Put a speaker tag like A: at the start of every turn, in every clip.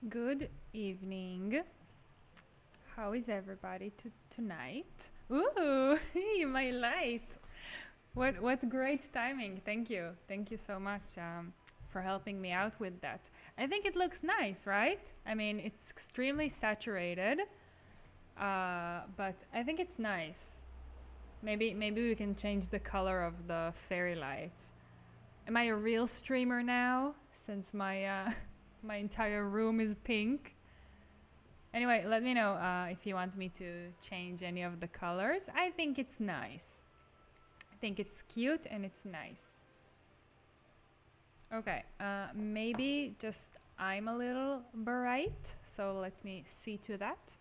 A: Good evening. How is everybody tonight? Ooh, my light. What great timing. Thank you so much for helping me out with that. I think it looks nice, right? I mean, it's extremely saturated, but I think it's nice. Maybe we can change the color of the fairy lights. Am I a real streamer now? Since my my entire room is pink. Anyway, let me know if you want me to change any of the colors. I think it's nice. I think it's cute and it's nice. Okay, maybe just I'm a little bright, so let me see to that.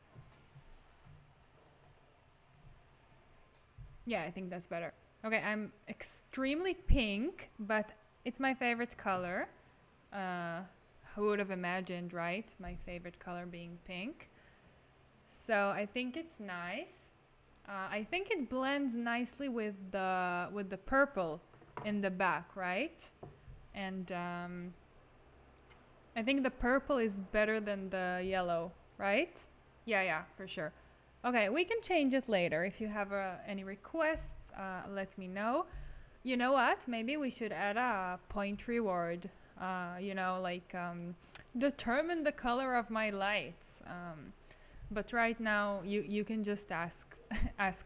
A: Yeah, I think that's better. Okay, I'm extremely pink, but it's my favorite color. Who would have imagined, right? My favorite color being pink. So I think it's nice. I think it blends nicely with the purple in the back, right? And I think the purple is better than the yellow, right? Yeah, for sure. Okay, we can change it later. If you have any requests, let me know. You know what? Maybe we should add a point reward. Like determine the color of my lights. But right now, you can just ask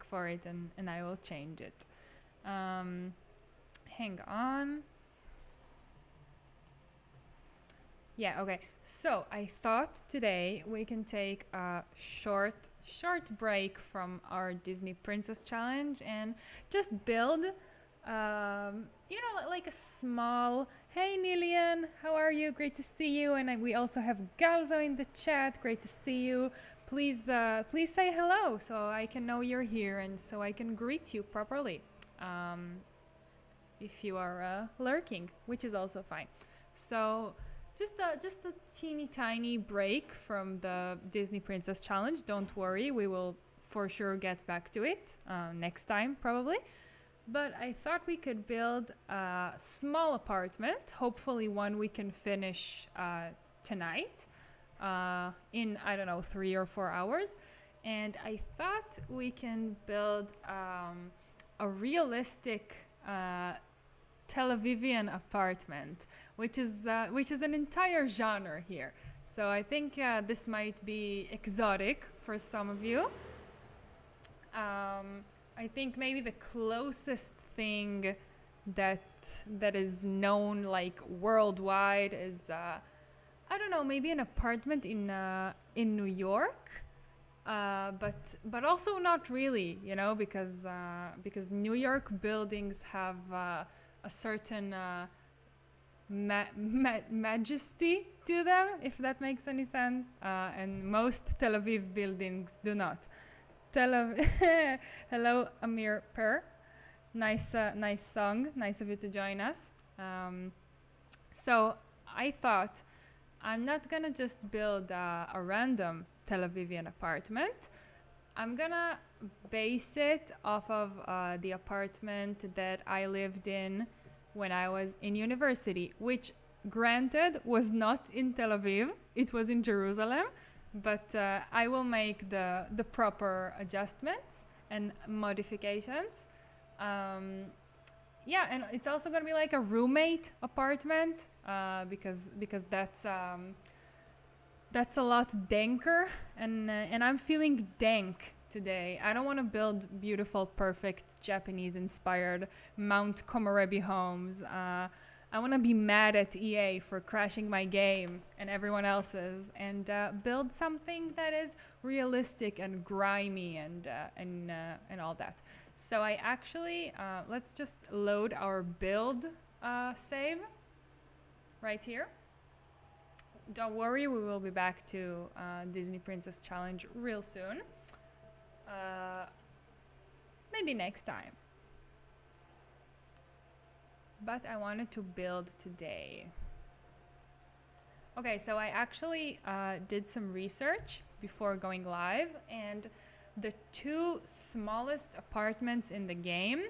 A: for it, and I will change it. Hang on. Yeah, okay. So I thought today we can take a short break from our Disney Princess Challenge and just build, like a small. Hey, Nilian, how are you? Great to see you. And we also have Galzo in the chat. Great to see you. Please say hello so I can know you're here and so I can greet you properly. If you are lurking, which is also fine. So just a teeny tiny break from the Disney Princess Challenge. Don't worry, we will for sure get back to it next time probably. But I thought we could build a small apartment, hopefully one we can finish tonight in, I don't know, 3 or 4 hours. And I thought we can build a realistic Tel-Avivian apartment, which is an entire genre here. So I think this might be exotic for some of you. I think maybe the closest thing that is known like worldwide is I don't know, maybe an apartment in New York. But also not really, because New York buildings have a certain majesty to them, if that makes any sense, and most Tel Aviv buildings do not. Hello, Amir Per. Nice song. Nice of you to join us. So I thought I'm not gonna just build a random Tel Avivian apartment. I'm gonna base it off of the apartment that I lived in when I was in university, which granted was not in Tel Aviv, it was in Jerusalem, but I will make the proper adjustments and modifications. Yeah, and it's also gonna be like a roommate apartment because that's a lot danker, and I'm feeling dank today. I don't want to build beautiful, perfect Japanese-inspired Mount Komorebi homes. I want to be mad at EA for crashing my game and everyone else's, and build something that is realistic and grimy and all that. So I actually let's just load our build save right here. Don't worry, we will be back to Disney Princess Challenge real soon. Maybe next time. But I wanted to build today. Okay, so I actually did some research before going live, and the two smallest apartments in the game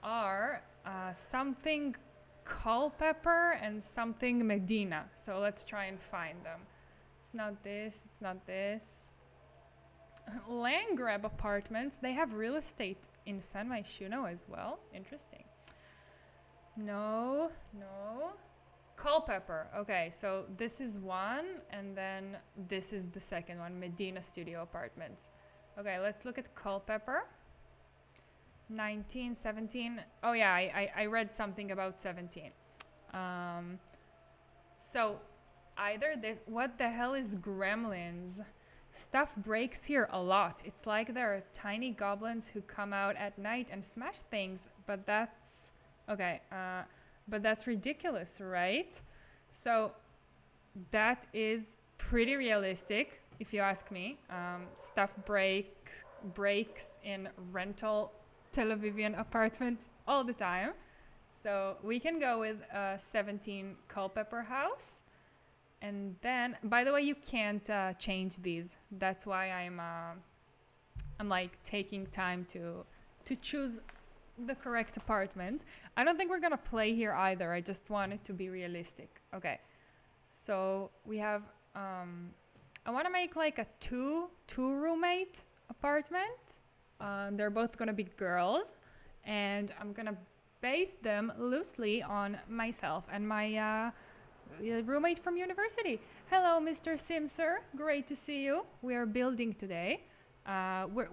A: are something Culpepper and something Medina. So let's try and find them. not this, it's not this. Land grab apartments. They have real estate in San Myshuno as well. Interesting. No, no. Culpeper. Okay, so this is one, and then this is the second one, Medina Studio Apartments. Okay, let's look at Culpeper. 19, 17. Oh yeah, I read something about 17. So either this, what the hell is gremlins? Stuff breaks here a lot. It's like there are tiny goblins who come out at night and smash things, but that's, okay, but that's ridiculous, right? So that is pretty realistic, if you ask me. Stuff breaks in rental Tel-Avivian apartments all the time. So we can go with 17 Culpeper House. And then, by the way, you can't change these. That's why I'm like taking time to choose the correct apartment. I don't think we're gonna play here either. I just want it to be realistic. Okay, so we have I want to make like a two roommate apartment. They're both gonna be girls, and I'm gonna base them loosely on myself and my roommate from university. Hello, Mr. Simser. Great to see you. We are building today.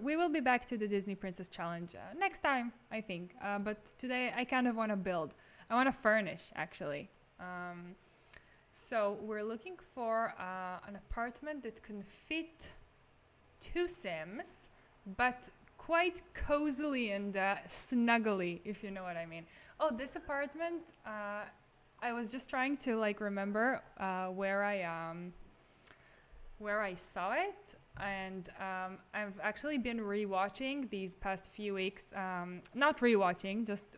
A: We will be back to the Disney Princess Challenge next time, I think. But today I kind of want to build. I want to furnish, actually. So we're looking for an apartment that can fit 2 Sims, but quite cozily and snuggly, if you know what I mean. Oh, this apartment, I was just trying to like remember where I saw it, and I've actually been rewatching these past few weeks. Not rewatching, just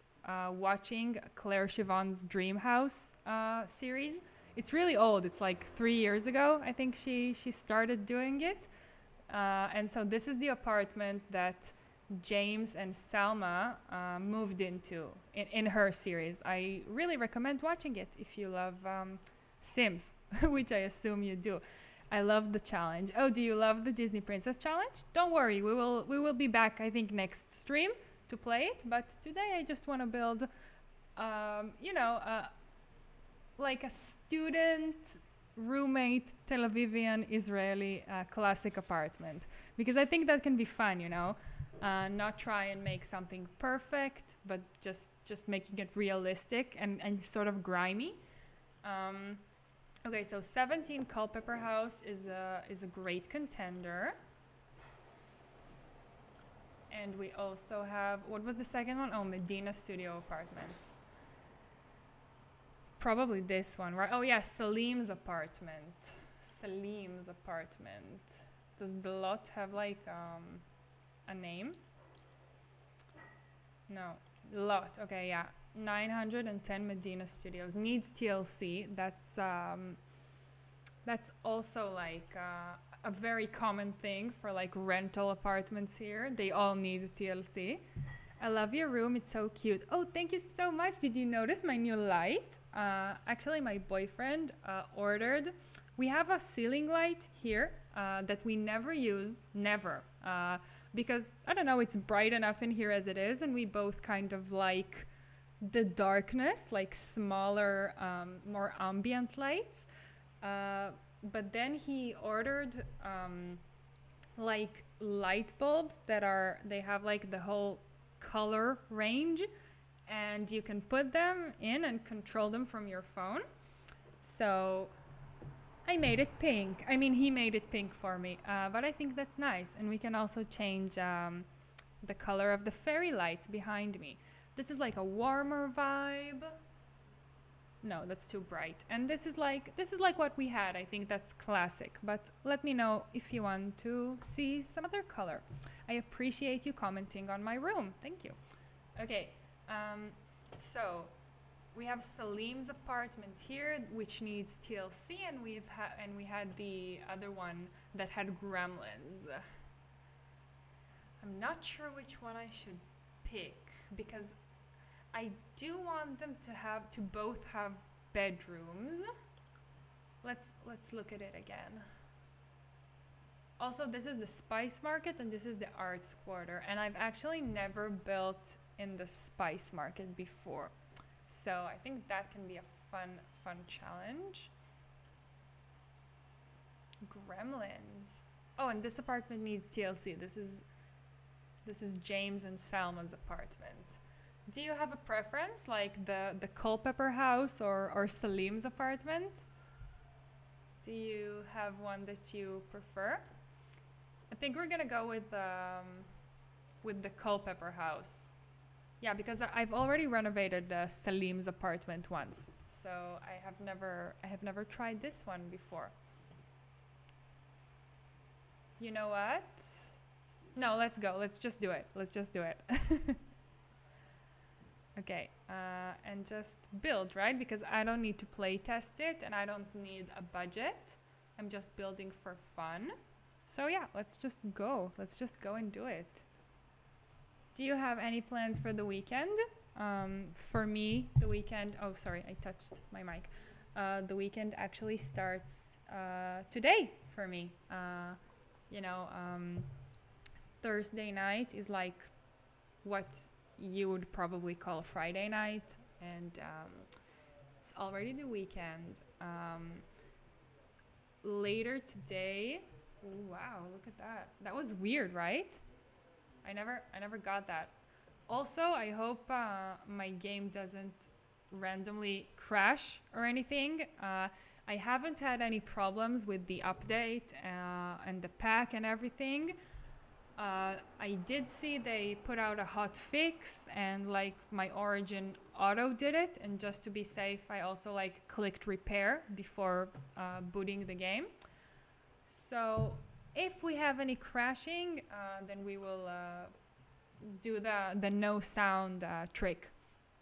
A: watching Claire Siobhan's Dream House series. It's really old. It's like 3 years ago, I think she started doing it. And so this is the apartment that James and Salma moved into in her series. I really recommend watching it if you love Sims, which I assume you do. I love the challenge. Oh, do you love the Disney Princess Challenge? Don't worry, we will be back, I think, next stream to play it. But today I just want to build, like a student roommate Tel-Avivian Israeli classic apartment, because I think that can be fun, you know. Not try and make something perfect, but just making it realistic and sort of grimy. Okay, so 17 Culpeper House is a great contender. And we also have, what was the second one? Oh, Medina Studio Apartments. Probably this one, right? Oh yeah, Salim's apartment. Salim's apartment. Does the lot have like a name? No, lot. Okay, yeah. 910 Medina Studios needs TLC. That's also like a very common thing for like rental apartments here. They all need TLC. I love your room. It's so cute. Oh, thank you so much. Did you notice my new light? Actually, my boyfriend ordered. We have a ceiling light here that we never use, never. Because, I don't know, it's bright enough in here as it is, and we both kind of like the darkness, like smaller, more ambient lights. But then he ordered like light bulbs that they have like the whole color range, and you can put them in and control them from your phone. So I made it pink. I mean, he made it pink for me, but I think that's nice. And we can also change the color of the fairy lights behind me. This is like a warmer vibe. No, that's too bright. And this is like what we had. I think that's classic. But let me know if you want to see some other color. I appreciate you commenting on my room. Thank you. Okay, so we have Salim's apartment here, which needs TLC, and we had the other one that had gremlins. I'm not sure which one I should pick, because I do want them to both have bedrooms. Let's look at it again. Also, this is the spice market and this is the arts quarter. And I've actually never built in the spice market before. So I think that can be a fun challenge. Gremlins. Oh, and this apartment needs TLC. This is James and Salma's apartment. Do you have a preference, like the Culpepper house or Salim's apartment? Do you have one that you prefer? I think we're gonna go with the Culpepper house. Yeah, because I've already renovated Salim's apartment once, so I have never tried this one before. You know what? No, let's go. Let's just do it. Let's just do it. Okay, and just build, right? Because I don't need to play test it and I don't need a budget. I'm just building for fun. So yeah, let's just go. Let's just go and do it. Do you have any plans for the weekend? For me, the weekend... Oh, sorry, I touched my mic. The weekend actually starts today for me. You know, Thursday night is like what you would probably call Friday night, and it's already the weekend. Later today, ooh, wow, look at that. That was weird, right? I never got that. Also, I hope my game doesn't randomly crash or anything. I haven't had any problems with the update and the pack and everything. I did see they put out a hot fix and like my Origin auto did it, and just to be safe I also like clicked repair before booting the game. So if we have any crashing, then we will do the no sound trick,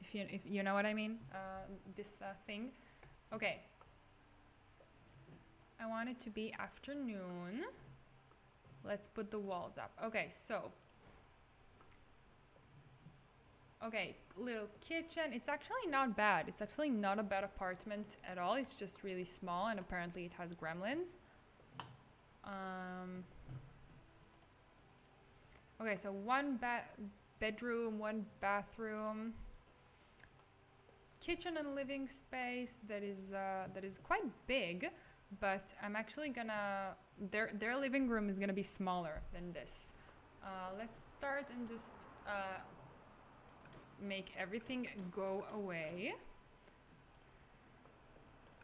A: if you know what I mean, this thing. Okay, I want it to be afternoon. Let's put the walls up. Okay, so okay, little kitchen. It's actually not bad. It's actually not a bad apartment at all. It's just really small, and apparently it has gremlins. Okay, so one bedroom, one bathroom, kitchen and living space that is quite big, but I'm actually gonna their living room is gonna be smaller than this. Let's start and just make everything go away,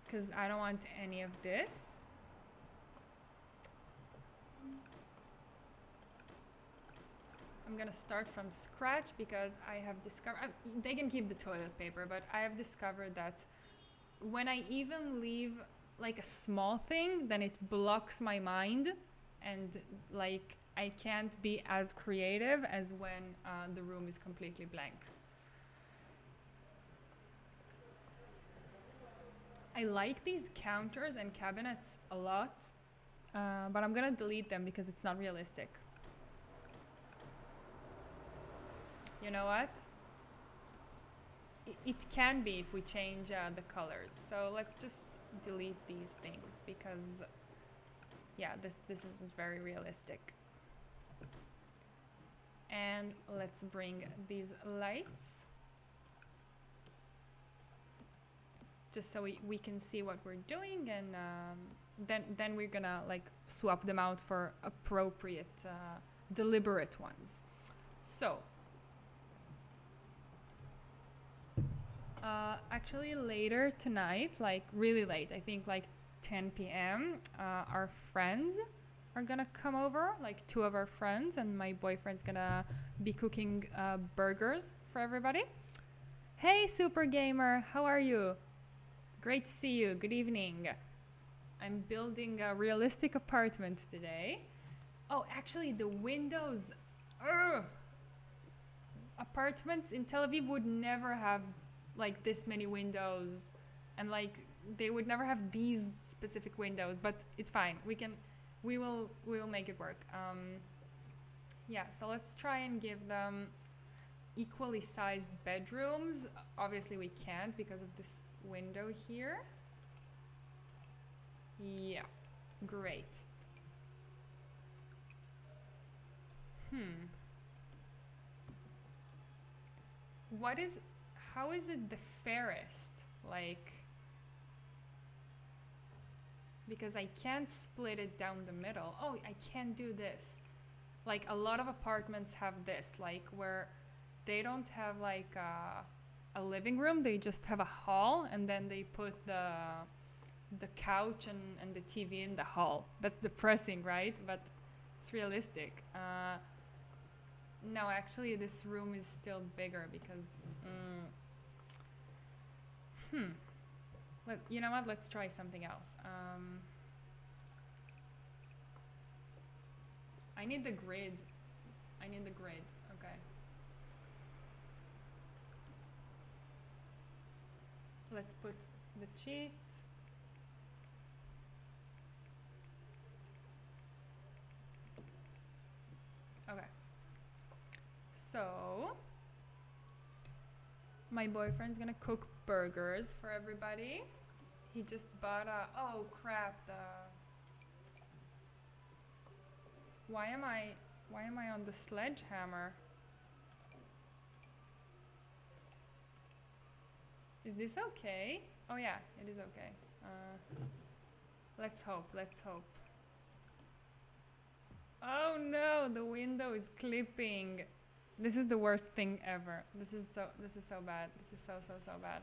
A: because I don't want any of this. I'm gonna start from scratch because I have discovered, they can keep the toilet paper, but I have discovered that when I even leave like a small thing, then it blocks my mind, and like I can't be as creative as when the room is completely blank. I like these counters and cabinets a lot, but I'm gonna delete them because it's not realistic. You know what? It can be if we change the colors. So let's just delete these things because, yeah, this isn't very realistic. And let's bring these lights, just so we can see what we're doing, and then we're gonna like swap them out for appropriate, deliberate ones. So. Actually later tonight, like really late, I think like 10 p.m. Our friends are gonna come over, like two of our friends, and my boyfriend's gonna be cooking burgers for everybody. Hey Super Gamer, how are you? Great to see you, good evening. I'm building a realistic apartment today. Oh, actually the windows, apartments in Tel Aviv would never have like this many windows, and like they would never have these specific windows, but it's fine. We will make it work. Yeah, so let's try and give them equally sized bedrooms. Obviously we can't because of this window here. Yeah, great. Hmm. What is, how is it the fairest? Like, because I can't split it down the middle. Oh, I can do this. Like a lot of apartments have this, like where they don't have like a living room, they just have a hall, and then they put the couch and the TV in the hall. That's depressing, right? But it's realistic. No, actually, this room is still bigger because. You know what? Let's try something else. I need the grid. I need the grid. Okay. Let's put the cheat. Okay. So, my boyfriend's gonna cook burgers for everybody. He just bought a, oh crap, why am I on the sledgehammer? Is this okay? Oh yeah, it is okay. Let's hope, let's hope. Oh no, the window is clipping. This is the worst thing ever. This is so bad. This is so bad.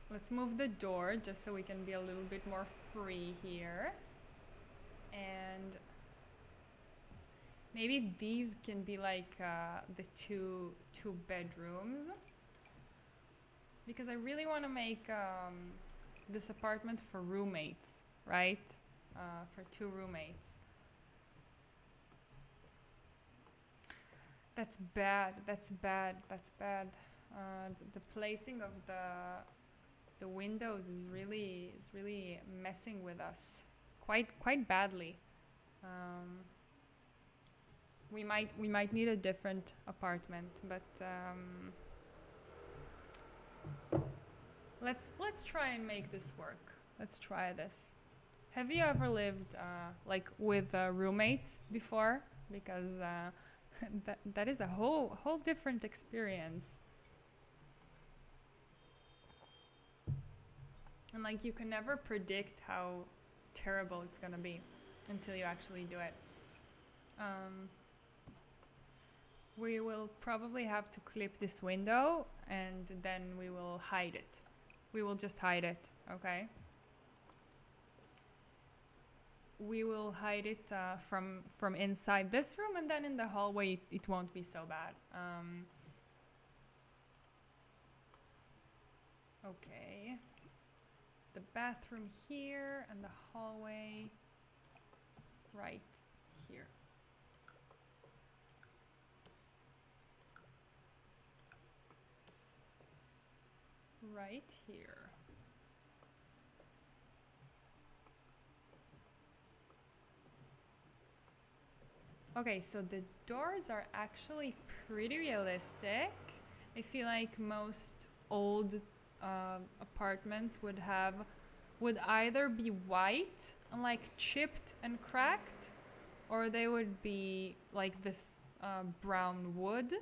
A: Let's move the door just so we can be a little bit more free here. And maybe these can be like the two bedrooms, because I really want to make this apartment for roommates, right? For 2 roommates. That's bad. That's bad. That's bad. The placing of the windows is really messing with us quite badly. We might need a different apartment, but let's try and make this work. Let's try this. Have you ever lived like with roommates before? Because that is a whole different experience. And like you can never predict how terrible it's gonna be until you actually do it. We will probably have to clip this window and then we will hide it. We will just hide it, okay? We will hide it from inside this room, and then in the hallway it won't be so bad. Okay. The bathroom here and the hallway right here. Right here. Okay, so the doors are actually pretty realistic. I feel like most old apartments would either be white and like chipped and cracked, or they would be like this brown wood.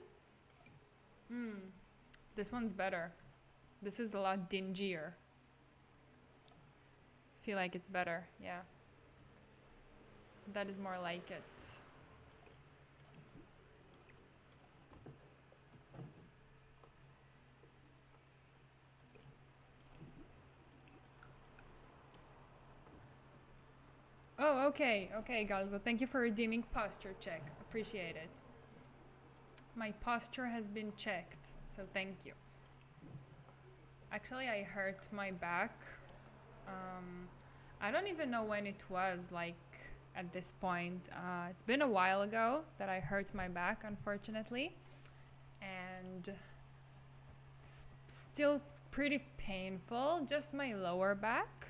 A: This one's better. This is a lot dingier. Feel like it's better, yeah. That is more like it. Oh, okay, Galzo. Thank you for redeeming posture check. Appreciate it. My posture has been checked, so thank you. Actually, I hurt my back. I don't even know when it was, like, at this point. It's been a while ago that I hurt my back, unfortunately. And it's still pretty painful, just my lower back.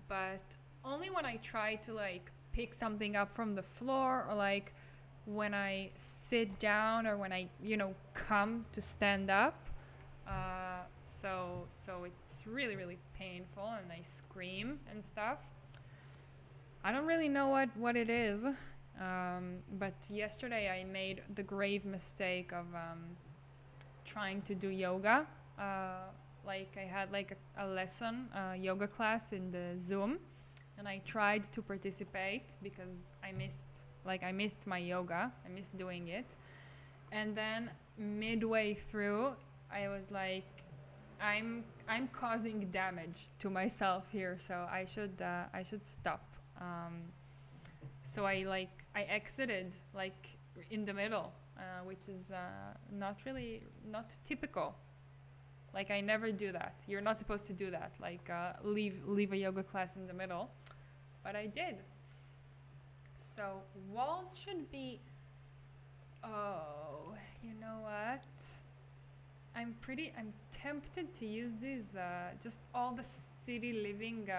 A: But only when I try to like pick something up from the floor, or like when I sit down, or when I come to stand up, So it's really really painful, and I scream and stuff. I don't really know what it is, but yesterday I made the grave mistake of trying to do yoga. Like I had like a lesson, a yoga class in the Zoom, and I tried to participate because I missed my yoga. I missed doing it, and then midway through, I was like, I'm causing damage to myself here, so I should stop. So I exited like in the middle, which is not typical. Like I never do that. You're not supposed to do that. Like leave a yoga class in the middle, but I did. So walls should be. Oh, you know what? I'm tempted to use these. Just all the city living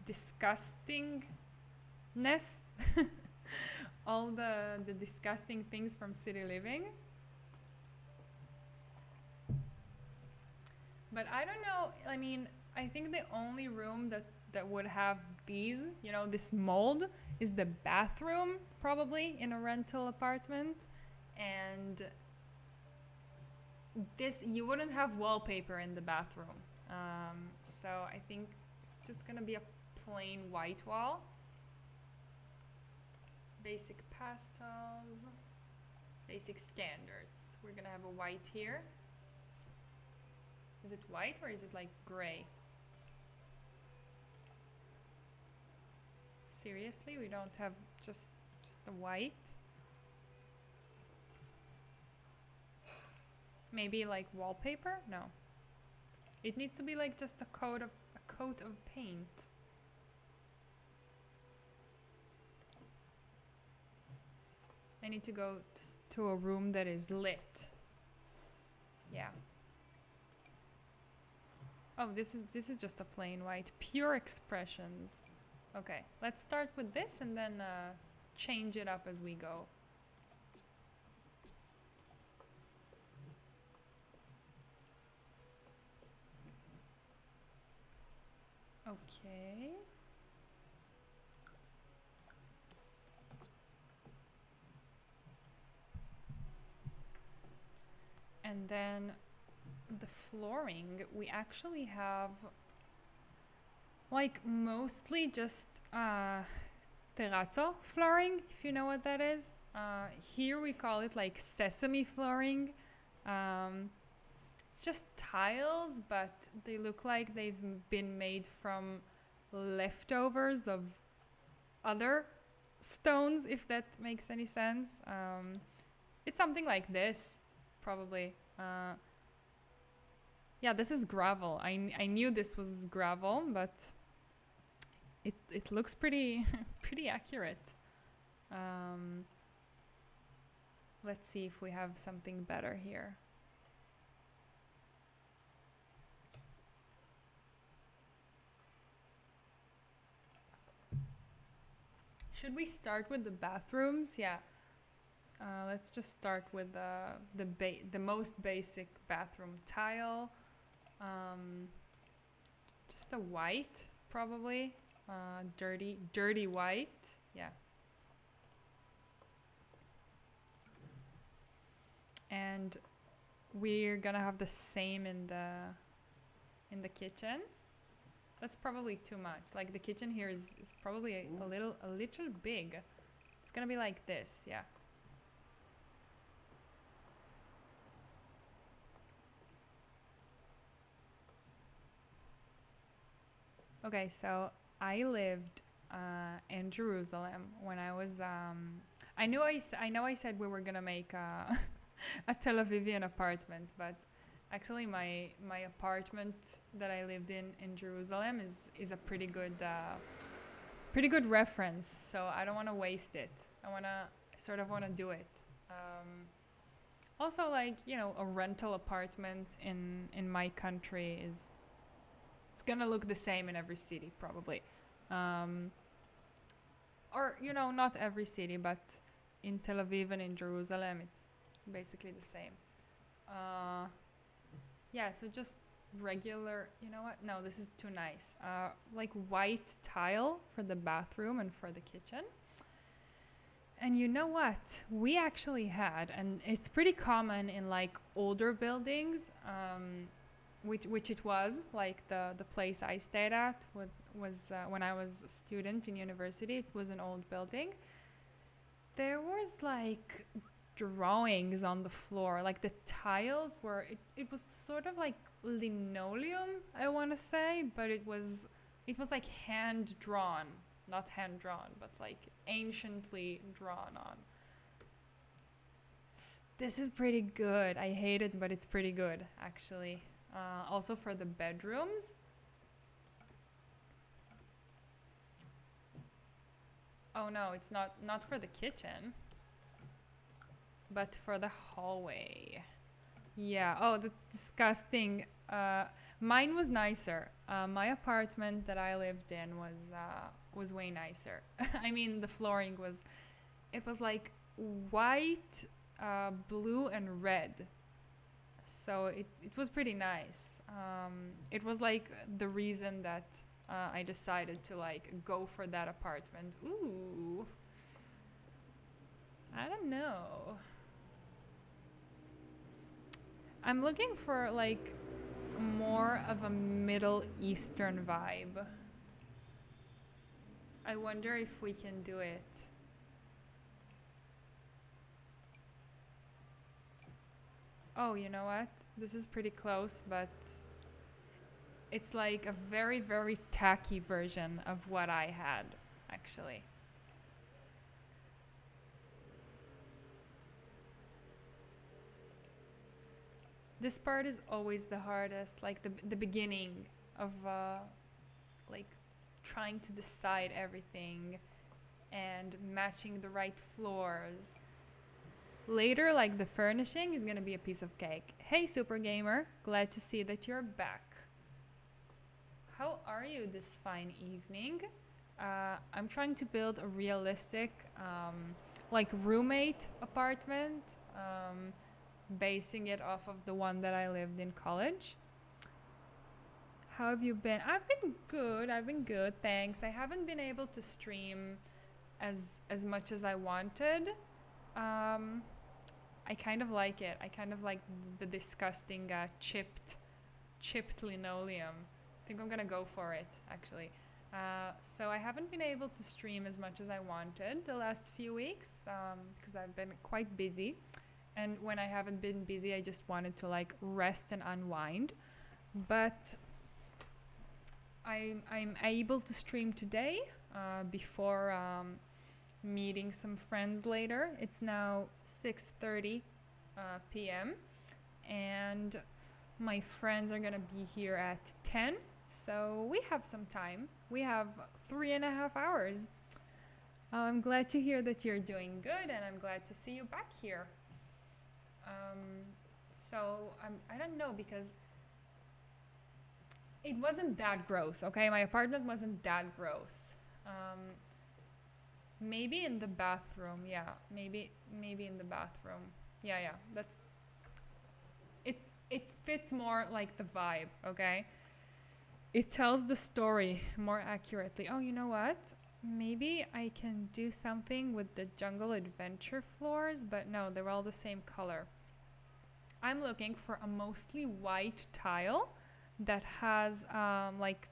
A: disgustingness. All the disgusting things from city living. But I don't know. I mean, I think the only room that would have these, this mold is the bathroom, probably in a rental apartment. And this, you wouldn't have wallpaper in the bathroom. So I think it's just gonna be a plain white wall. Basic pastels, basic standards. We're gonna have a white here. Is it white or is it like gray? Seriously, we don't have just the white? Maybe like wallpaper? No. It needs to be like just a coat of paint. I need to go to a room that is lit. Yeah. Oh, this is just a plain white. Pure expressions. Okay, let's start with this and then change it up as we go. Okay. And then the flooring, we actually have like mostly just terrazzo flooring, if you know what that is. Here we call it like sesame flooring. It's just tiles, but they look like they've been made from leftovers of other stones, if that makes any sense. It's something like this, probably. Yeah, this is gravel. I knew this was gravel, but it looks pretty pretty accurate. Let's see if we have something better here. Should we start with the bathrooms? Yeah. Let's just start with the most basic bathroom tile. Just a white, probably. Dirty white. Yeah. And we're gonna have the same in the kitchen. That's probably too much. Like the kitchen here is probably a little big. It's gonna be like this, yeah. Okay, so I lived in Jerusalem when I was. I know I said we were gonna make a Tel-Avivian apartment, but actually my apartment that I lived in Jerusalem is a pretty good reference. So I don't want to waste it. I sort of want to do it. Also, like, a rental apartment in my country it's gonna look the same in every city probably, or not every city, but in Tel Aviv and in Jerusalem it's basically the same. Yeah, so just regular, you know what? No, this is too nice. Like white tile for the bathroom and for the kitchen. And you know what? We actually had, and it's pretty common in like older buildings, which it was like the place I stayed at was when I was a student in university. It was an old building. There was like drawings on the floor, like the tiles were. It was sort of like linoleum, I want to say, but it was like hand drawn, not hand drawn, but like anciently drawn on. This is pretty good. I hate it, but it's pretty good actually. Also for the bedrooms. Oh no, it's not for the kitchen, but for the hallway. Yeah. Oh, that's disgusting. Mine was nicer. My apartment that I lived in was way nicer. I mean, the flooring was it was like white, blue, and red. So it was pretty nice. It was like the reason that I decided to like go for that apartment. Ooh, I don't know. I'm looking for like more of a Middle Eastern vibe. I wonder if we can do it. Oh, you know what? This is pretty close, but it's like a very, very tacky version of what I had, actually. This part is always the hardest, like the beginning of like trying to decide everything and matching the right floors. Later, like the furnishing is gonna be a piece of cake. Hey, Super Gamer, glad to see that you're back. How are you this fine evening? I'm trying to build a realistic, like roommate apartment, basing it off of the one that I lived in college. How have you been? I've been good. I've been good, thanks. I haven't been able to stream as much as I wanted. I kind of like it. I kind of like the disgusting chipped linoleum. I think I'm gonna go for it actually. So I haven't been able to stream as much as I wanted the last few weeks because I've been quite busy. And when I haven't been busy, I just wanted to like rest and unwind. But I'm able to stream today before meeting some friends later. It's now 6:30 p.m. and my friends are gonna be here at 10. So we have some time. We have 3.5 hours. I'm glad to hear that you're doing good, and I'm glad to see you back here. I don't know because it wasn't that gross, okay? My apartment wasn't that gross. Maybe in the bathroom, yeah. Maybe in the bathroom. Yeah, that's it. It fits more like the vibe, okay? It tells the story more accurately. Oh, you know what? Maybe I can do something with the jungle adventure floors, but no, they're all the same color. I'm looking for a mostly white tile that has like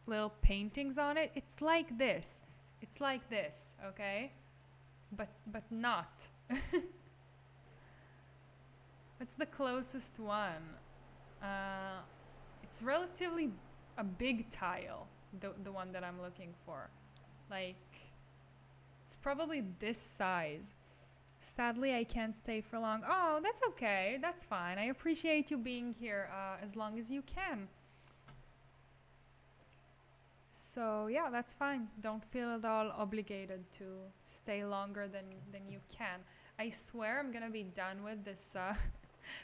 A: little paintings on it. It's like this. It's like this, okay? But not. It's the closest one. It's relatively a big tile, the one that I'm looking for. Like, it's probably this size. Sadly, I can't stay for long. Oh, that's okay. That's fine. I appreciate you being here as long as you can. So yeah, that's fine. Don't feel at all obligated to stay longer than you can. I swear I'm gonna be done with this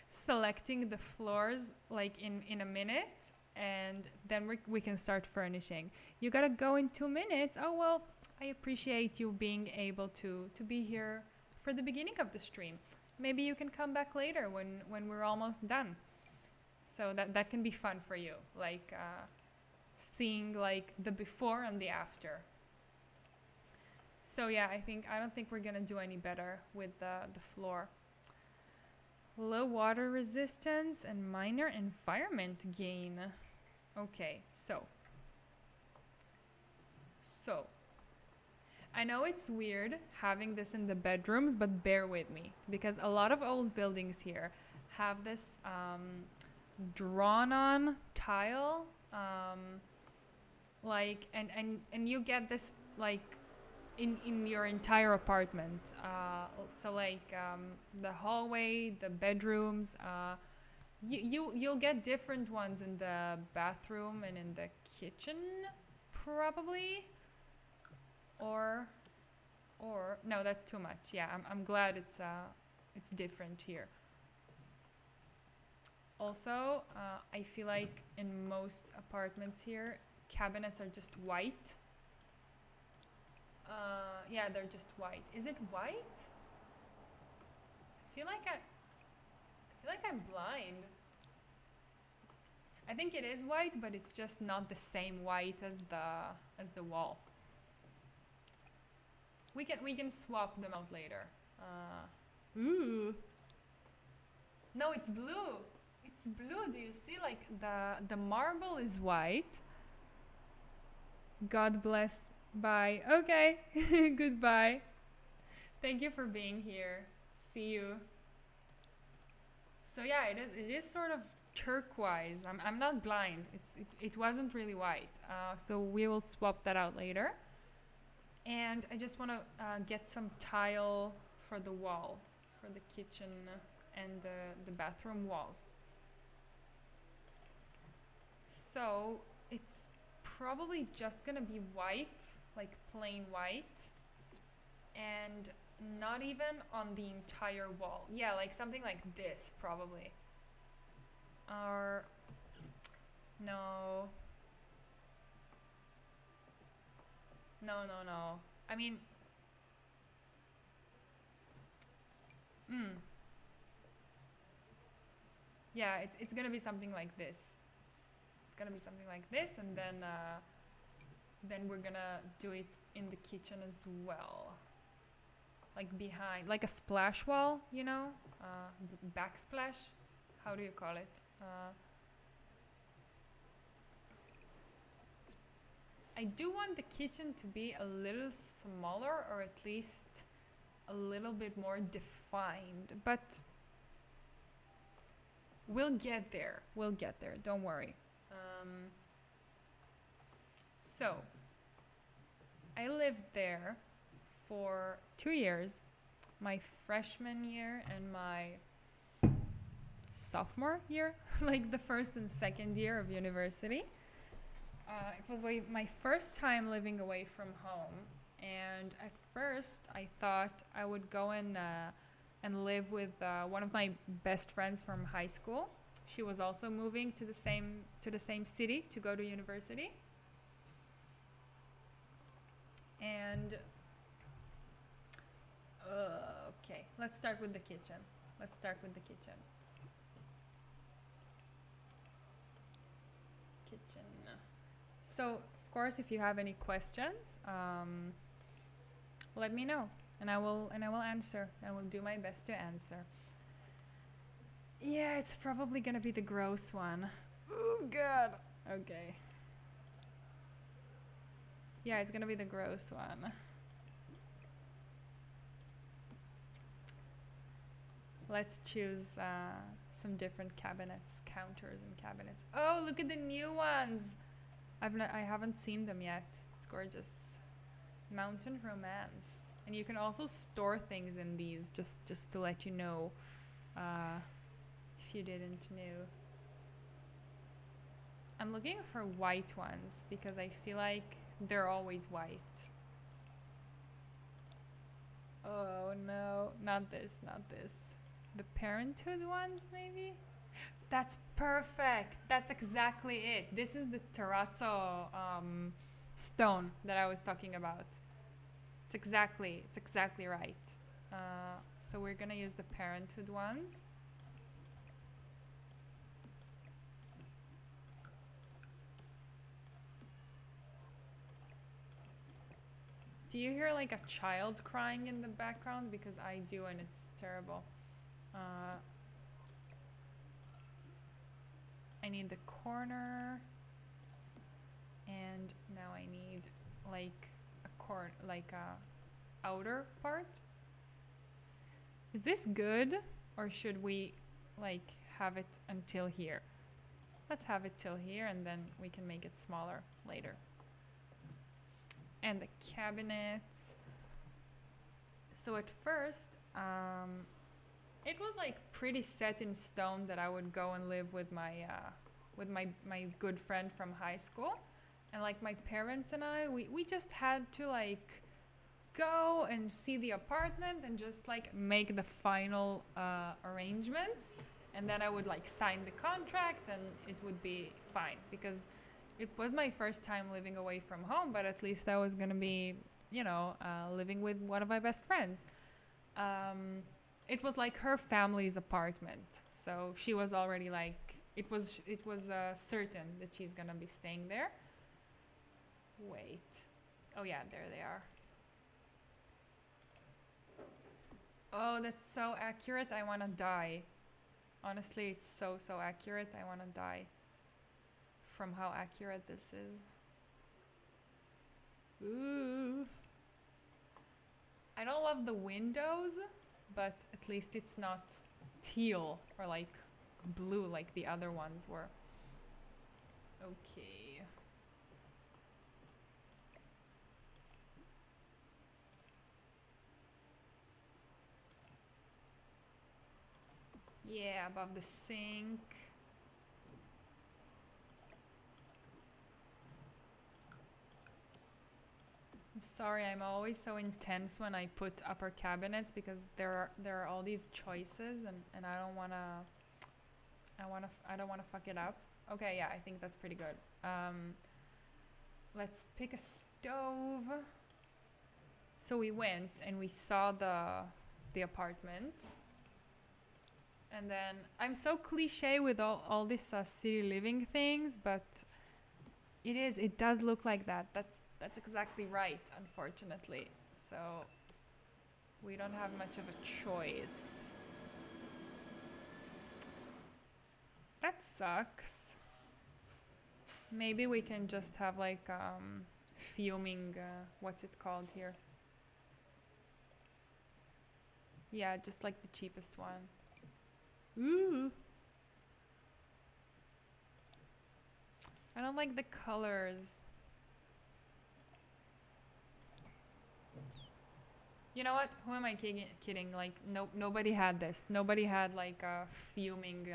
A: selecting the floors like in a minute, and then we can start furnishing. You gotta go in 2 minutes. Oh well, I appreciate you being able to be here for the beginning of the stream. Maybe you can come back later when we're almost done. So that can be fun for you, like seeing like the before and the after. So yeah, I don't think we're gonna do any better with the floor. Low water resistance and minor environment gain. Okay, so I know it's weird having this in the bedrooms, but bear with me because a lot of old buildings here have this drawn on tile, like and you get this like in your entire apartment. So like the hallway, the bedrooms, you'll get different ones in the bathroom and in the kitchen probably. Or no, that's too much. Yeah, I'm glad it's different here. Also, I feel like in most apartments here, cabinets are just white. Yeah, they're just white. Is it white? I feel like I'm blind. I think it is white, but it's just not the same white as the wall. We can swap them out later. Ooh. No, it's blue. It's blue. Do you see? Like the marble is white. God bless. Bye. Okay. Goodbye. Thank you for being here. See you. So yeah, it is sort of turquoise. I'm not blind. It wasn't really white. So we will swap that out later. And I just want to get some tile for the wall, for the kitchen and the bathroom walls. So it's probably just gonna be white, like plain white, and not even on the entire wall. Yeah, like something like this probably. Or no. No. I mean, yeah, it's gonna be something like this. It's gonna be something like this, and then we're gonna do it in the kitchen as well, like behind, like a splash wall, you know, backsplash. How do you call it? I do want the kitchen to be a little smaller, or at least a little bit more defined, but we'll get there. We'll get there. Don't worry. So I lived there for 2 years, my freshman year and my sophomore year, like the first and second year of university. It was my first time living away from home, and at first I thought I would go and live with one of my best friends from high school. She was also moving to the same city to go to university. And okay, let's start with the kitchen. Kitchen. So, of course, if you have any questions, let me know, and I will answer. I will do my best to answer. Yeah, it's probably gonna be the gross one. Oh God. Okay. Yeah, it's gonna be the gross one. Let's choose some different cabinets, counters and cabinets. Oh, look at the new ones. I haven't seen them yet. It's gorgeous. Mountain Romance. And you can also store things in these, just to let you know, if you didn't know. I'm looking for white ones because I feel like they're always white. Oh no, not this. The Parenthood ones, maybe? That's perfect. That's exactly it. This is the terrazzo stone that I was talking about. It's exactly right. So we're gonna use the Parenthood ones. Do you hear like a child crying in the background? Because I do, and it's terrible. I need the corner, and now I need like a outer part. Is this good, or should we like have it until here? Let's have it till here, and then we can make it smaller later. And the cabinets. So at first, it was like pretty set in stone that I would go and live with my good friend from high school, and like my parents and I, we just had to like go and see the apartment and just like make the final arrangements, and then I would like sign the contract and it would be fine, because it was my first time living away from home, but at least I was gonna be, you know, living with one of my best friends. It was like her family's apartment, so she was already like, it was certain that she's gonna be staying there. Wait, oh yeah, there they are. Oh, that's so accurate, I wanna die. Honestly, it's so accurate, I wanna die from how accurate this is. Ooh. I don't love the windows, but at least it's not teal or like blue like the other ones were. Okay. Yeah, above the sink. I'm sorry, I'm always so intense when I put upper cabinets, because there are all these choices, and I don't wanna fuck it up. Okay, yeah, I think that's pretty good. Let's pick a stove. So we went and we saw the apartment, and then I'm so cliche with all this city living things, but it does look like that. That's exactly right, unfortunately. So we don't have much of a choice. That sucks. Maybe we can just have like fuming, what's it called here? Yeah, just like the cheapest one. Ooh. I don't like the colors. You know what? Who am I kidding? Like, nobody had this. Nobody had like a fuming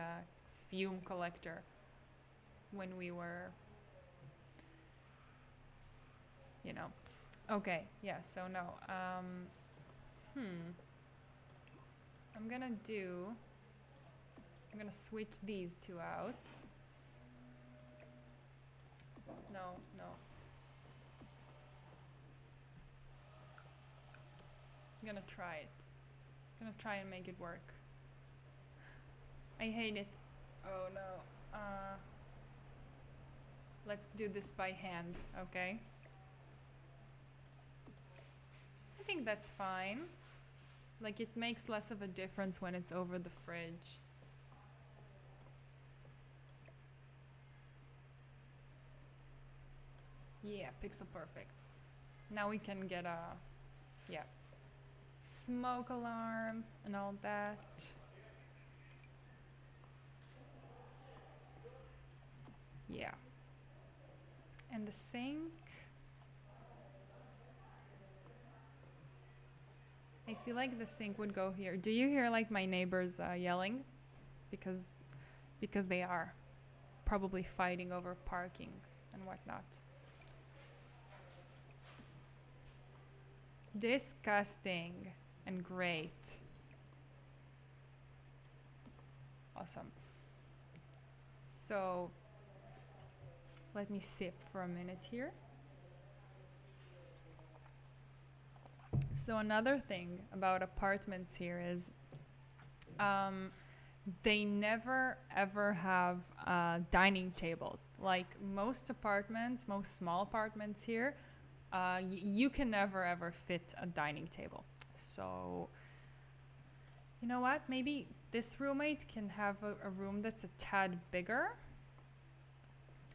A: fume collector when we were, you know. Okay, yeah. So no. I'm gonna switch these two out. No. I'm gonna try it. I'm gonna try and make it work. I hate it. Oh no. Let's do this by hand, okay? I think that's fine. Like, it makes less of a difference when it's over the fridge. Yeah, pixel perfect. Now we can get a, yeah, smoke alarm and all that. Yeah. And the sink. I feel like the sink would go here. Do you hear like my neighbors yelling? Because they are probably fighting over parking and whatnot. Disgusting and great. Awesome. So let me sip for a minute here. So another thing about apartments here is they never ever have dining tables. Like most apartments, most small apartments here, you can never ever fit a dining table. So, you know what? Maybe this roommate can have a room that's a tad bigger.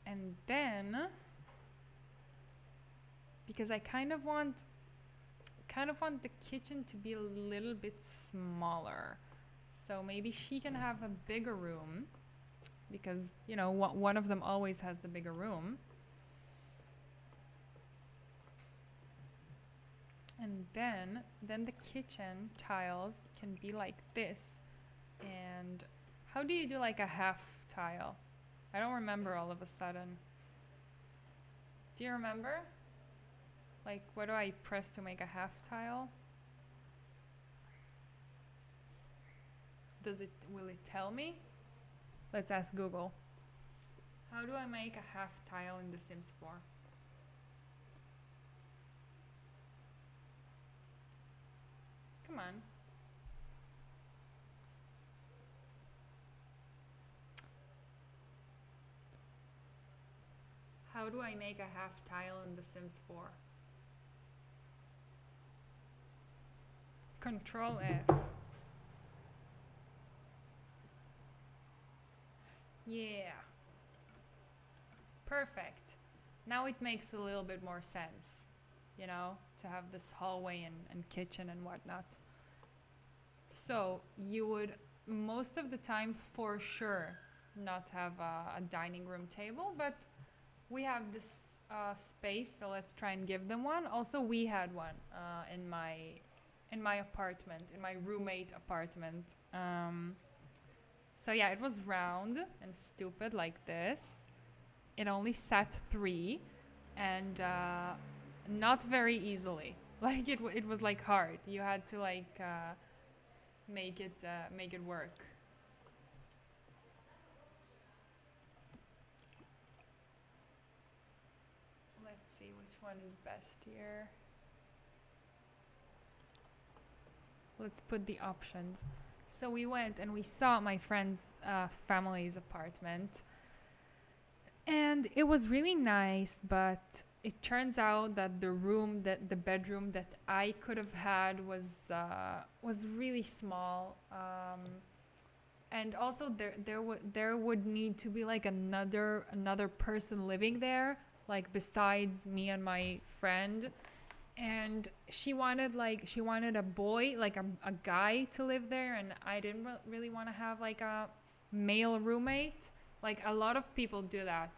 A: And then, because I kind of want the kitchen to be a little bit smaller. So maybe she can have a bigger room, because, you know, one of them always has the bigger room. And then the kitchen tiles can be like this. And how do you do like a half tile? I don't remember all of a sudden. Do you remember? Like, what do I press to make a half tile? Will it tell me? Let's ask Google. How do I make a half tile in The Sims 4? Come on. How do I make a half tile in The Sims 4? Control F. Yeah. Perfect. Now it makes a little bit more sense, you know, to have this hallway and kitchen and whatnot. So you would most of the time for sure not have a dining room table, but we have this space, so let's try and give them one. Also, we had one in my apartment, in my roommate apartment. So yeah, it was round and stupid like this. It only sat 3, and not very easily. Like it was like hard. You had to like make it work. Let's see which one is best here. Let's put the options. So we went and we saw my friend's family's apartment, and it was really nice, but it turns out that the bedroom that I could have had was really small, and also there would need to be like another person living there, like besides me and my friend. And she wanted a boy, like a guy to live there, and I didn't really want to have like a male roommate. Like a lot of people do that.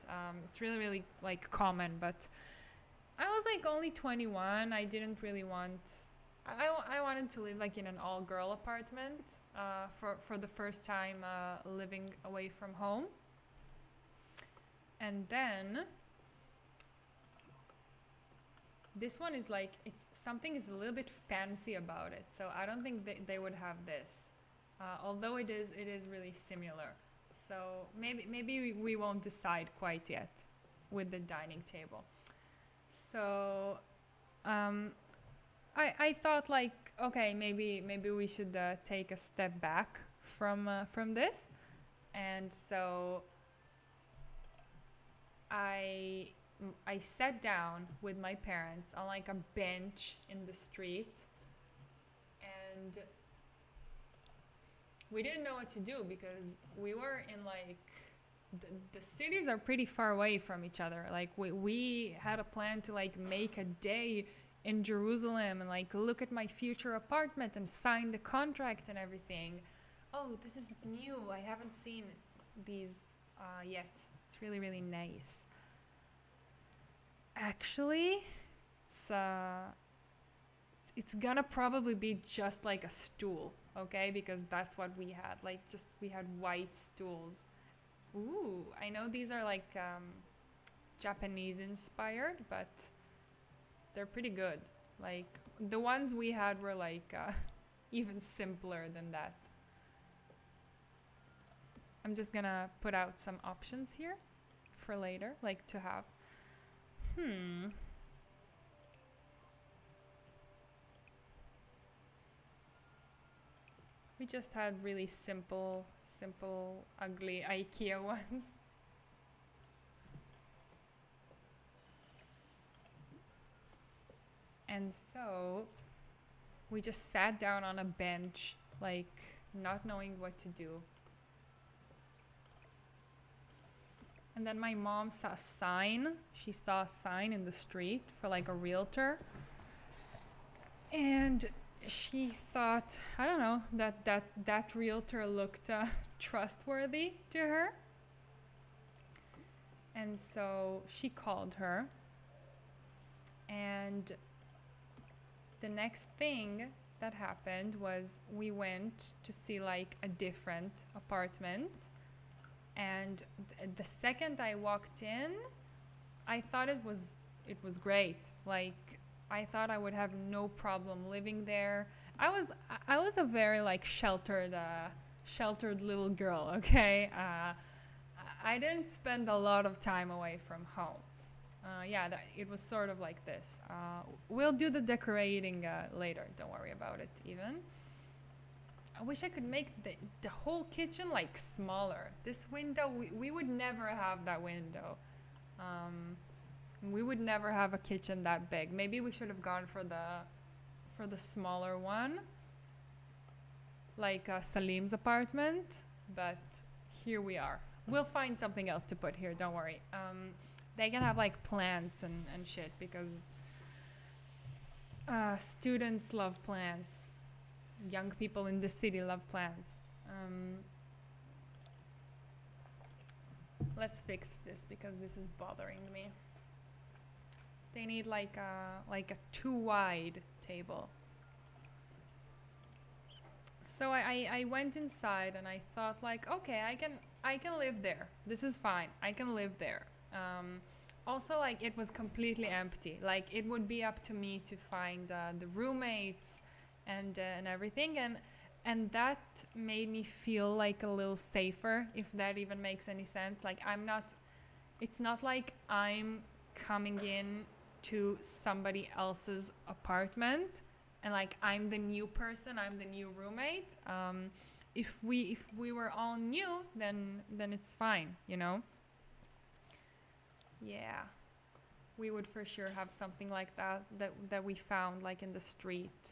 A: It's really like common, but I was like only 21. I didn't really want. I wanted to live like in an all-girl apartment for the first time living away from home. And then this one is like, something is a little bit fancy about it, so I don't think they would have this, although it is really similar. So maybe we won't decide quite yet with the dining table. So I thought like, okay, maybe we should take a step back from this, and so I sat down with my parents on like a bench in the street, and we didn't know what to do because we were in like the cities are pretty far away from each other. Like we had a plan to like make a day in Jerusalem and like look at my future apartment and sign the contract and everything. Oh, this is new. I haven't seen these yet. It's really nice. Actually, it's gonna probably be just like a stool, okay? Because that's what we had. Like we had white stools. Ooh, I know these are like Japanese inspired, but they're pretty good. Like the ones we had were like even simpler than that. I'm just gonna put out some options here for later, like to have. We just had really simple, ugly IKEA ones. And so we just sat down on a bench, like not knowing what to do. And then my mom saw a sign. She saw a sign in the street for like a realtor. And she thought, I don't know, that realtor looked trustworthy to her. And so she called her. And the next thing that happened was we went to see like a different apartment. And the second I walked in, I thought it was great. Like, I thought I would have no problem living there. I was a very like sheltered little girl. Okay, I didn't spend a lot of time away from home. Yeah, it was sort of like this. We'll do the decorating later. Don't worry about it. Even I wish I could make the whole kitchen like smaller. This window, we would never have that window. We would never have a kitchen that big. Maybe we should have gone for the smaller one, like Salim's apartment. But here we are. We'll find something else to put here. Don't worry. They can have like plants and shit because students love plants. Young people in the city love plants. Let's fix this because this is bothering me. They need like a too wide table. So I went inside and I thought like, okay, I can live there. This is fine. I can live there. Also, like, it was completely empty. Like, it would be up to me to find the roommates and everything, and that made me feel like a little safer, if that even makes any sense. Like, it's not like I'm coming in to somebody else's apartment and like I'm the new person, I'm the new roommate. If we were all new, then it's fine, you know. Yeah, we would for sure have something like that we found like in the street.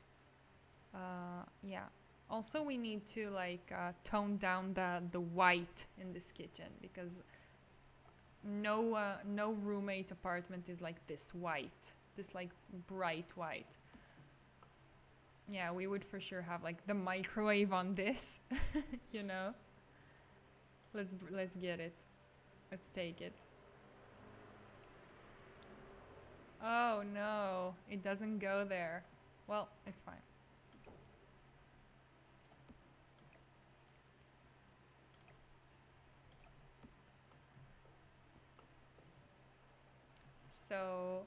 A: Yeah. Also, we need to like tone down the white in this kitchen because no roommate apartment is like this white, this like bright white. Yeah, we would for sure have like the microwave on this, you know. Let's get it. Let's take it. Oh no, it doesn't go there. Well, it's fine. So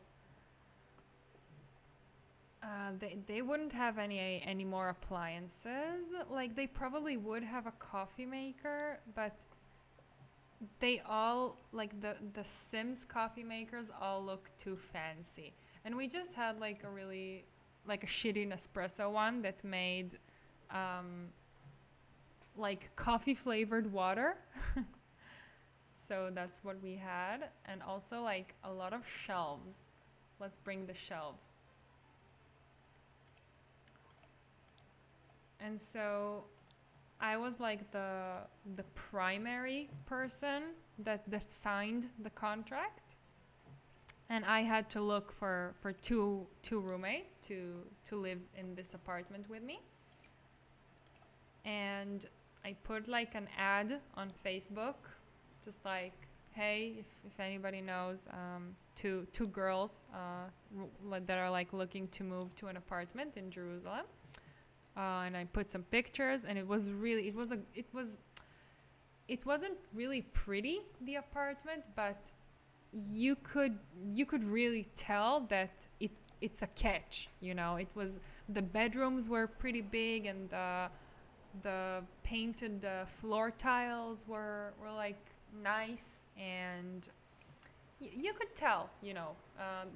A: they wouldn't have any more appliances. Like they probably would have a coffee maker, but they all like the Sims coffee makers all look too fancy. And we just had like a really like a shitty Nespresso one that made like coffee flavored water. So that's what we had, and also like a lot of shelves. Let's bring the shelves. And so I was like the primary person that signed the contract, and I had to look for two roommates to live in this apartment with me. And I put like an ad on Facebook, just like, hey, if anybody knows, two girls that are like looking to move to an apartment in Jerusalem. And I put some pictures, and it wasn't really pretty, the apartment, but you could really tell that it's a catch, you know. It was, the bedrooms were pretty big, and the painted floor tiles were like nice, and you could tell, you know,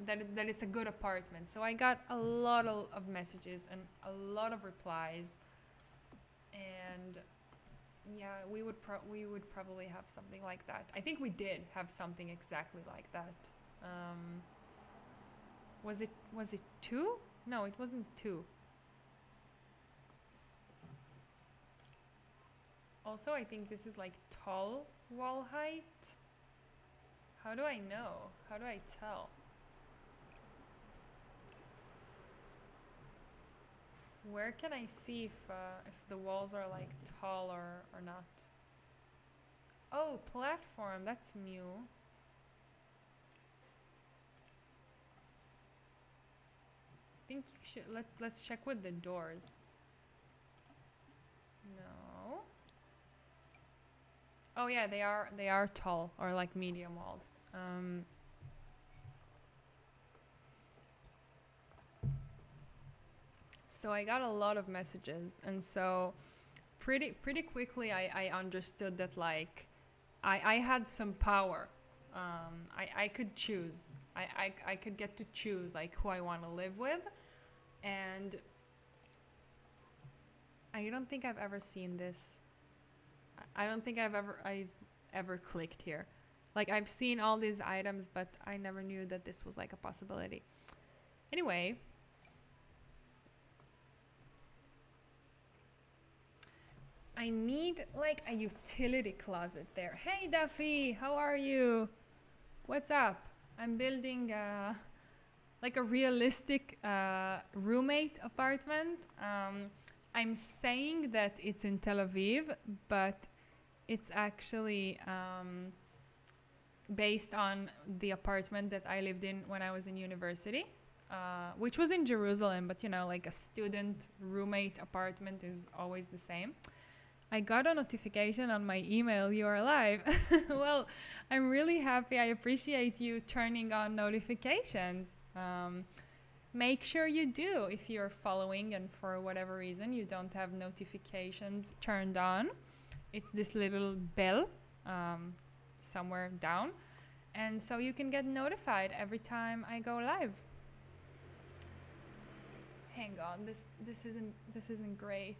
A: that it's a good apartment. So I got a lot of messages and a lot of replies, and yeah, we would probably have something like that. I think we did have something exactly like that. Was it 2? No, it wasn't 2. Also, I think this is like tall wall height. How do I know? How do I tell? Where can I see if the walls are like tall or not? Oh, platform, that's new. I think you should let's check with the doors. No. Oh yeah, they are tall or like medium walls. So I got a lot of messages, and so pretty quickly I understood that like I had some power. I could choose. I could get to choose like who I want to live with, and I don't think I've ever seen this. I don't think I've ever clicked here. Like I've seen all these items, but I never knew that this was like a possibility. Anyway, I need like a utility closet there. Hey Duffy, how are you? What's up? I'm building like a realistic roommate apartment. I'm saying that it's in Tel Aviv, but it's actually based on the apartment that I lived in when I was in university, which was in Jerusalem, but you know, like a student roommate apartment is always the same. I got a notification on my email, you are live. Well, I'm really happy. I appreciate you turning on notifications. Make sure you do if you're following and for whatever reason you don't have notifications turned on. It's this little bell somewhere down, and so you can get notified every time I go live. Hang on, this isn't great.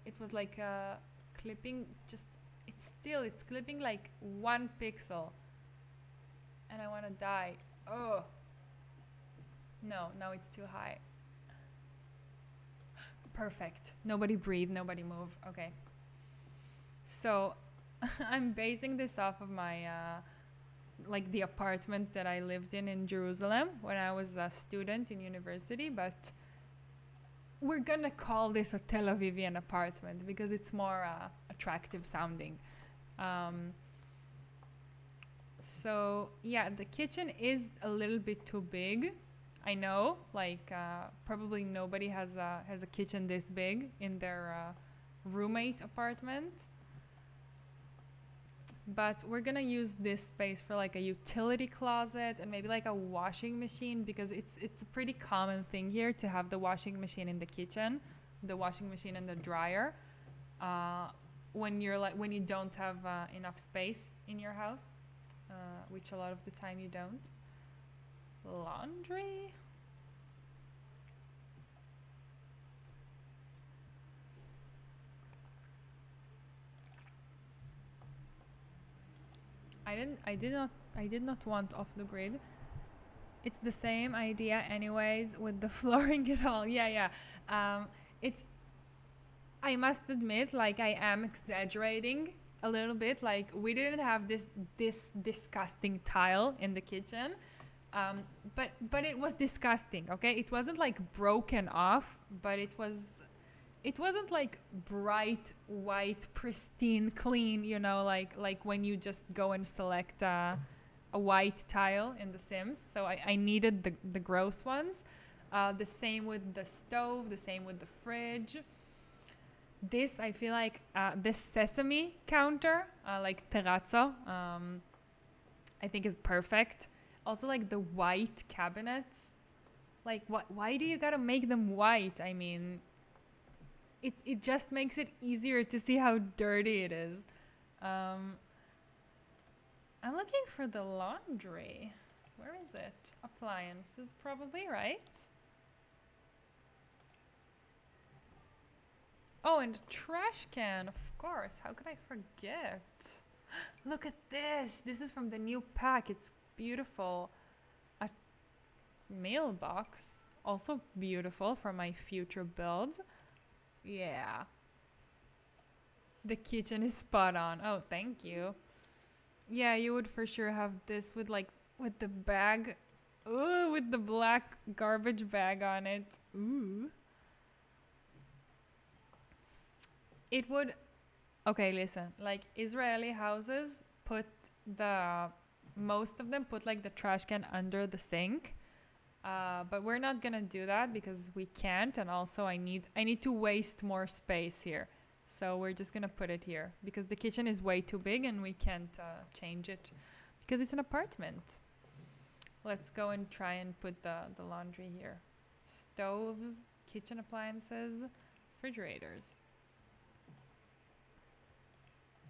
A: It was like clipping, just it's clipping like 1 pixel, and I want to die. Oh no, it's too high. Perfect. Nobody breathe, nobody move. Okay, so I'm basing this off of my like the apartment that I lived in Jerusalem when I was a student in university, but we're gonna call this a Tel-Avivian apartment because it's more attractive sounding. So yeah, the kitchen is a little bit too big. I know, like probably nobody has a kitchen this big in their roommate apartment. But we're gonna use this space for like a utility closet and maybe like a washing machine, because it's a pretty common thing here to have the washing machine in the kitchen, the washing machine and the dryer, when you don't have enough space in your house, which a lot of the time you don't. Laundry. I did not want off the grid. It's the same idea anyways with the flooring and all. Yeah. I must admit, like I am exaggerating a little bit. Like we didn't have this disgusting tile in the kitchen. But it was disgusting, okay? It wasn't like broken off, but it wasn't like bright white pristine clean, you know, like when you just go and select a white tile in the Sims. So I needed the gross ones. The same with the stove, the same with the fridge. This, I feel like this sesame counter, like terrazzo, I think is perfect. Also like the white cabinets, like why do you gotta make them white? I mean, it just makes it easier to see how dirty it is. I'm looking for the laundry. Where is it? Appliances probably, right? Oh, and the trash can, of course. How could I forget? Look at this. This is from the new pack. It's beautiful. mailbox. Also beautiful for my future builds. Yeah. The kitchen is spot on. Oh, thank you. Yeah, you would for sure have this with like with the bag. Ooh, with the black garbage bag on it. Ooh. It would. Okay, listen. Like Israeli houses put the most of them put like the trash can under the sink. But we're not gonna do that because we can't, and also I need to waste more space here. So we're just gonna put it here because the kitchen is way too big and we can't change it because it's an apartment. Let's go and try and put the laundry here. Stoves, kitchen appliances, refrigerators.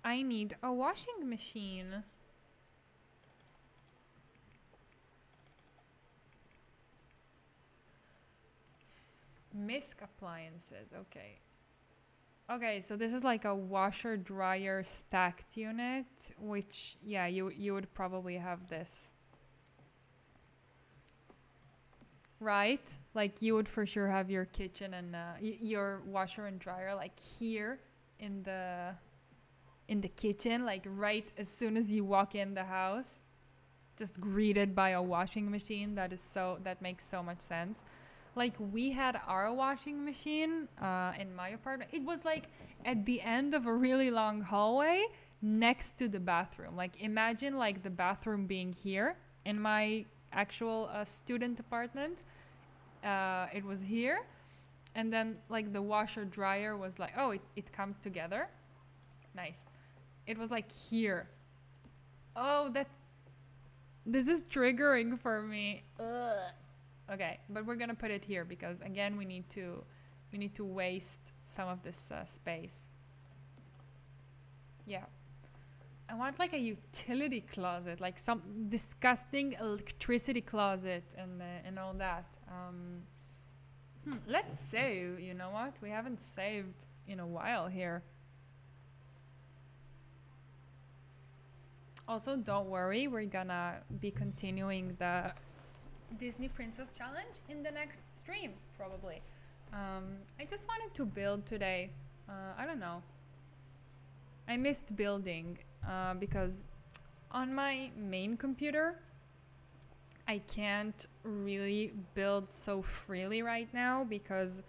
A: I need a washing machine. Misc appliances, okay. Okay, so this is like a washer dryer stacked unit, which yeah, you would probably have this. Right? Like you would for sure have your kitchen and your washer and dryer like here in the kitchen, like right as soon as you walk in the house, just greeted by a washing machine. That makes so much sense. Like we had our washing machine in my apartment. It was like at the end of a really long hallway next to the bathroom. Like imagine like the bathroom being here in my actual student apartment. It was here, and then like the washer dryer was like, oh, it comes together. Nice. It was like here. Oh, this is triggering for me. Ugh. Okay, but we're gonna put it here because again we need to waste some of this space. Yeah, I want like a utility closet, like some disgusting electricity closet and all that. Let's save. You know what? We haven't saved in a while here. Also, don't worry, we're gonna be continuing the Disney Princess Challenge in the next stream, probably. I just wanted to build today. I don't know. I missed building because on my main computer, I can't really build so freely right now because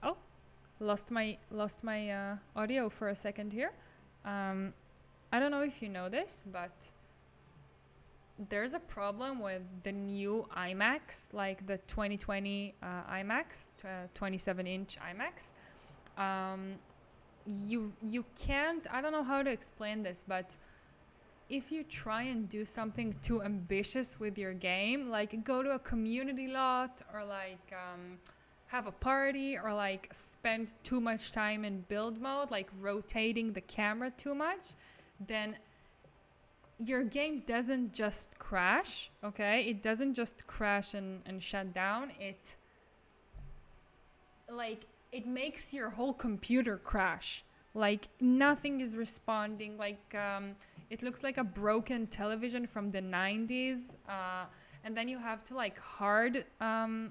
A: oh, lost my audio for a second here. I don't know if you know this, but there's a problem with the new iMacs, like the 2020 iMacs, 27-inch iMacs. You can't, I don't know how to explain this, but if you try and do something too ambitious with your game, like go to a community lot or like have a party or like spend too much time in build mode, like rotating the camera too much, then your game doesn't just crash, okay? It doesn't just crash and shut down. It makes your whole computer crash. Like nothing is responding. Like it looks like a broken television from the 90s. And then you have to like hard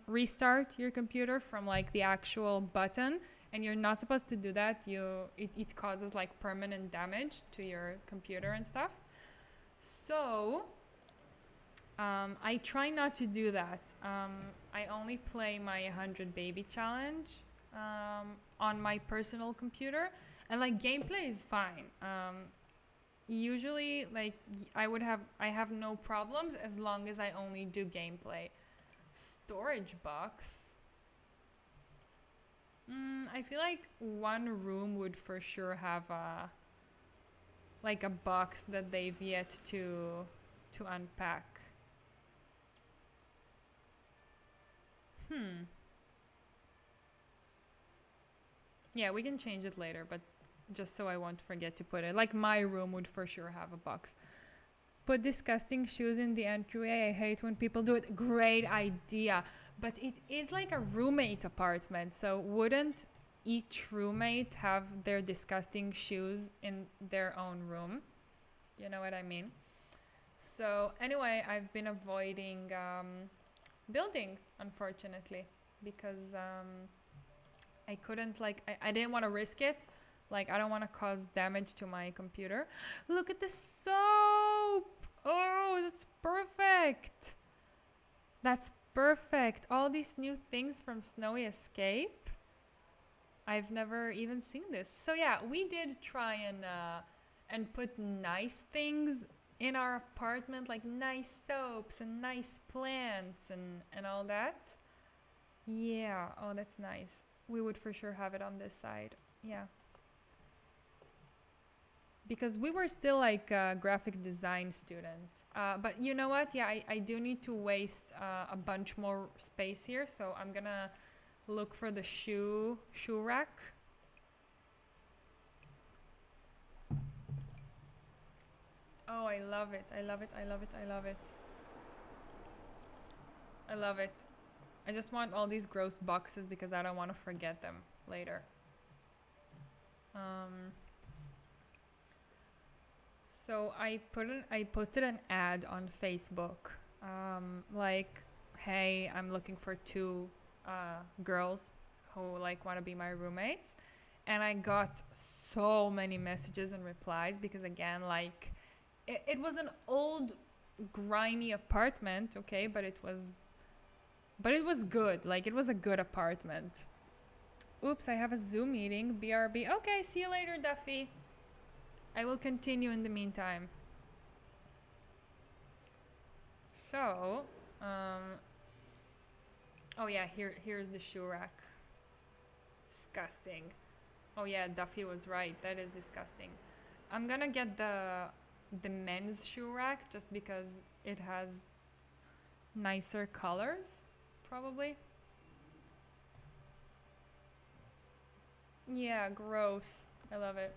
A: restart your computer from like the actual button. And you're not supposed to do that. It causes like permanent damage to your computer and stuff. So I try not to do that. I only play my 100 baby challenge on my personal computer, and like gameplay is fine. Usually like I have no problems as long as I only do gameplay. Storage box. I feel like one room would for sure have like a box that they've yet to unpack. Yeah, we can change it later, but just so I won't forget to put it. Like my room would for sure have a box. Put disgusting shoes in the entryway. I hate when people do it. Great idea. But it is like a roommate apartment, so wouldn't each roommate have their disgusting shoes in their own room? You know what I mean? So anyway, I've been avoiding building, unfortunately, because I couldn't, like, I didn't want to risk it. Like, I don't want to cause damage to my computer. Look at the soap! Oh, that's perfect! That's perfect. All these new things from Snowy Escape. I've never even seen this. So yeah, we did try and put nice things in our apartment, like nice soaps and nice plants and all that. Yeah, oh, that's nice. We would for sure have it on this side. Yeah. Because we were still like graphic design students. But you know what? Yeah, I do need to waste a bunch more space here. So I'm gonna look for the shoe rack. Oh, I love it. I love it. I love it. I love it. I love it. I just want all these gross boxes because I don't want to forget them later. So I posted an ad on Facebook, like, hey, I'm looking for two girls who like want to be my roommates, and I got so many messages and replies because again, like, it was an old, grimy apartment, okay, but it was good. Like, it was a good apartment. Oops, I have a Zoom meeting. BRB. Okay, see you later, Duffy. I will continue in the meantime. So, oh yeah, here's the shoe rack. Disgusting. Oh yeah, Duffy was right. That is disgusting. I'm gonna get the men's shoe rack just because it has nicer colors, probably. Yeah, gross. I love it.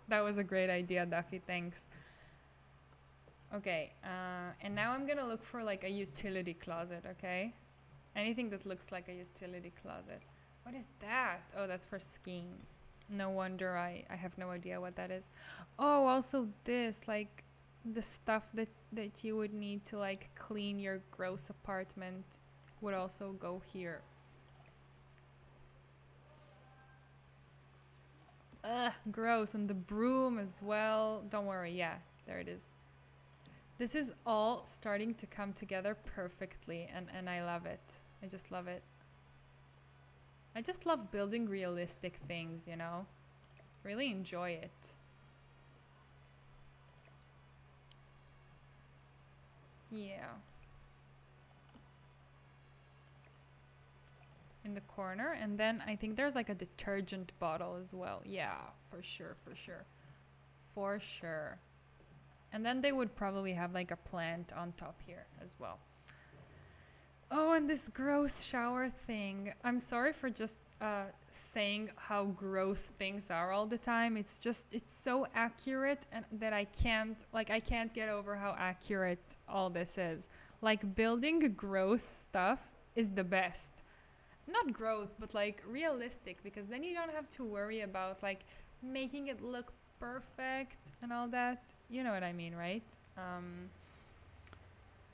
A: That was a great idea, Duffy. Thanks. Okay, and now I'm gonna look for like a utility closet, okay? Anything that looks like a utility closet. What is that? Oh, that's for skiing. No wonder I have no idea what that is. Oh, also this, like, the stuff that you would need to like clean your gross apartment would also go here. Ugh, gross. And the broom as well. Don't worry, yeah, there it is. This is all starting to come together perfectly, and I love it. I just love it. I just love building realistic things, you know? Really enjoy it. Yeah. In the corner, and then I think there's like a detergent bottle as well. Yeah, for sure, for sure. For sure. And then they would probably have like a plant on top here as well. Oh, and this gross shower thing. I'm sorry for just saying how gross things are all the time. It's so accurate, and that I can't get over how accurate all this is. Like, building gross stuff is the best. Not gross, but like realistic, because then you don't have to worry about like making it look perfect and all that. You know what I mean, right?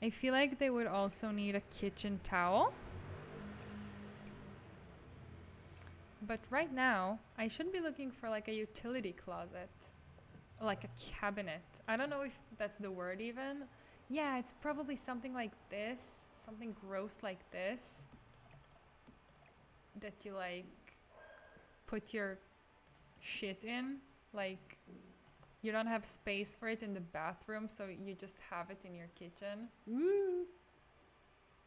A: I feel like they would also need a kitchen towel. But right now, I should be looking for like a utility closet. Like a cabinet. I don't know if that's the word even. Yeah, it's probably something like this. Something gross like this. That you like put your shit in. Like, you don't have space for it in the bathroom, so you just have it in your kitchen. Woo!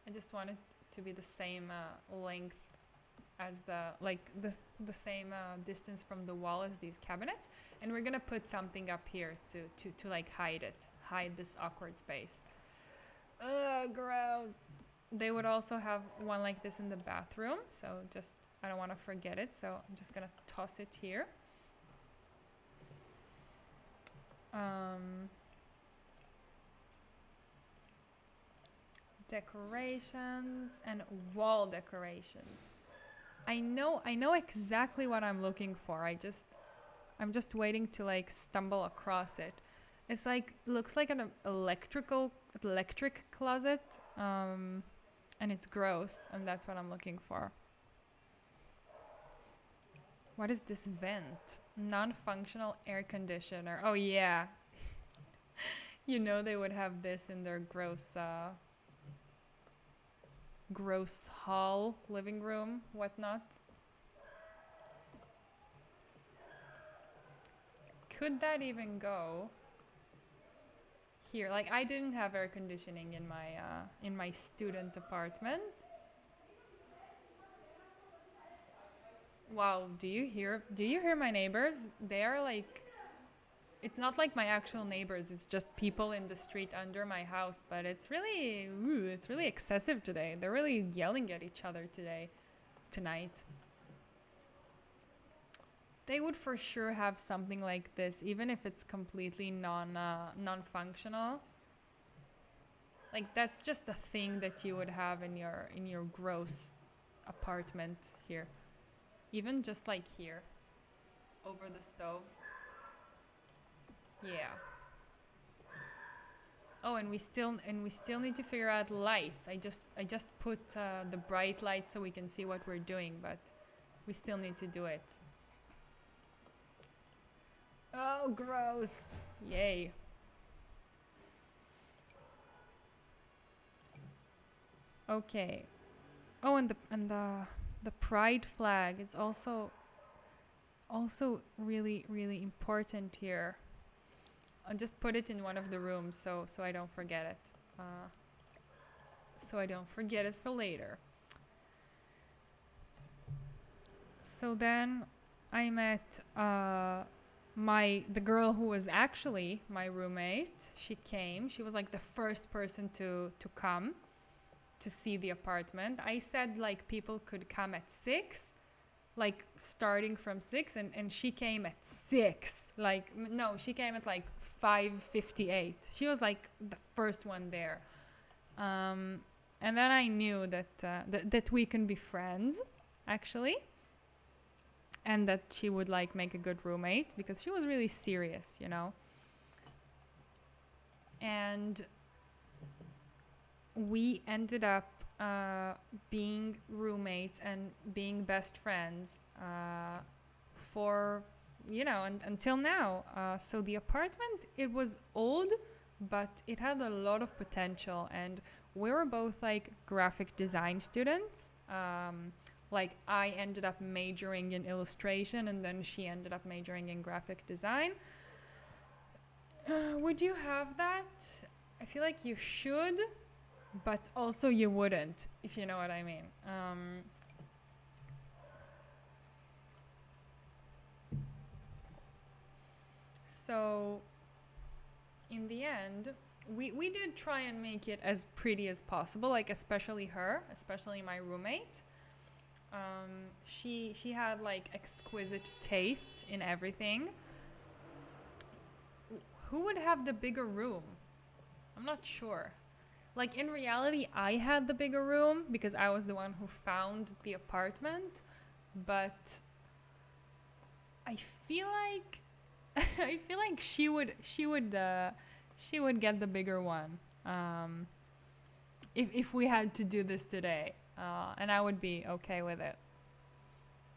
A: I just want it to be the same length as the same distance from the wall as these cabinets, and we're gonna put something up here to like hide this awkward space. Ugh, gross. They would also have one like this in the bathroom, so just, I don't want to forget it, so I'm just gonna toss it here. Decorations and wall decorations. I know exactly what I'm looking for. I just I'm just waiting to like stumble across it. It's like looks like an electric closet, and it's gross, and that's what I'm looking for. What is this vent? Non-functional air conditioner. Oh yeah, you know they would have this in their gross hall, living room, whatnot. Could that even go here? Like I didn't have air conditioning in my student apartment. Wow, do you hear my neighbors? They are like, it's not like my actual neighbors, it's just people in the street under my house, but it's really excessive today. They're really yelling at each other tonight. They would for sure have something like this, even if it's completely non-functional. Like that's just a thing that you would have in your gross apartment here. Even just like here, over the stove. Yeah. Oh, and we still need to figure out lights. I just put the bright light so we can see what we're doing, but we still need to do it. Oh, gross! Yay. Okay. Oh, and the pride flag. It's also really important here. I'll just put it in one of the rooms so I don't forget it. So I don't forget it for later. So then I met the girl who was actually my roommate. She came. She was like the first person to come to see the apartment. I said like people could come at 6, like starting from 6, and she came at 6. Like no, she came at like 5:58. She was like the first one there. And then I knew that we can be friends, actually, and that she would like make a good roommate because she was really serious, you know. And we ended up being roommates and being best friends for, you know, until now. So the apartment, it was old, but it had a lot of potential, and we were both like graphic design students. Like I ended up majoring in illustration, and then she ended up majoring in graphic design. Would you have that? I feel like you should, but also you wouldn't, if you know what I mean. So in the end, we did try and make it as pretty as possible, like especially my roommate. She had like exquisite taste in everything. Who would have the bigger room? I'm not sure. Like in reality, I had the bigger room because I was the one who found the apartment, but I feel like she would get the bigger one if we had to do this today, and I would be okay with it.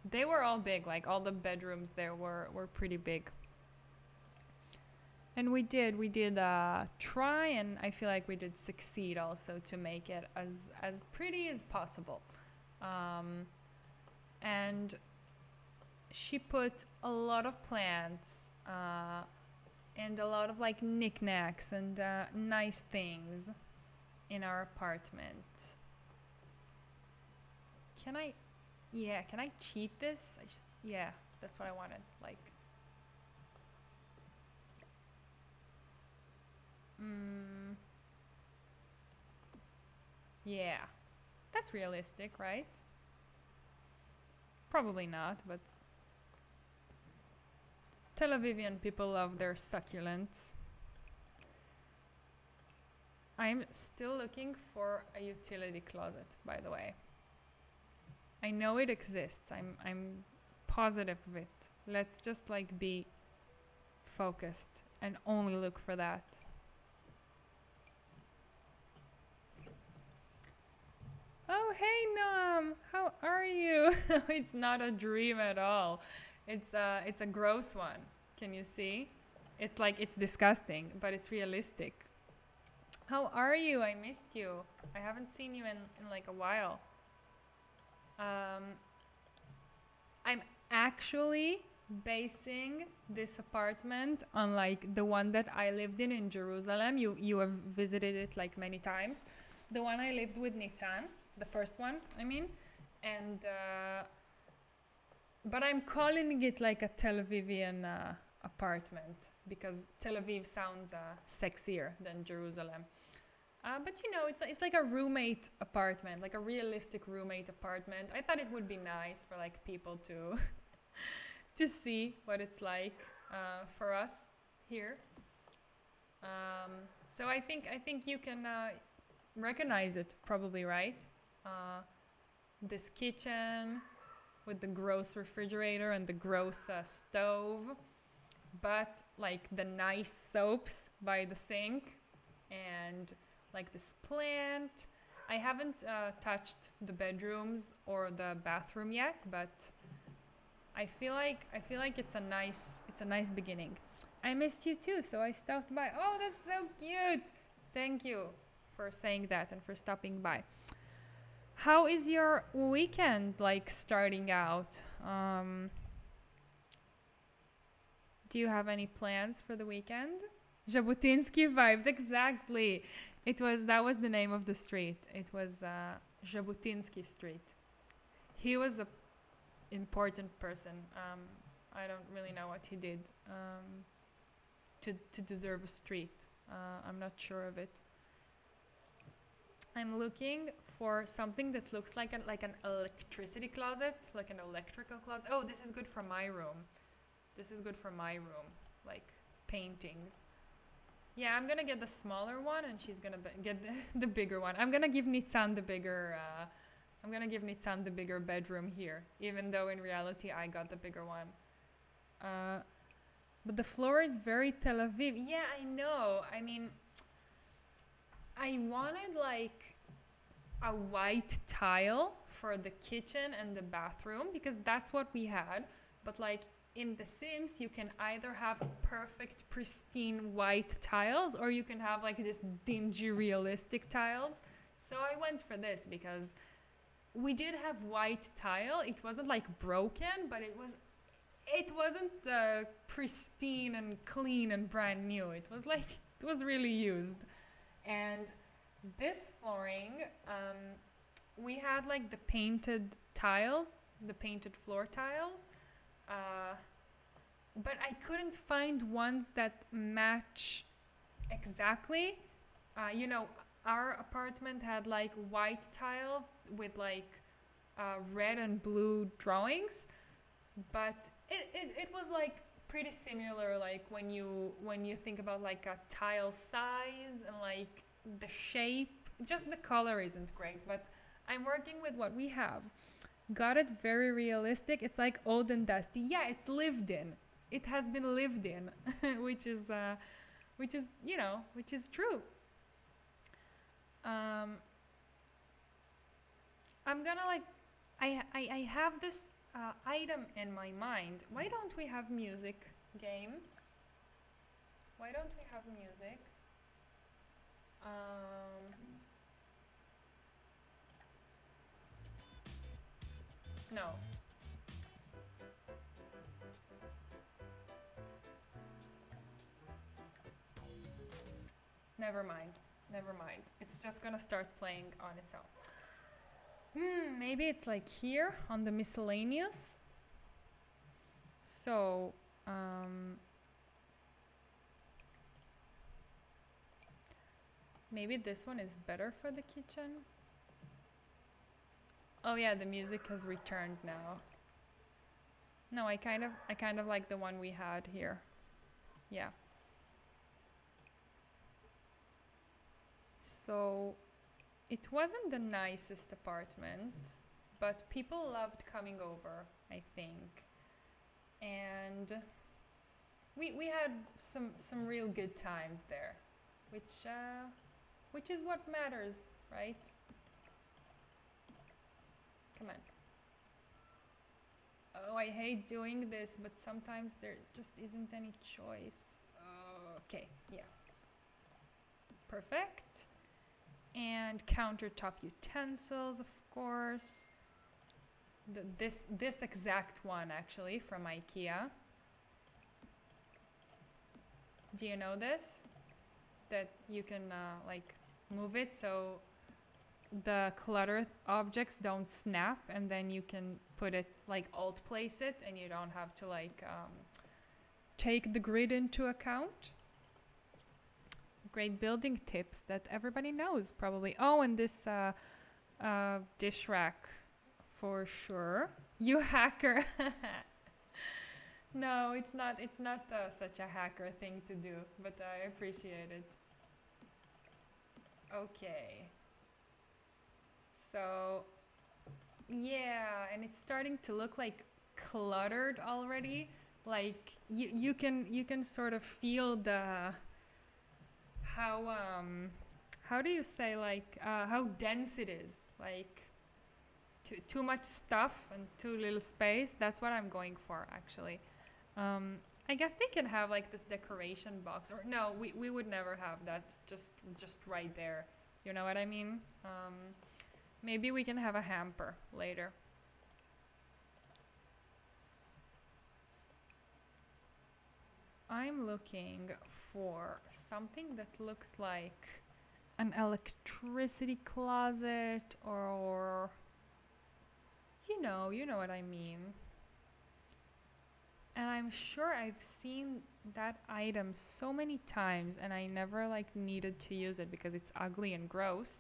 A: They were all big, like all the bedrooms there were pretty big. And we did try, and I feel like we did succeed also to make it as pretty as possible. And she put a lot of plants and a lot of like knickknacks and nice things in our apartment. Can I cheat this? Yeah, that's what I wanted. Like, yeah, that's realistic, right? Probably not, but Tel-Avivian people love their succulents. I'm still looking for a utility closet, by the way. I know it exists. I'm positive of it. Let's just like be focused and only look for that. Oh, hey Noam, how are you? It's not a dream at all. It's a gross one. Can you see? It's like it's disgusting, but it's realistic. How are you? I missed you. I haven't seen you in like a while. I'm actually basing this apartment on like the one that I lived in Jerusalem. You have visited it like many times. The one I lived with Nitzan, the first one, I mean, and but I'm calling it like a Tel-Avivian apartment because Tel Aviv sounds sexier than Jerusalem. But you know, it's like a roommate apartment, like a realistic roommate apartment. I thought it would be nice for like people to to see what it's like for us here. So I think you can recognize it probably, right? This kitchen with the gross refrigerator and the gross stove, but like the nice soaps by the sink and like this plant. I haven't touched the bedrooms or the bathroom yet, but I feel like it's a nice beginning. I missed you too, so I stopped by. Oh, that's so cute. Thank you for saying that and for stopping by. How is your weekend like starting out? Do you have any plans for the weekend? Jabotinsky vibes, exactly. That was the name of the street. It was Jabotinsky Street. He was a important person. I don't really know what he did to deserve a street. I'm not sure of it. I'm looking for something that looks like an electricity closet, like an electrical closet. Oh, this is good for my room. This is good for my room, like paintings. Yeah, I'm gonna get the smaller one, and she's gonna get the bigger one. I'm gonna give Nitzan the bigger. I'm gonna give Nitzan the bigger bedroom here, even though in reality I got the bigger one. But the floor is very Tel Aviv. Yeah, I know. I mean, I wanted like a white tile for the kitchen and the bathroom because that's what we had. But like in The Sims, you can either have perfect, pristine white tiles or you can have like this dingy, realistic tiles. So I went for this because we did have white tile. It wasn't like broken, but it wasn't pristine and clean and brand new. It was really used. And this flooring, we had like the painted tiles, the painted floor tiles, but I couldn't find ones that match exactly. You know, our apartment had like white tiles with like red and blue drawings, but it was like pretty similar, like when you think about like a tile size and like the shape. Just the color isn't great, but I'm working with what we have. Got it very realistic. It's like old and dusty. Yeah, it's lived in. It has been lived in, which is true. I'm gonna like, I have this item in my mind. Why don't we have music game? Why don't we have music? No. Never mind. Never mind. It's just gonna start playing on its own. Maybe it's like here on the miscellaneous. So, maybe this one is better for the kitchen. Oh yeah, the music has returned now. No, I kind of like the one we had here. Yeah. So it wasn't the nicest apartment, but people loved coming over, I think. and we had some real good times there, which is what matters, right? Come on. Oh, I hate doing this, but sometimes there just isn't any choice. Okay, yeah. Perfect. And countertop utensils, of course. This exact one, actually, from IKEA. Do you know this? That you can like move it so the cluttered objects don't snap, and then you can put it, like alt place it, and you don't have to like take the grid into account. Great building tips that everybody knows probably. Oh, and this dish rack for sure. You hacker. No, it's not such a hacker thing to do, but I appreciate it. Okay. So, yeah, and it's starting to look like cluttered already. Like you can sort of feel the how do you say, like how dense it is, like too much stuff and too little space. That's what I'm going for, actually. I guess they can have like this decoration box, or no, we would never have that just right there. You know what I mean? Maybe we can have a hamper later. I'm looking for something that looks like an electricity closet, or you know what I mean. And I'm sure I've seen that item so many times, and I never like needed to use it because it's ugly and gross.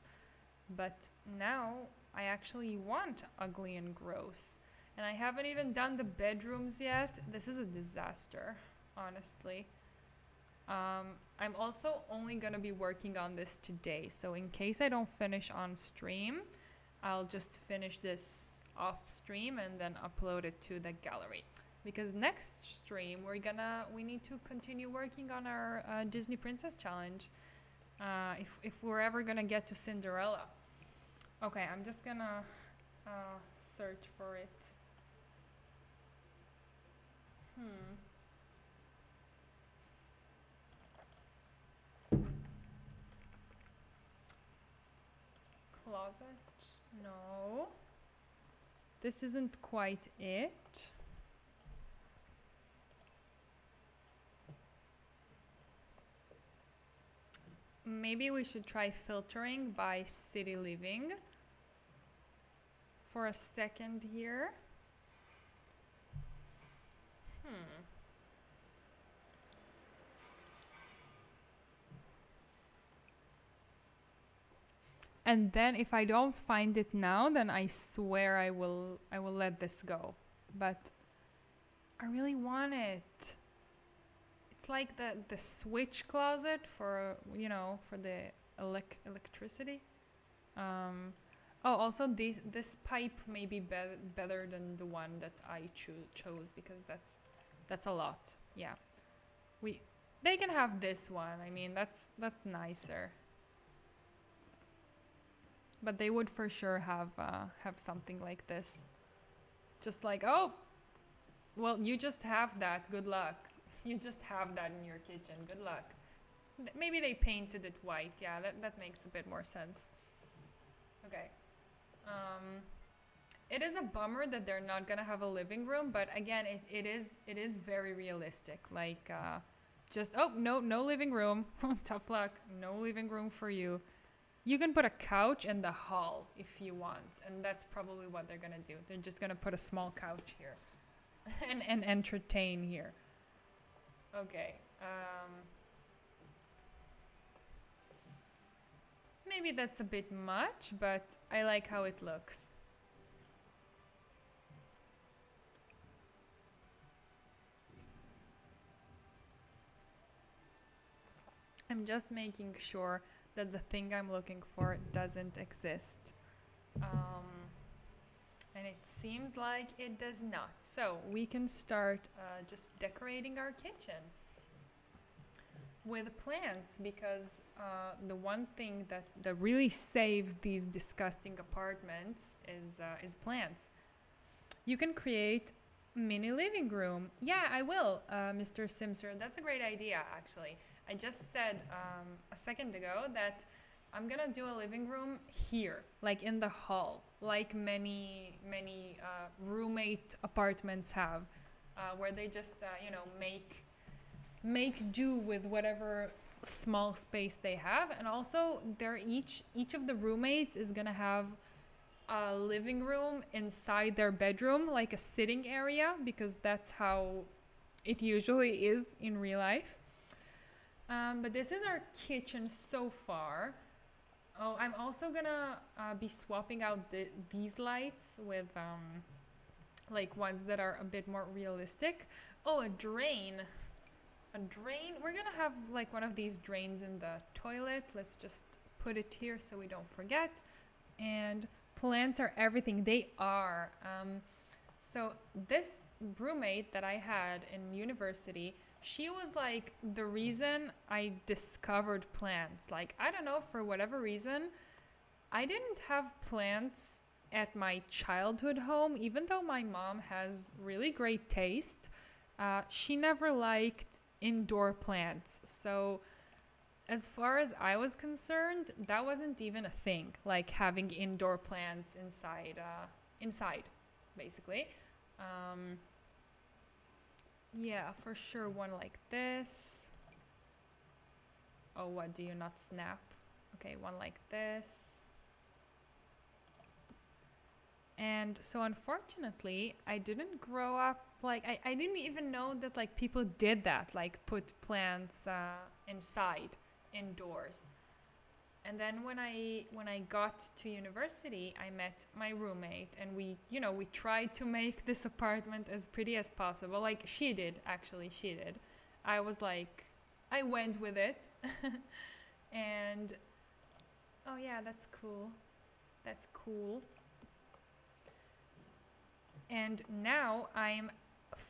A: But now I actually want ugly and gross. And I haven't even done the bedrooms yet. This is a disaster, honestly. I'm also only gonna be working on this today, so in case I don't finish on stream, I'll just finish this off stream and then upload it to the gallery. Because next stream we need to continue working on our Disney Princess Challenge. If we're ever gonna get to Cinderella. Okay, I'm just gonna search for it. Closet? No. This isn't quite it. Maybe we should try filtering by city living for a second here. And then if I don't find it now, then I swear I will let this go. But I really want it. It's like the switch closet for, you know, for the electricity. Oh, also this pipe may be better than the one that I chose, because that's a lot. Yeah, they can have this one. I mean, that's nicer. But they would for sure have something like this. Just like, oh, well, you just have that. Good luck. You just have that in your kitchen. Good luck. Maybe they painted it white. Yeah, that makes a bit more sense. Okay. It is a bummer that they're not gonna have a living room, but again, it is very realistic. Like, just, oh, no living room. Tough luck. No living room for you. You can put a couch in the hall if you want, and that's probably what they're gonna do. They're just gonna put a small couch here and entertain here. Okay. Maybe that's a bit much, but I like how it looks. I'm just making sure that the thing I'm looking for doesn't exist. I And it seems like it does not. So we can start just decorating our kitchen with plants, because the one thing that really saves these disgusting apartments is plants. You can create mini living room. Yeah, I will, Mr. Simser. That's a great idea, actually. I just said a second ago that I'm gonna do a living room here, like in the hall, like many roommate apartments have, where they just make do with whatever small space they have. And also, they're each of the roommates is gonna have a living room inside their bedroom, like a sitting area, because that's how it usually is in real life. But this is our kitchen so far. Oh, I'm also gonna be swapping out these lights with like ones that are a bit more realistic. Oh, a drain. A drain. We're gonna have like one of these drains in the toilet. Let's just put it here so we don't forget. And plants are everything. They are. So this roommate that I had in university, she was like the reason I discovered plants. Like, I don't know, for whatever reason, I didn't have plants at my childhood home, even though my mom has really great taste. She never liked indoor plants. So as far as I was concerned, that wasn't even a thing, like having indoor plants inside, basically. Yeah, for sure, one like this. Oh, what, do you not snap? Okay, one like this. And so unfortunately, I didn't grow up, like, I didn't even know that like people did that, like put plants indoors. And then when I got to university, I met my roommate, and we tried to make this apartment as pretty as possible. Like, she did. I was like, I went with it. And oh yeah, that's cool. And now I'm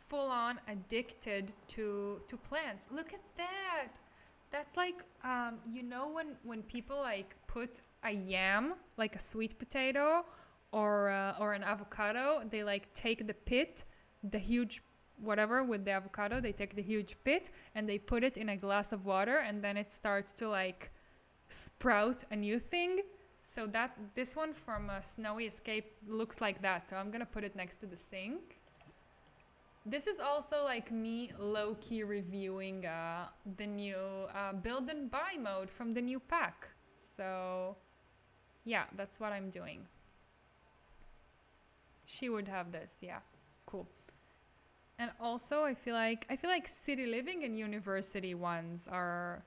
A: full on addicted to plants. Look at that. That's like, when people like put a yam, like a sweet potato, or an avocado, they like take the pit, the huge whatever with the avocado, they take the huge pit and they put it in a glass of water, and then it starts to like sprout a new thing. So this one from Snowy Escape looks like that. So I'm gonna put it next to the sink. This is also like me low-key reviewing the new build and buy mode from the new pack. So yeah, that's what I'm doing. She would have this, yeah, cool. And also I feel like city living and university ones are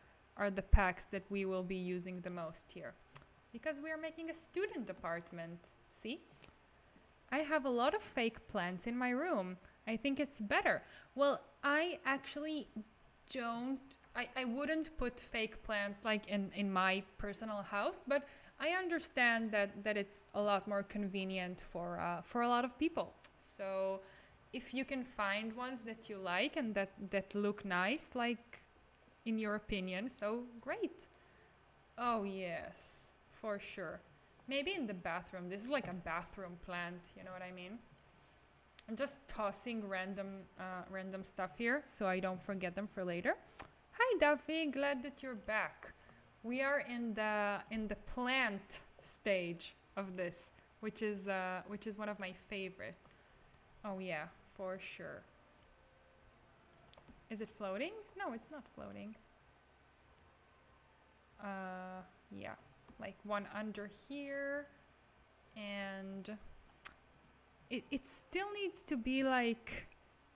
A: the packs that we will be using the most here, because we are making a student apartment. See? I have a lot of fake plants in my room. I think it's better. Well, I actually don't, I wouldn't put fake plants like in my personal house, but I understand that it's a lot more convenient for a lot of people. So if you can find ones that you like and that look nice, like in your opinion, so great. Oh yes, for sure. Maybe in the bathroom. This is like a bathroom plant, you know what I mean? I'm just tossing random stuff here so I don't forget them for later. Hi Duffy, glad that you're back. We are in the plant stage of this, which is one of my favorite. Oh yeah, for sure. Is it floating? No, it's not floating. Yeah, like one under here, and it still needs to be like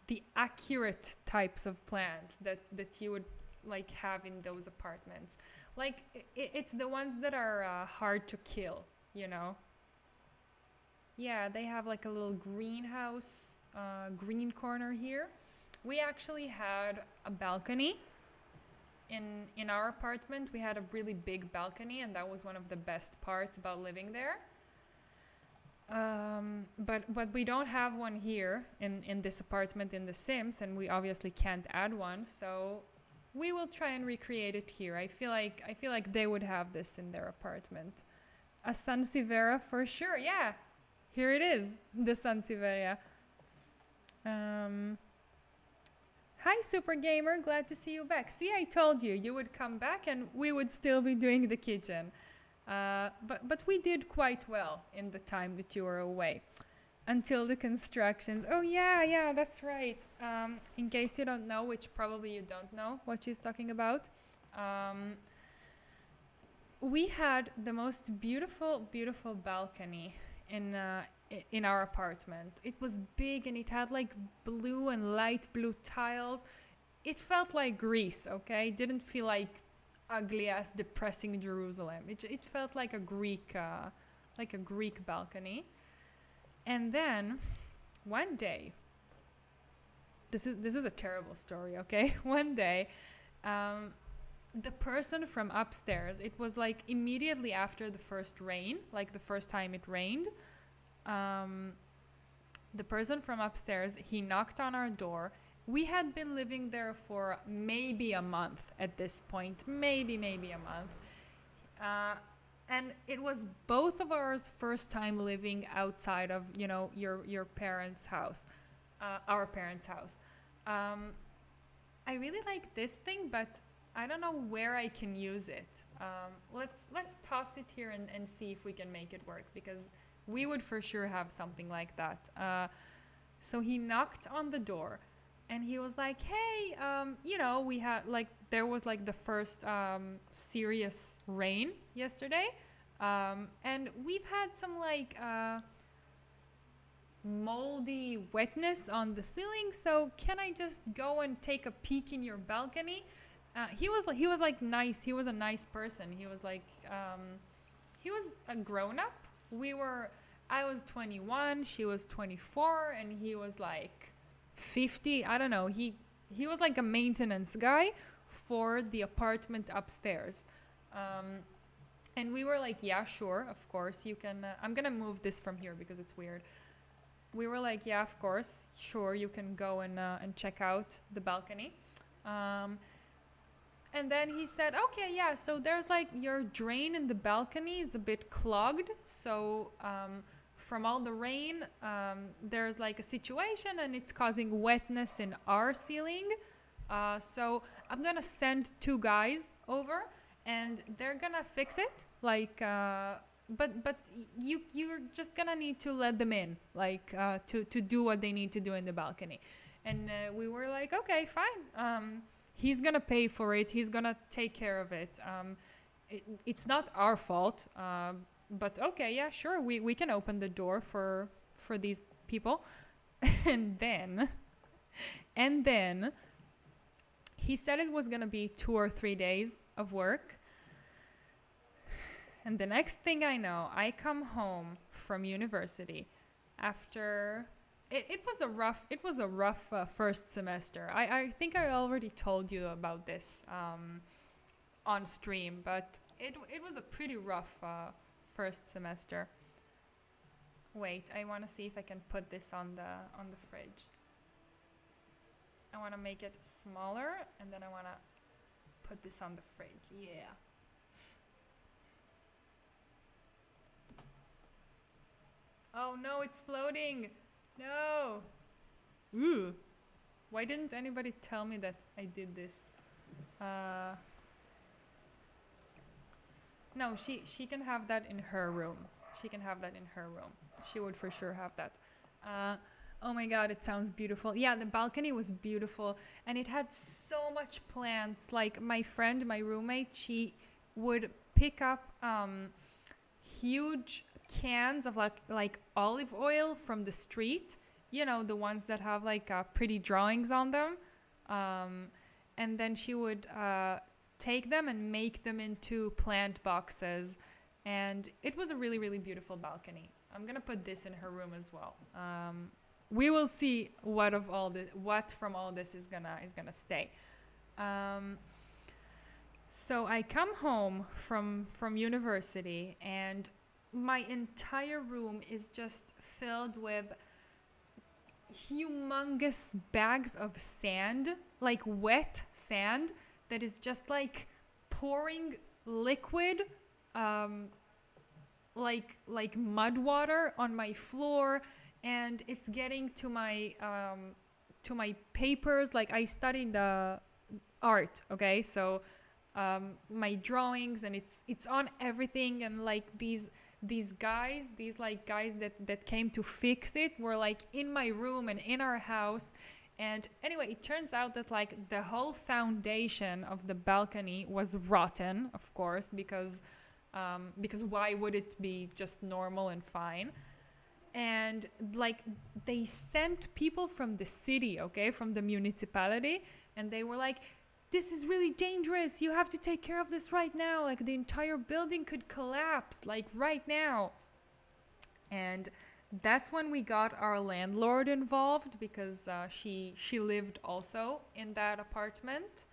A: the accurate types of plants that you would like have in those apartments. Like it's the ones that are hard to kill, you know? Yeah, they have like a little greenhouse, green corner here. We actually had a balcony in our apartment. We had a really big balcony, and that was one of the best parts about living there. But we don't have one here in this apartment in The Sims, and we obviously can't add one. So we will try and recreate it here. I feel like they would have this in their apartment. A Sansevieria for sure. Yeah, here it is, the Sansevieria. Hi, Super Gamer. Glad to see you back. See, I told you you would come back, and we would still be doing the kitchen. But we did quite well in the time that you were away, until the constructions. Oh yeah, that's right. In case you don't know, which probably you don't know what she's talking about, we had the most beautiful balcony in our apartment. It was big, and it had like blue and light blue tiles. It felt like Greece, okay? Didn't feel like ugly ass depressing Jerusalem. It felt like a Greek balcony. And then one day, this is a terrible story, okay? One day, the person from upstairs, it was like immediately after the first rain, like the first time it rained, the person from upstairs, he knocked on our door. We had been living there for maybe a month at this point, maybe a month. And it was both of ours first time living outside of, you know, your parents' house, our parents' house. I really like this thing, but I don't know where I can use it. Let's toss it here and see if we can make it work, because we would for sure have something like that. So he knocked on the door. And he was like, hey, you know, we had like, there was like the first serious rain yesterday. And we've had some like moldy wetness on the ceiling. So can I just go and take a peek in your balcony? He was like nice. He was a nice person. He was like, he was a grown up. I was 21, she was 24, and he was like 50. I don't know. He was like a maintenance guy for the apartment upstairs. And we were like, yeah, sure, of course you can. I'm gonna move this from here because it's weird. We were like, yeah, of course, sure, you can go and check out the balcony. And then he said, okay, yeah, so there's like your drain in the balcony is a bit clogged. So from all the rain, there's like a situation and it's causing wetness in our ceiling. So I'm gonna send 2 guys over and they're gonna fix it. Like, but you're just gonna need to let them in, like to do what they need to do in the balcony. And we were like, okay, fine. He's gonna pay for it. He's gonna take care of it. It's not our fault. But okay, yeah, sure. We can open the door for these people. and then he said it was gonna be 2 or 3 days of work. And the next thing I know, I come home from university after it was a rough first semester. I think I already told you about this on stream, but it was a pretty rough first semester. Wait, I want to see if I can put this on the fridge. I want to make it smaller, and then I want to put this on the fridge. Yeah. Oh no, it's floating. No. Ooh. Why didn't anybody tell me that I did this? No, she can have that in her room. She can have that in her room. She would for sure have that. Oh my god, it sounds beautiful. Yeah, the balcony was beautiful and it had so much plants. Like my friend, my roommate, she would pick up huge cans of like olive oil from the street, you know, the ones that have like pretty drawings on them, and then she would take them and make them into plant boxes, and it was a really, really beautiful balcony. I'm gonna put this in her room as well. We will see what from all this is gonna stay. So I come home from university and my entire room is just filled with humongous bags of sand, like wet sand that is just like pouring liquid, um, like mud water on my floor, and it's getting to my papers. Like I studied art, okay, so my drawings, and it's on everything, and like these guys, these like guys that came to fix it were like in my room and in our house. And anyway, it turns out that like the whole foundation of the balcony was rotten, of course, because why would it be just normal and fine? And like they sent people from the city, okay, from the municipality, and they were like, this is really dangerous, you have to take care of this right now, like the entire building could collapse like right now. And that's when we got our landlord involved, because she lived also in that apartment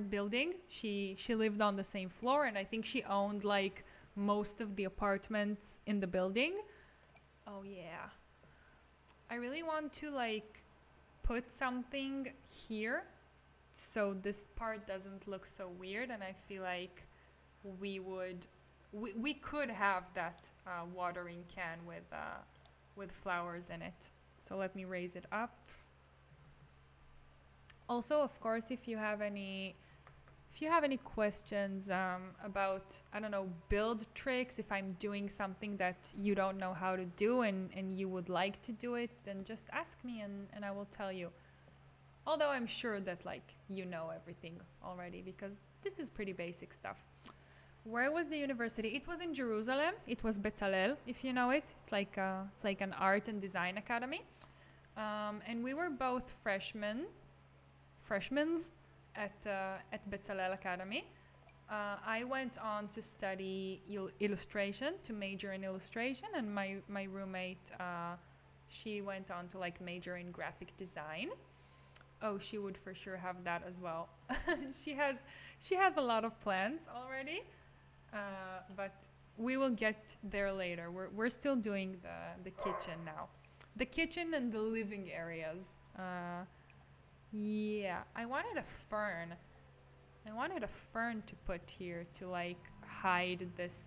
A: building. She lived on the same floor, and I think she owned like most of the apartments in the building. Oh yeah, I really want to like put something here so this part doesn't look so weird, and I feel like we could have that watering can with flowers in it. So let me raise it up. Also, of course, if you have any questions about, I don't know, build tricks, if I'm doing something that you don't know how to do, and you would like to do it, then just ask me, and I will tell you. Although I'm sure that like you know everything already, because this is pretty basic stuff. Where was the university? It was in Jerusalem. It was Bezalel, if you know it. It's like an art and design academy. And we were both freshmen at Bezalel Academy. I went on to study illustration, to major in illustration, and my roommate, she went on to like major in graphic design. Oh, she would for sure have that as well. she has a lot of plans already, but we will get there later. We're still doing the kitchen now, the kitchen and the living areas. Yeah, I wanted a fern. I wanted a fern to put here to like hide this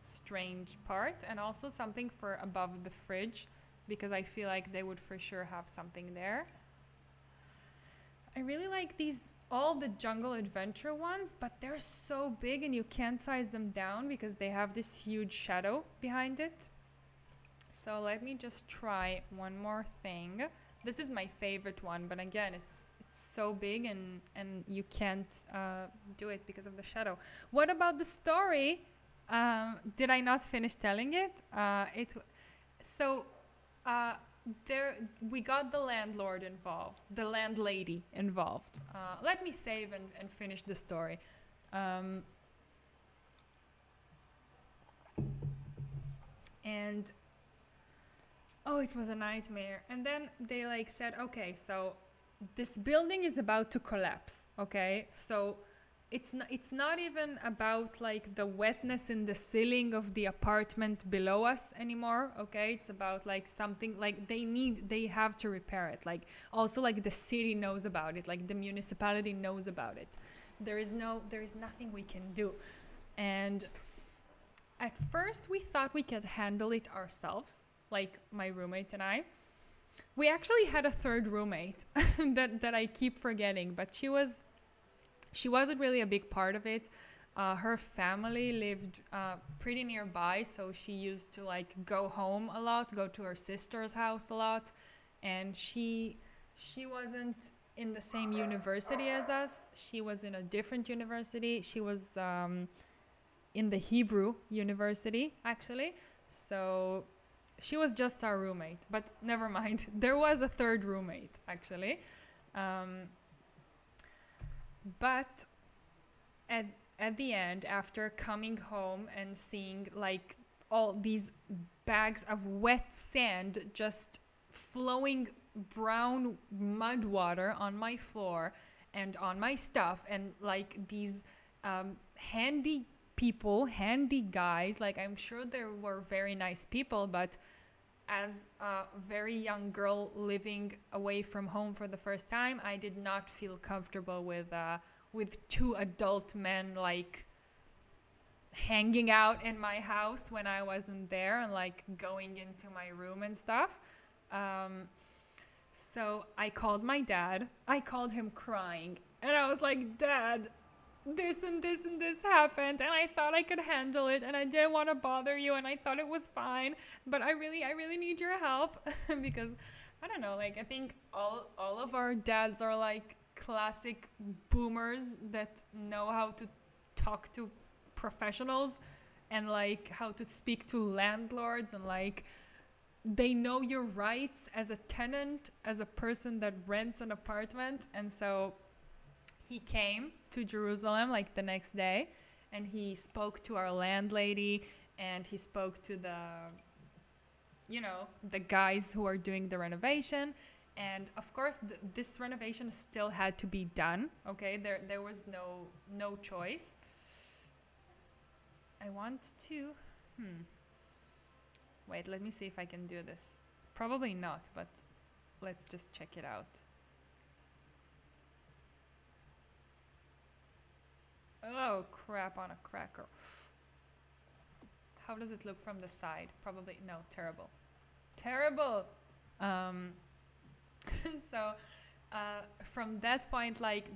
A: strange part, and also something for above the fridge, because I feel like they would for sure have something there. I really like all the jungle adventure ones, but they're so big and you can't size them down because they have this huge shadow behind it. So let me just try one more thing. This is my favorite one, but again, it's so big and you can't do it because of the shadow. What about the story? Did I not finish telling it? So there we got the landlord involved, the landlady involved. Let me save and finish the story. And oh, it was a nightmare. And then they like said, okay, so this building is about to collapse, okay? So it's not even about like the wetness in the ceiling of the apartment below us anymore, okay? It's about like something like they have to repair it. Like also like the city knows about it, like the municipality knows about it. There is nothing we can do. And at first we thought we could handle it ourselves, like my roommate and I. We actually had a third roommate that I keep forgetting, but she wasn't really a big part of it. Her family lived pretty nearby, so she used to like go home a lot, go to her sister's house a lot, and she wasn't in the same university as us. She was in a different university. She was in the Hebrew university, actually. So she was just our roommate, but never mind. There was a third roommate, actually. But at the end, after coming home and seeing like all these bags of wet sand just flowing brown mud water on my floor and on my stuff, and like these handy people, handy guys. Like, I'm sure there were very nice people, but as a very young girl living away from home for the first time, I did not feel comfortable with two adult men like hanging out in my house when I wasn't there and like going into my room and stuff. Um, so I called my dad. I called him crying, and I was like, "Dad, this and this and this happened, and I thought I could handle it, and I didn't want to bother you, and I thought it was fine, but I really need your help." Because I don't know, like I think all of our dads are like classic boomers that know how to talk to professionals and like how to speak to landlords, and like they know your rights as a tenant, as a person that rents an apartment. And so he came to Jerusalem like the next day, and he spoke to our landlady, and he spoke to the guys who are doing the renovation. And of course this renovation still had to be done. Okay, there was no choice. I want to wait, let me see if I can do this. Probably not, but let's just check it out. Oh, crap on a cracker. How does it look from the side? Probably, no, terrible. Terrible! Um, so, from that point, like,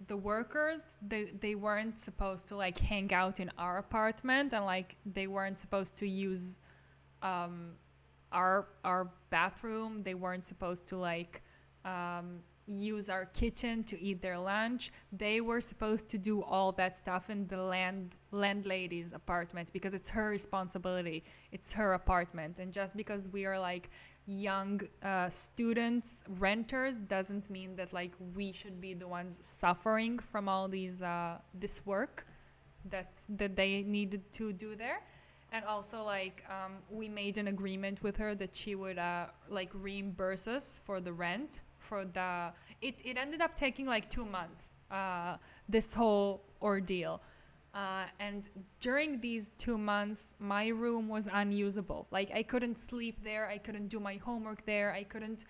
A: the workers, they weren't supposed to, like, hang out in our apartment, and, like, they weren't supposed to use, our bathroom. They weren't supposed to, like, use our kitchen to eat their lunch. They were supposed to do all that stuff in the landlady's apartment, because it's her responsibility. It's her apartment. And just because we are like young students, renters, doesn't mean that like we should be the ones suffering from all these this work that they needed to do there. And also, like, we made an agreement with her that she would like reimburse us for the rent. For the it ended up taking like 2 months, this whole ordeal, and during these 2 months my room was unusable. Like, I couldn't sleep there, I couldn't do my homework there, I couldn't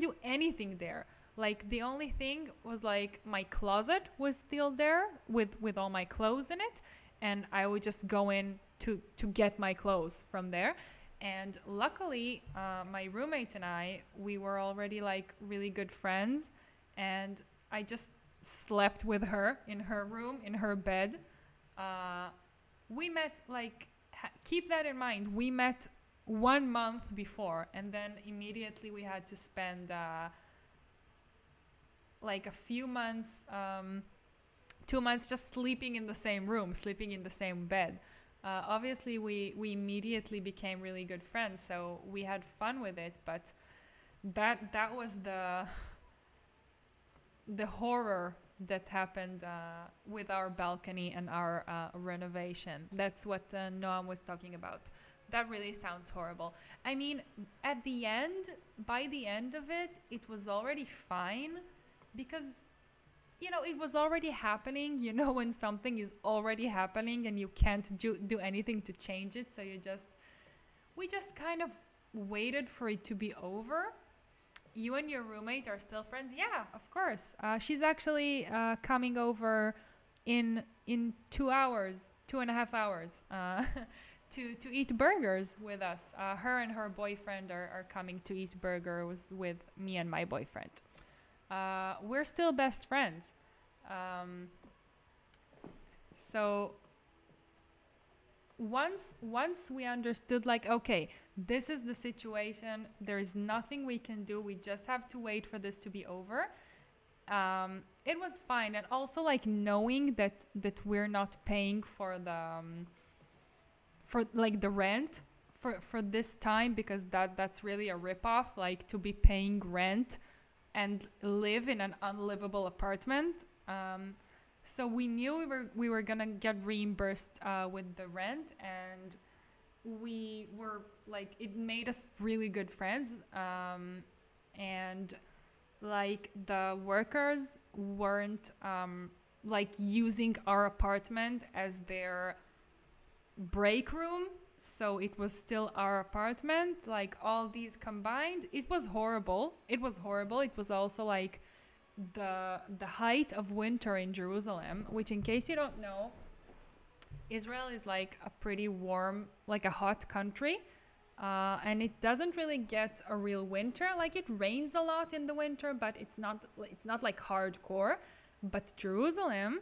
A: do anything there. Like, the only thing was like my closet was still there with all my clothes in it, and I would just go in to get my clothes from there. And luckily, my roommate and I, we were already like really good friends, and I just slept with her in her room, in her bed. We met, like, keep that in mind, we met 1 month before, and then immediately we had to spend like a few months, 2 months just sleeping in the same room, sleeping in the same bed. Obviously, we immediately became really good friends, so we had fun with it. But that was the horror that happened with our balcony and our renovation. That's what Noam was talking about. That really sounds horrible. I mean, at the end, by the end of it, it was already fine, because it was already happening. When something is already happening and you can't do anything to change it, so we just kind of waited for it to be over. You and your roommate are still friends? Yeah, of course. She's actually coming over in 2 hours, 2.5 hours, to eat burgers with us. Her and her boyfriend are coming to eat burgers with me and my boyfriend. We're still best friends. So once we understood, like, okay, this is the situation, there is nothing we can do, we just have to wait for this to be over, it was fine. And also, like, knowing that we're not paying for the rent for this time, because that's really a ripoff, like, to be paying rent and live in an unlivable apartment. So we knew we were gonna get reimbursed with the rent, and we were like, it made us really good friends. And like, the workers weren't like using our apartment as their break room. So it was still our apartment, like all these combined. It was horrible. It was horrible. It was also like the height of winter in Jerusalem, which, in case you don't know, Israel is like a pretty warm, like a hot country. And it doesn't really get a real winter. Like, it rains a lot in the winter, but it's not like hardcore. But Jerusalem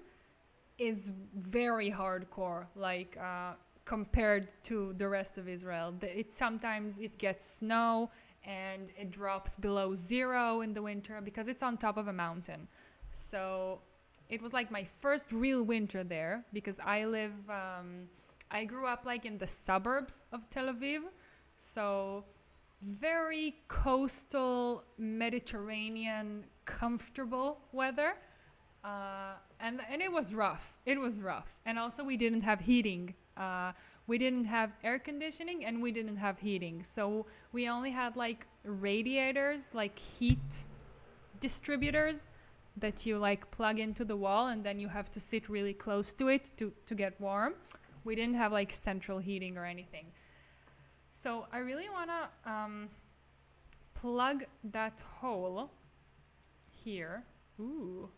A: is very hardcore, like compared to the rest of Israel. Sometimes it gets snow and it drops below zero in the winter because it's on top of a mountain. So it was like my first real winter there, because I grew up like in the suburbs of Tel Aviv, so very coastal Mediterranean comfortable weather. And it was rough. It was rough. And also we didn't have heating. We didn't have air conditioning, and we didn't have heating. So we only had like radiators, like heat distributors that you like plug into the wall, and then you have to sit really close to it to get warm. We didn't have like central heating or anything. So I really want to plug that hole here. Ooh.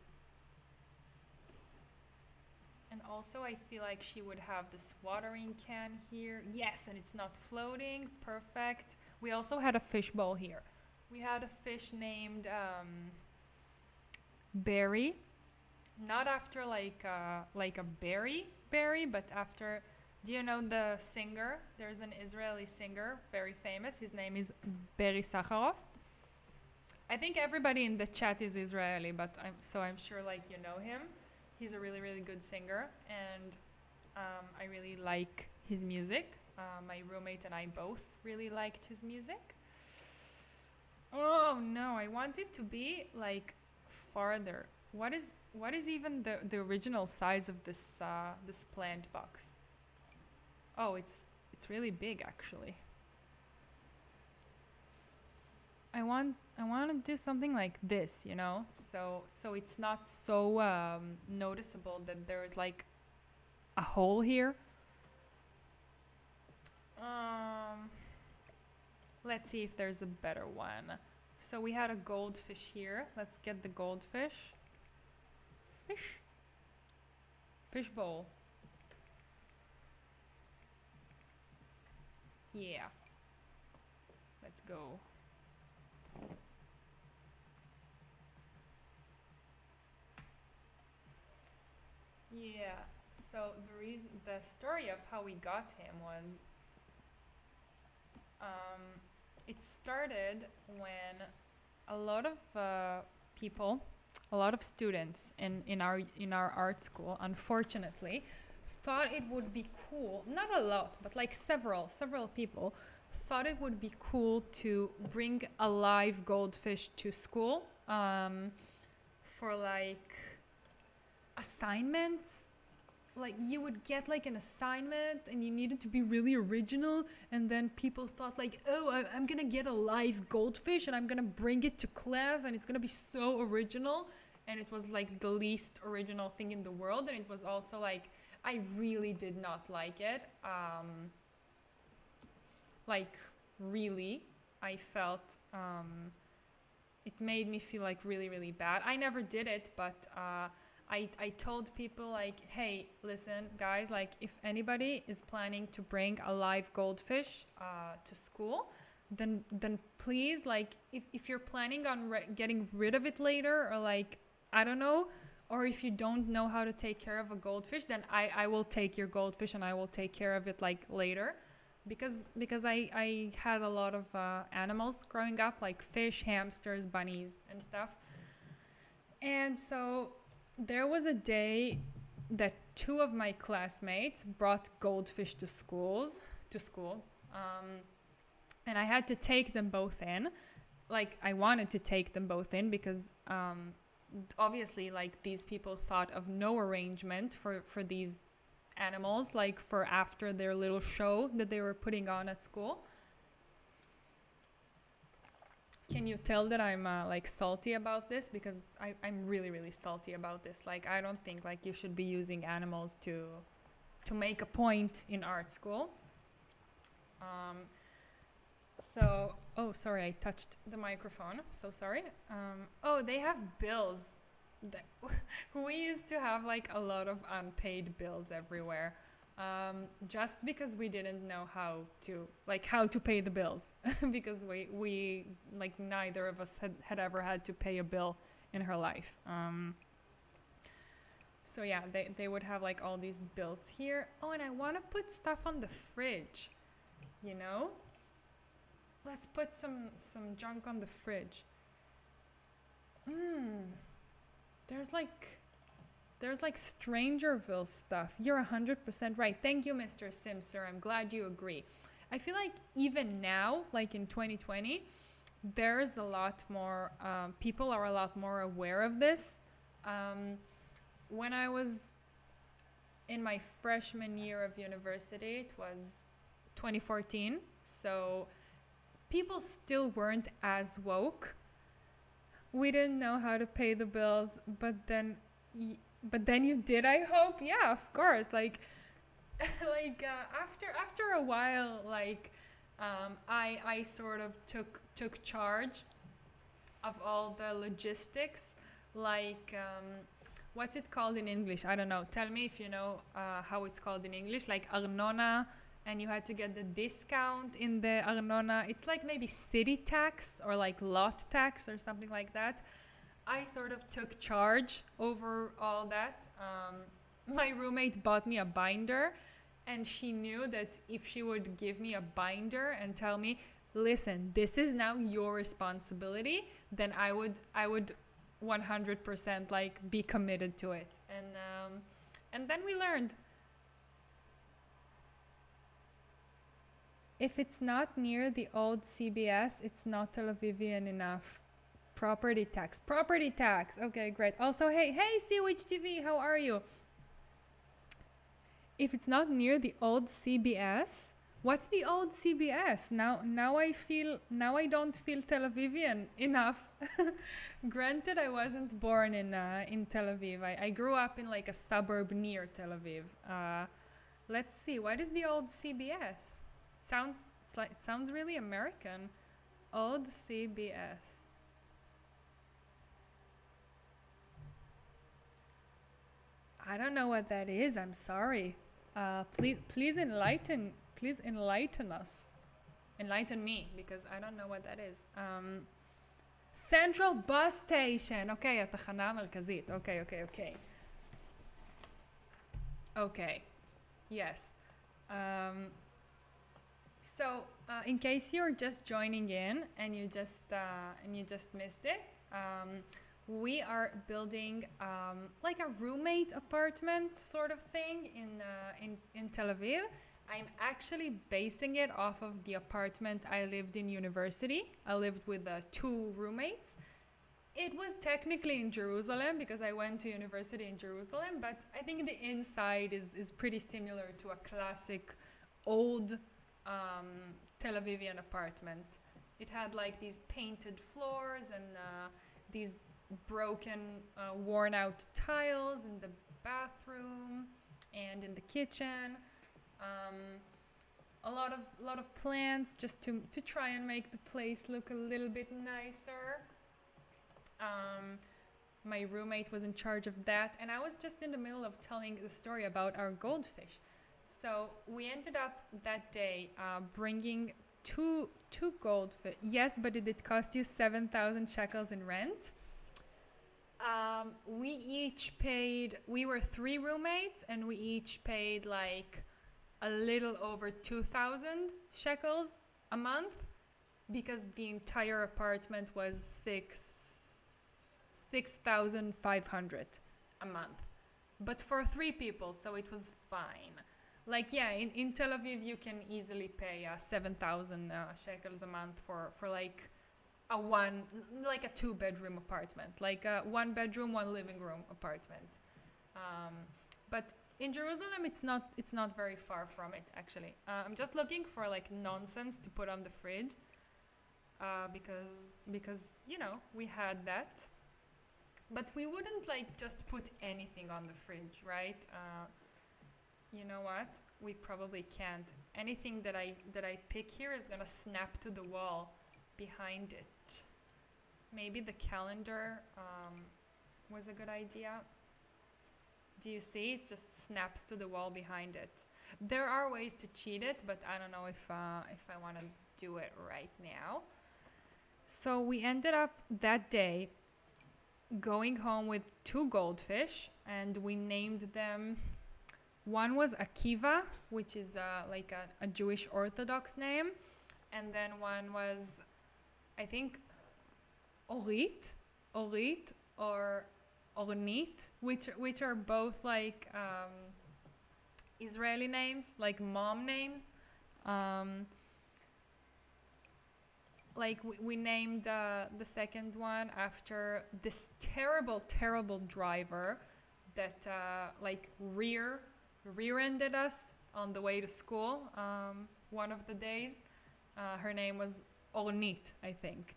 A: And also I feel like she would have this watering can here. Yes, and it's not floating. Perfect. We also had a fish bowl here. We had a fish named Berry. Not after like a berry, but after, do you know the singer? There's an Israeli singer, very famous. His name is Berry Sakharov. I think everybody in the chat is Israeli, but I'm sure like you know him. He's a really, really good singer, and I really like his music. My roommate and I both really liked his music. Oh no, I want it to be like farther. What is even the original size of this plant box? Oh, it's really big actually. I want to do something like this, you know, so it's not so noticeable that there is like a hole here. Let's see if there's a better one. So we had a goldfish here. Let's get the goldfish. Fish bowl. Yeah. Let's go. Yeah. So the story of how we got him was, it started when a lot of people, a lot of students in our art school, unfortunately, thought it would be cool. Not a lot, but like several people thought it would be cool to bring a live goldfish to school for like assignments. Like you would get like an assignment and you needed to be really original, and then people thought like, oh, I'm gonna get a live goldfish and I'm gonna bring it to class and it's gonna be so original. And it was like the least original thing in the world, and it was also like, I really did not like it. Like really, I felt it made me feel like really, really bad. I never did it, but I told people like, hey, listen, guys, like if anybody is planning to bring a live goldfish to school, then please, like if you're planning on getting rid of it later, or like, I don't know, or if you don't know how to take care of a goldfish, then I will take your goldfish and I will take care of it like later. Because I had a lot of animals growing up, like fish, hamsters, bunnies, and stuff. And so there was a day that two of my classmates brought goldfish to school, and I had to take them both in. Like I wanted to take them both in because obviously, like these people thought of no arrangement for these animals, like for after their little show that they were putting on at school. can you tell that I'm like salty about this? Because I'm really, really salty about this. Like, I don't think like you should be using animals to make a point in art school. Um, so, oh, sorry, I touched the microphone. So sorry. Oh, they have bills. That we used to have like a lot of unpaid bills everywhere. Just because we didn't know how to pay the bills because we like neither of us had ever had to pay a bill in her life. So yeah, they would have like all these bills here. Oh, and I want to put stuff on the fridge, you know? Let's put some junk on the fridge. There's like Strangerville stuff. You're 100% right. Thank you, Mr. Simser. I'm glad you agree. I feel like even now, like in 2020, there's a lot more, people are a lot more aware of this. When I was in my freshman year of university, it was 2014, so people still weren't as woke. We didn't know how to pay the bills, but then you did, I hope. Yeah, of course. Like after a while, like I sort of took charge of all the logistics. Like what's it called in English? I don't know. Tell me if you know how it's called in English. Like arnona, and you had to get the discount in the arnona. It's like maybe city tax or like lot tax or something like that. I sort of took charge over all that. My roommate bought me a binder, and she knew that if she would give me a binder and tell me, listen, this is now your responsibility, then I would 100% like be committed to it. And then we learned. If it's not near the old CBS, it's not Tel-Avivian enough. Property tax. Property tax. Okay, great. Also, hey, CWH TV, how are you? If it's not near the old CBS, what's the old CBS? Now I don't feel Tel-Avivian enough. Granted, I wasn't born in Tel Aviv. I grew up in like a suburb near Tel Aviv. Let's see. What is the old CBS? It sounds really American. Old CBS. I don't know what that is. I'm sorry. Please enlighten us. Enlighten me, because I don't know what that is. Central Bus Station. Okay, התחנה המרכזית. Okay. Okay. Yes. So, in case you're just joining in and you just missed it, we are building like a roommate apartment sort of thing in Tel Aviv. I'm actually basing it off of the apartment I lived in university. I lived with 2 roommates. It was technically in Jerusalem because I went to university in Jerusalem, but I think the inside is pretty similar to a classic old Tel Avivian apartment. It had like these painted floors and these broken, worn out tiles in the bathroom and in the kitchen. A lot of plants just to try and make the place look a little bit nicer. My roommate was in charge of that, and I was just in the middle of telling the story about our goldfish. So we ended up that day bringing two goldfish. Yes, but did it cost you 7,000 shekels in rent? We were 3 roommates, and we each paid like a little over 2,000 shekels a month, because the entire apartment was 6,500 a month. But for 3 people, so it was fine. Like, yeah, in Tel Aviv, you can easily pay 7,000 shekels a month for like a 2-bedroom apartment, like a 1-bedroom, 1 living room apartment. But in Jerusalem, it's not very far from it, actually. I'm just looking for like nonsense to put on the fridge. because we had that, but we wouldn't like just put anything on the fridge, right? You know what? We probably can't. Anything that I pick here is gonna snap to the wall behind it. Maybe the calendar was a good idea. Do you see? It just snaps to the wall behind it. There are ways to cheat it, but I don't know if I want to do it right now. So we ended up that day going home with two goldfish, and we named them. One was Akiva, which is like a Jewish Orthodox name, and then one was, I think, Orit or Ornit, which are both like Israeli names, like mom names. Um, like we named the second one after this terrible driver that like rear-ended us on the way to school one of the days. Her name was Ornit, I think.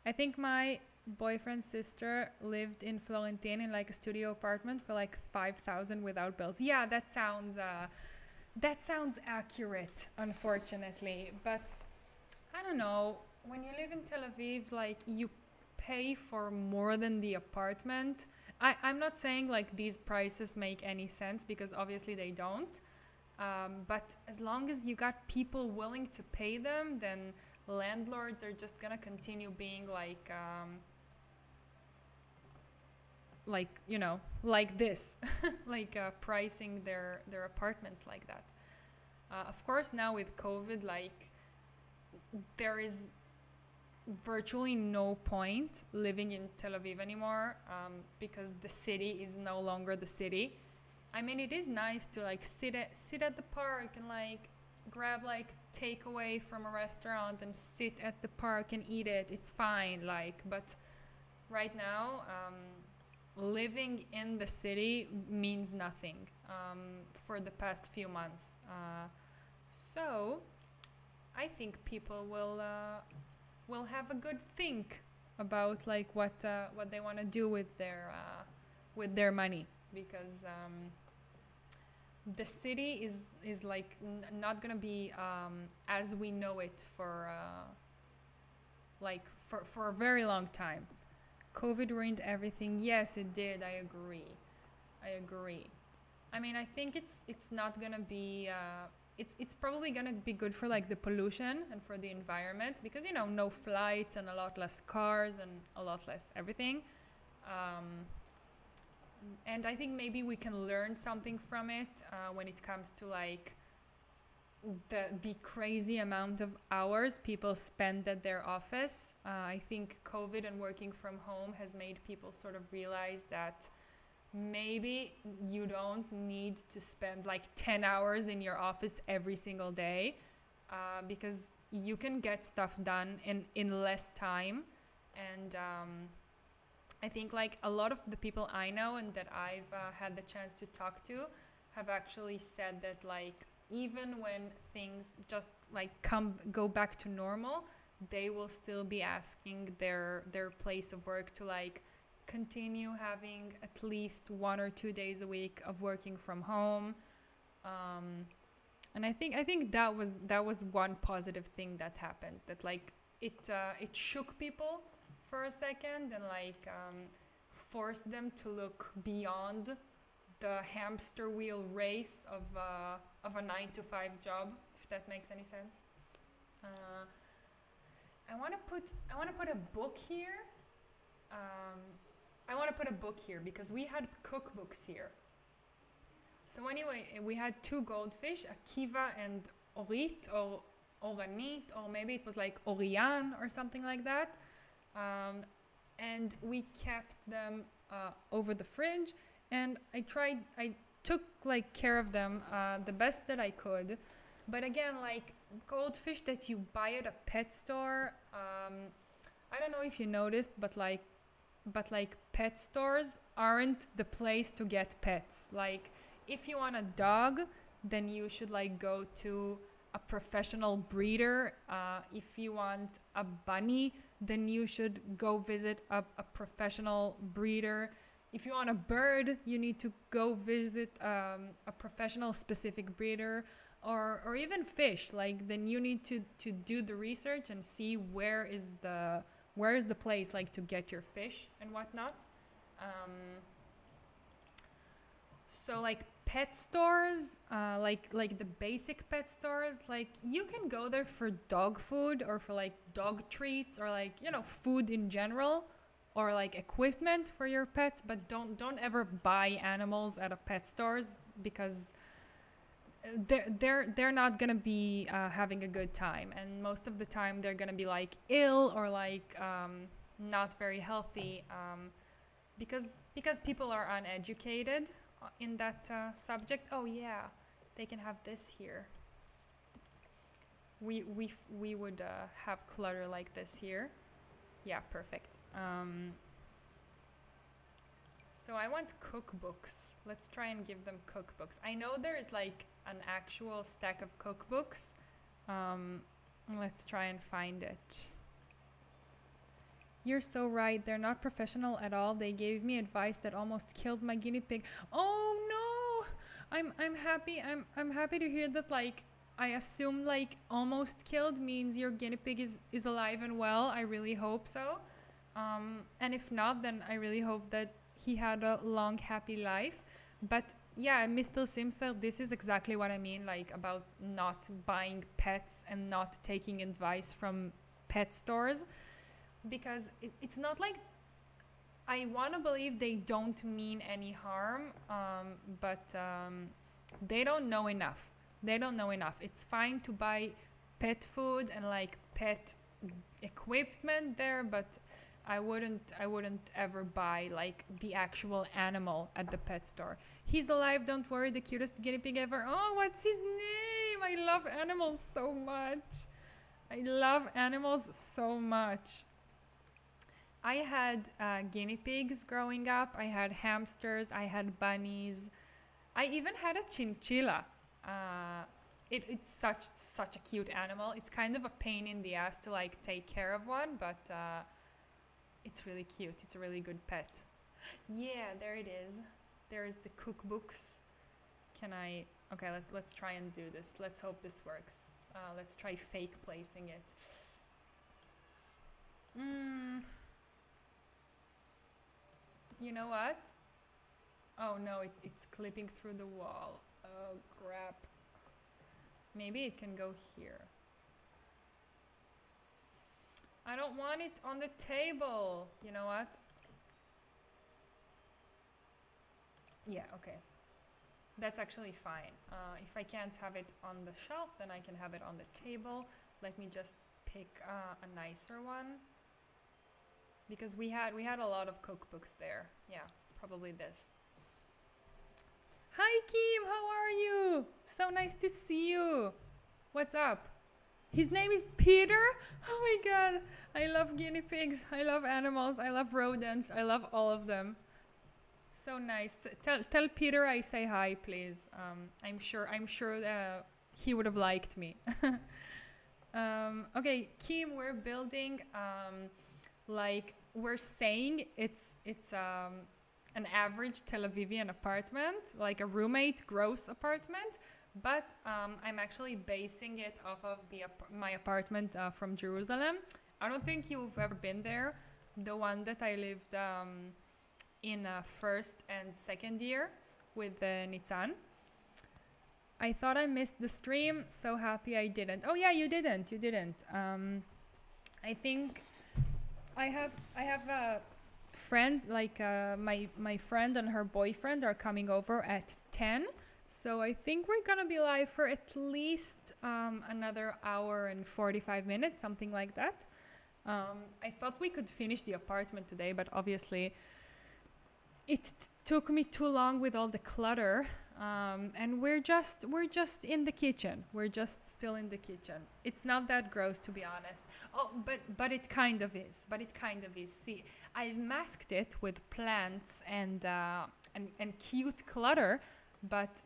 A: I think my boyfriend's sister lived in Florentine in like a studio apartment for like 5,000 without bills. Yeah, that sounds accurate, unfortunately. But I don't know. When you live in Tel Aviv, like you pay for more than the apartment. I'm not saying like these prices make any sense, because obviously they don't. But as long as you got people willing to pay them, then landlords are just gonna continue being like this, like pricing their apartments like that. Of course, now with COVID, like there is virtually no point living in Tel Aviv anymore, because the city is no longer the city. I mean, it is nice to like sit at the park and like grab like takeaway from a restaurant and sit at the park and eat it. It's fine, like, but right now, living in the city means nothing for the past few months. So I think people will have a good think about like what they want to do with their money, because the city is like not gonna be as we know it for for a very long time. COVID ruined everything. Yes, it did. I agree. I mean, I think it's not gonna be. It's probably gonna be good for like the pollution and for the environment, because no flights and a lot less cars and a lot less everything. And I think maybe we can learn something from it when it comes to like the crazy amount of hours people spend at their office. I think COVID and working from home has made people sort of realize that maybe you don't need to spend like 10 hours in your office every single day, because you can get stuff done in less time. And I think like a lot of the people I know and that I've had the chance to talk to have actually said that like even when things just like go back to normal, they will still be asking their place of work to like continue having at least 1 or 2 days a week of working from home. And I think that was one positive thing that happened, that like it shook people for a second and like forced them to look beyond the hamster wheel race of a 9-to-5 job, if that makes any sense. I want to put a book here. I want to put a book here because we had cookbooks here. So anyway, we had two goldfish, Akiva and Orit, or Oranit, or maybe it was like Orian or something like that. And we kept them over the fridge, and I took like care of them the best that I could. But again, like goldfish that you buy at a pet store, I don't know if you noticed, but like pet stores aren't the place to get pets. Like if you want a dog, then you should like go to a professional breeder. If you want a bunny, then you should go visit a professional breeder. If you want a bird, you need to go visit a professional specific breeder, or even fish. Like, then you need to do the research and see where is the place like to get your fish and whatnot. So like pet stores, like the basic pet stores, like you can go there for dog food or for like dog treats or like, you know, food in general, or like equipment for your pets, but don't ever buy animals at a pet stores, because they're not gonna be having a good time, and most of the time they're gonna be like ill or like not very healthy, because people are uneducated in that subject. Oh yeah, they can have this here. We would have clutter like this here. Yeah, perfect. So I want cookbooks. Let's try and give them cookbooks. I know there is like an actual stack of cookbooks. Let's try and find it. You're so right. They're not professional at all. They gave me advice that almost killed my guinea pig. Oh no! I'm happy. I'm happy to hear that. Like, I assume like almost killed means your guinea pig is alive and well. I really hope so. And if not, then I really hope that he had a long, happy life. But yeah, Mr. Simsel, this is exactly what I mean, like about not buying pets and not taking advice from pet stores. Because it's not like, I want to believe they don't mean any harm, but they don't know enough. They don't know enough. It's fine to buy pet food and like pet equipment there, but I wouldn't ever buy like the actual animal at the pet store. He's alive, don't worry, the cutest guinea pig ever. Oh, what's his name? I love animals so much. I love animals so much. I had guinea pigs growing up. I had hamsters. I had bunnies. I even had a chinchilla. It's such a cute animal. It's kind of a pain in the ass to like take care of one, but it's really cute. It's a really good pet. Yeah, there it is. There's the cookbooks. Can I? Okay, let's try and do this. Let's hope this works. Let's try fake placing it. You know what? Oh no, it's clipping through the wall. Oh crap. Maybe it can go here. I don't want it on the table. You know what? Yeah, okay. That's actually fine. If I can't have it on the shelf, then I can have it on the table. Let me just pick a nicer one. Because we had a lot of cookbooks there. Yeah, probably this. Hi Kim, how are you? So nice to see you. What's up? His name is Peter? Oh my god, I love guinea pigs, I love animals, I love rodents, I love all of them. So nice. Tell Peter I say hi, please. I'm sure he would have liked me. Okay, Kim, we're building like we're saying it's an average Tel-Avivian apartment, like a roommate gross apartment, but I'm actually basing it off of my apartment from Jerusalem. I don't think you've ever been there. The one that I lived in first and second year with Nitzan. I thought I missed the stream. So happy I didn't. Oh yeah, you didn't. I think I have friends, like my friend and her boyfriend are coming over at 10. So I think we're gonna be live for at least another hour and 45 minutes, something like that. I thought we could finish the apartment today, but obviously it took me too long with all the clutter. And we're just in the kitchen. We're just still in the kitchen. It's not that gross, to be honest. Oh, but it kind of is. See, I've masked it with plants and cute clutter, but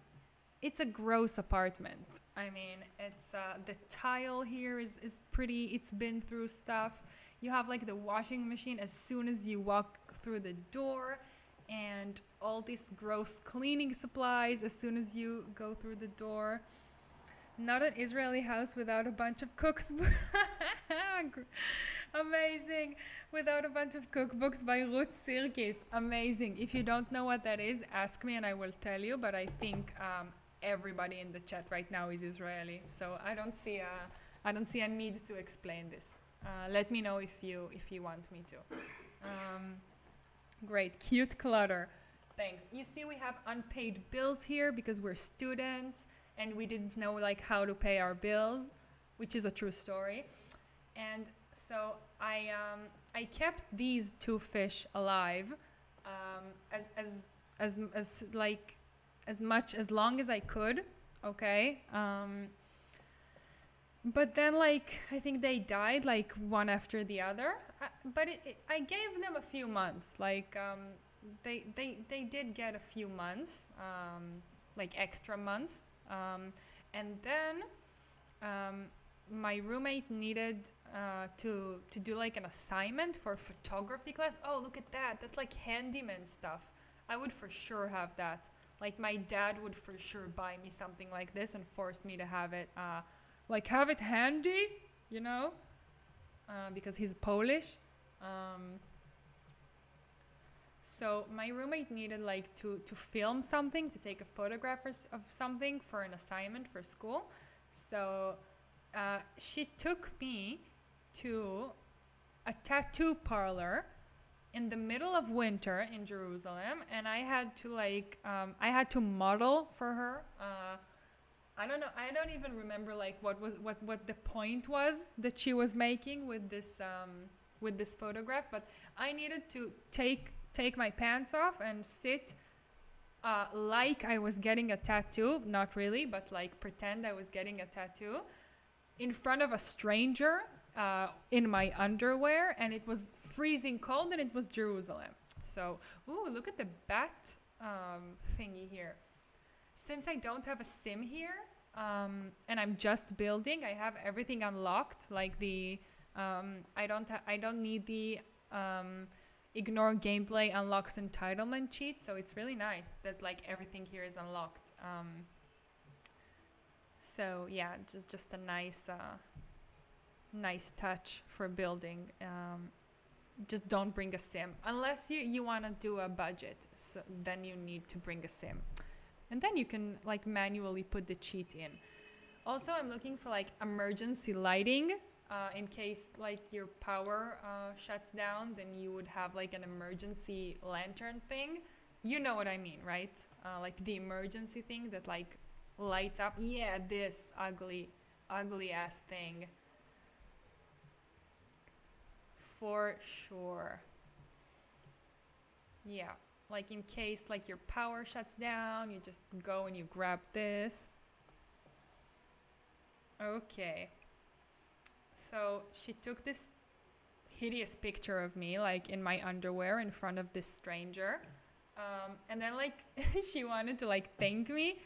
A: it's a gross apartment. I mean, it's the tile here is pretty. It's been through stuff. You have like the washing machine as soon as you walk through the door, and all these gross cleaning supplies as soon as you go through the door. Not an Israeli house without a bunch of cooks. Amazing. Without a bunch of cookbooks by Ruth Sirkis. Amazing. If you don't know what that is, ask me and I will tell you. But I think everybody in the chat right now is Israeli, so I don't see a need to explain this. Let me know if you want me to. Great. Cute clutter. Thanks. You see, we have unpaid bills here because we're students and we didn't know like how to pay our bills, which is a true story. And so I kept these two fish alive as long as I could. Okay. But then like I think they died like one after the other. But I gave them a few months. Like they did get a few months, like extra months. And then my roommate needed to do like an assignment for photography class. Oh, look at that. That's like handyman stuff. I would for sure have that. Like my dad would for sure buy me something like this and force me to have it, like have it handy, you know, because he's Polish. So my roommate needed like to film something, to take a photograph of something for an assignment for school. So she took me to a tattoo parlor in the middle of winter in Jerusalem, and I had to like I had to model for her. I don't know. I don't even remember like what the point was that she was making with this photograph. But I needed to take my pants off and sit like I was getting a tattoo. Not really, but like pretend I was getting a tattoo in front of a stranger in my underwear, and it was freezing cold, and it was Jerusalem. So, ooh, look at the bat thingy here. Since I don't have a sim here, and I'm just building, I have everything unlocked. Like the, I don't need the ignore gameplay unlocks entitlement cheat. So it's really nice that like everything here is unlocked. So yeah, just a nice touch for building. Just don't bring a sim unless you want to do a budget. So then you need to bring a sim. And then you can like manually put the cheat in. Also, I'm looking for like emergency lighting in case like your power shuts down. Then you would have like an emergency lantern thing. You know what I mean, right? Like the emergency thing that like lights up. Yeah, this ugly ass thing. For sure. Yeah. Like in case like your power shuts down, you just go and you grab this. Okay. So she took this hideous picture of me like in my underwear in front of this stranger. And then like she wanted to like thank me.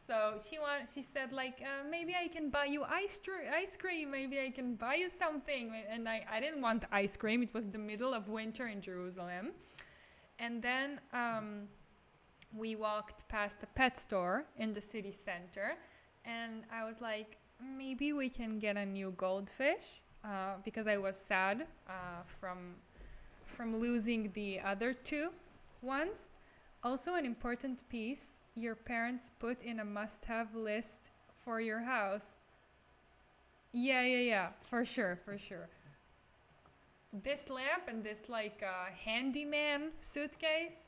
A: So she said like maybe I can buy you ice cream, maybe I can buy you something. And I didn't want ice cream. It was the middle of winter in Jerusalem. And then we walked past a pet store in the city center, and I was like, maybe we can get a new goldfish because I was sad from losing the other two ones. Also, an important piece your parents put in a must-have list for your house. Yeah, for sure. This lamp and this like handyman suitcase.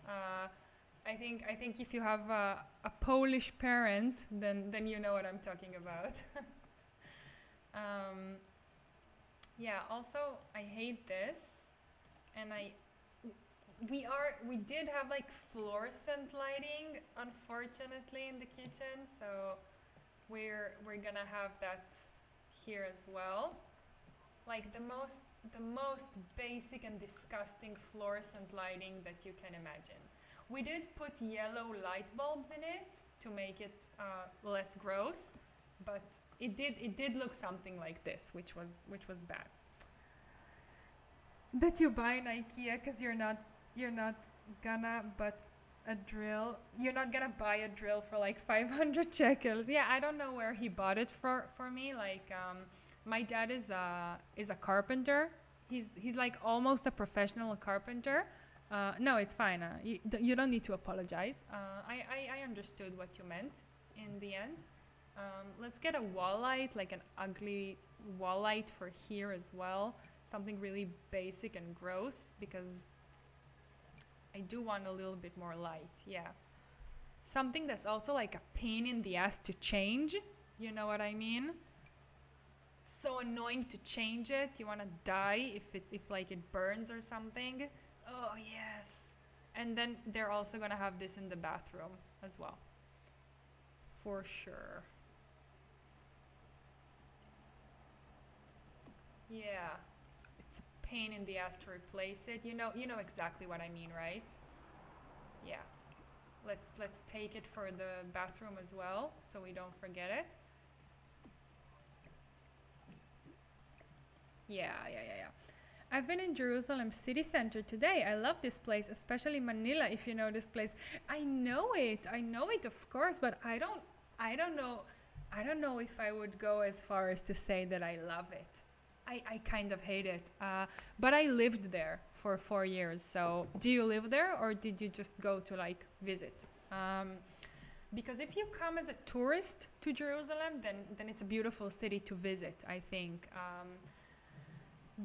A: I think if you have a Polish parent, then you know what I'm talking about. Yeah. Also, I hate this, and we did have like fluorescent lighting, unfortunately, in the kitchen. So we're gonna have that here as well. Like the most basic and disgusting fluorescent lighting that you can imagine. We did put yellow light bulbs in it to make it less gross, but it did look something like this, which was bad. That you buy an IKEA because you're not gonna but a drill. You're not gonna buy a drill for like 500 shekels. Yeah, I don't know where he bought it for me. Like, my dad is a carpenter. He's like almost a professional carpenter. No, it's fine. You don't need to apologize. I understood what you meant in the end. Let's get a wall light, like an ugly wall light for here as well. Something really basic and gross because I do want a little bit more light. Yeah. Something that's also like a pain in the ass to change. You know what I mean? So annoying to change it. You want to die if like it burns or something. Oh yes. And then they're also gonna have this in the bathroom as well. For sure. Yeah. It's a pain in the ass to replace it. You know exactly what I mean, right? Yeah. Let's take it for the bathroom as well so we don't forget it. Yeah. I've been in Jerusalem city center today. I love this place, especially Manila, if you know this place. I know it, of course, but I don't know if I would go as far as to say that I love it. I kind of hate it. But I lived there for 4 years. So do you live there or did you just go to like visit? Because if you come as a tourist to Jerusalem, then it's a beautiful city to visit, I think.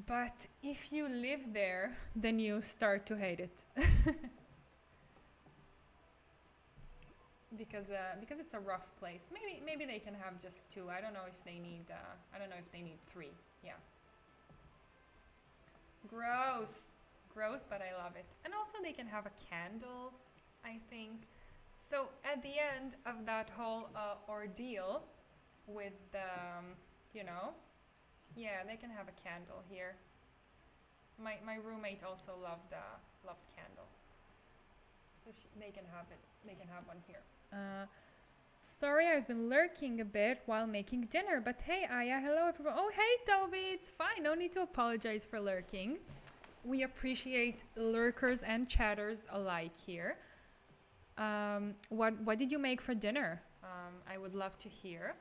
A: But if you live there, then you start to hate it. Because it's a rough place. Maybe they can have just two. I don't know if they need. I don't know if they need three. Yeah. Gross, but I love it. And also they can have a candle, I think. So at the end of that whole ordeal with the, yeah, they can have a candle here. My roommate also loved candles, so they can have it. They can have one here. Sorry, I've been lurking a bit while making dinner, but hey, Aya, hello everyone. Oh, hey, Toby, it's fine. No need to apologize for lurking. We appreciate lurkers and chatters alike here. What did you make for dinner? I would love to hear.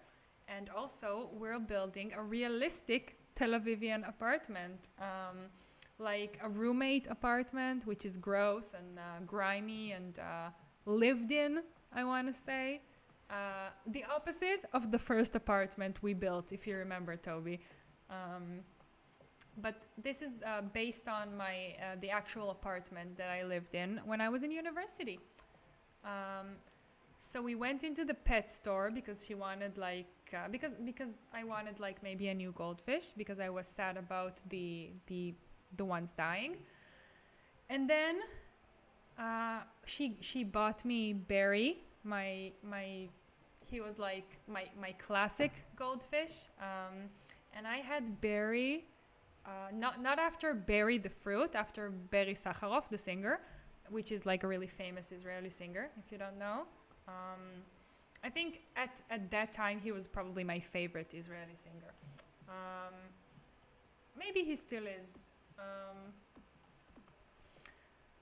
A: And also, we're building a realistic Tel-Avivian apartment, like a roommate apartment, which is gross and grimy and lived in, I want to say. The opposite of the first apartment we built, if you remember, Toby. But this is based on the actual apartment that I lived in when I was in university. So we went into the pet store because she wanted because I wanted maybe a new goldfish because I was sad about the ones dying. And then she bought me Barry, he was like my classic goldfish, and I had Barry, not after Barry the fruit, after Barry Sakharov, the singer, which is like a really famous Israeli singer, if you don't know. I think at that time he was probably my favorite Israeli singer. Maybe he still is.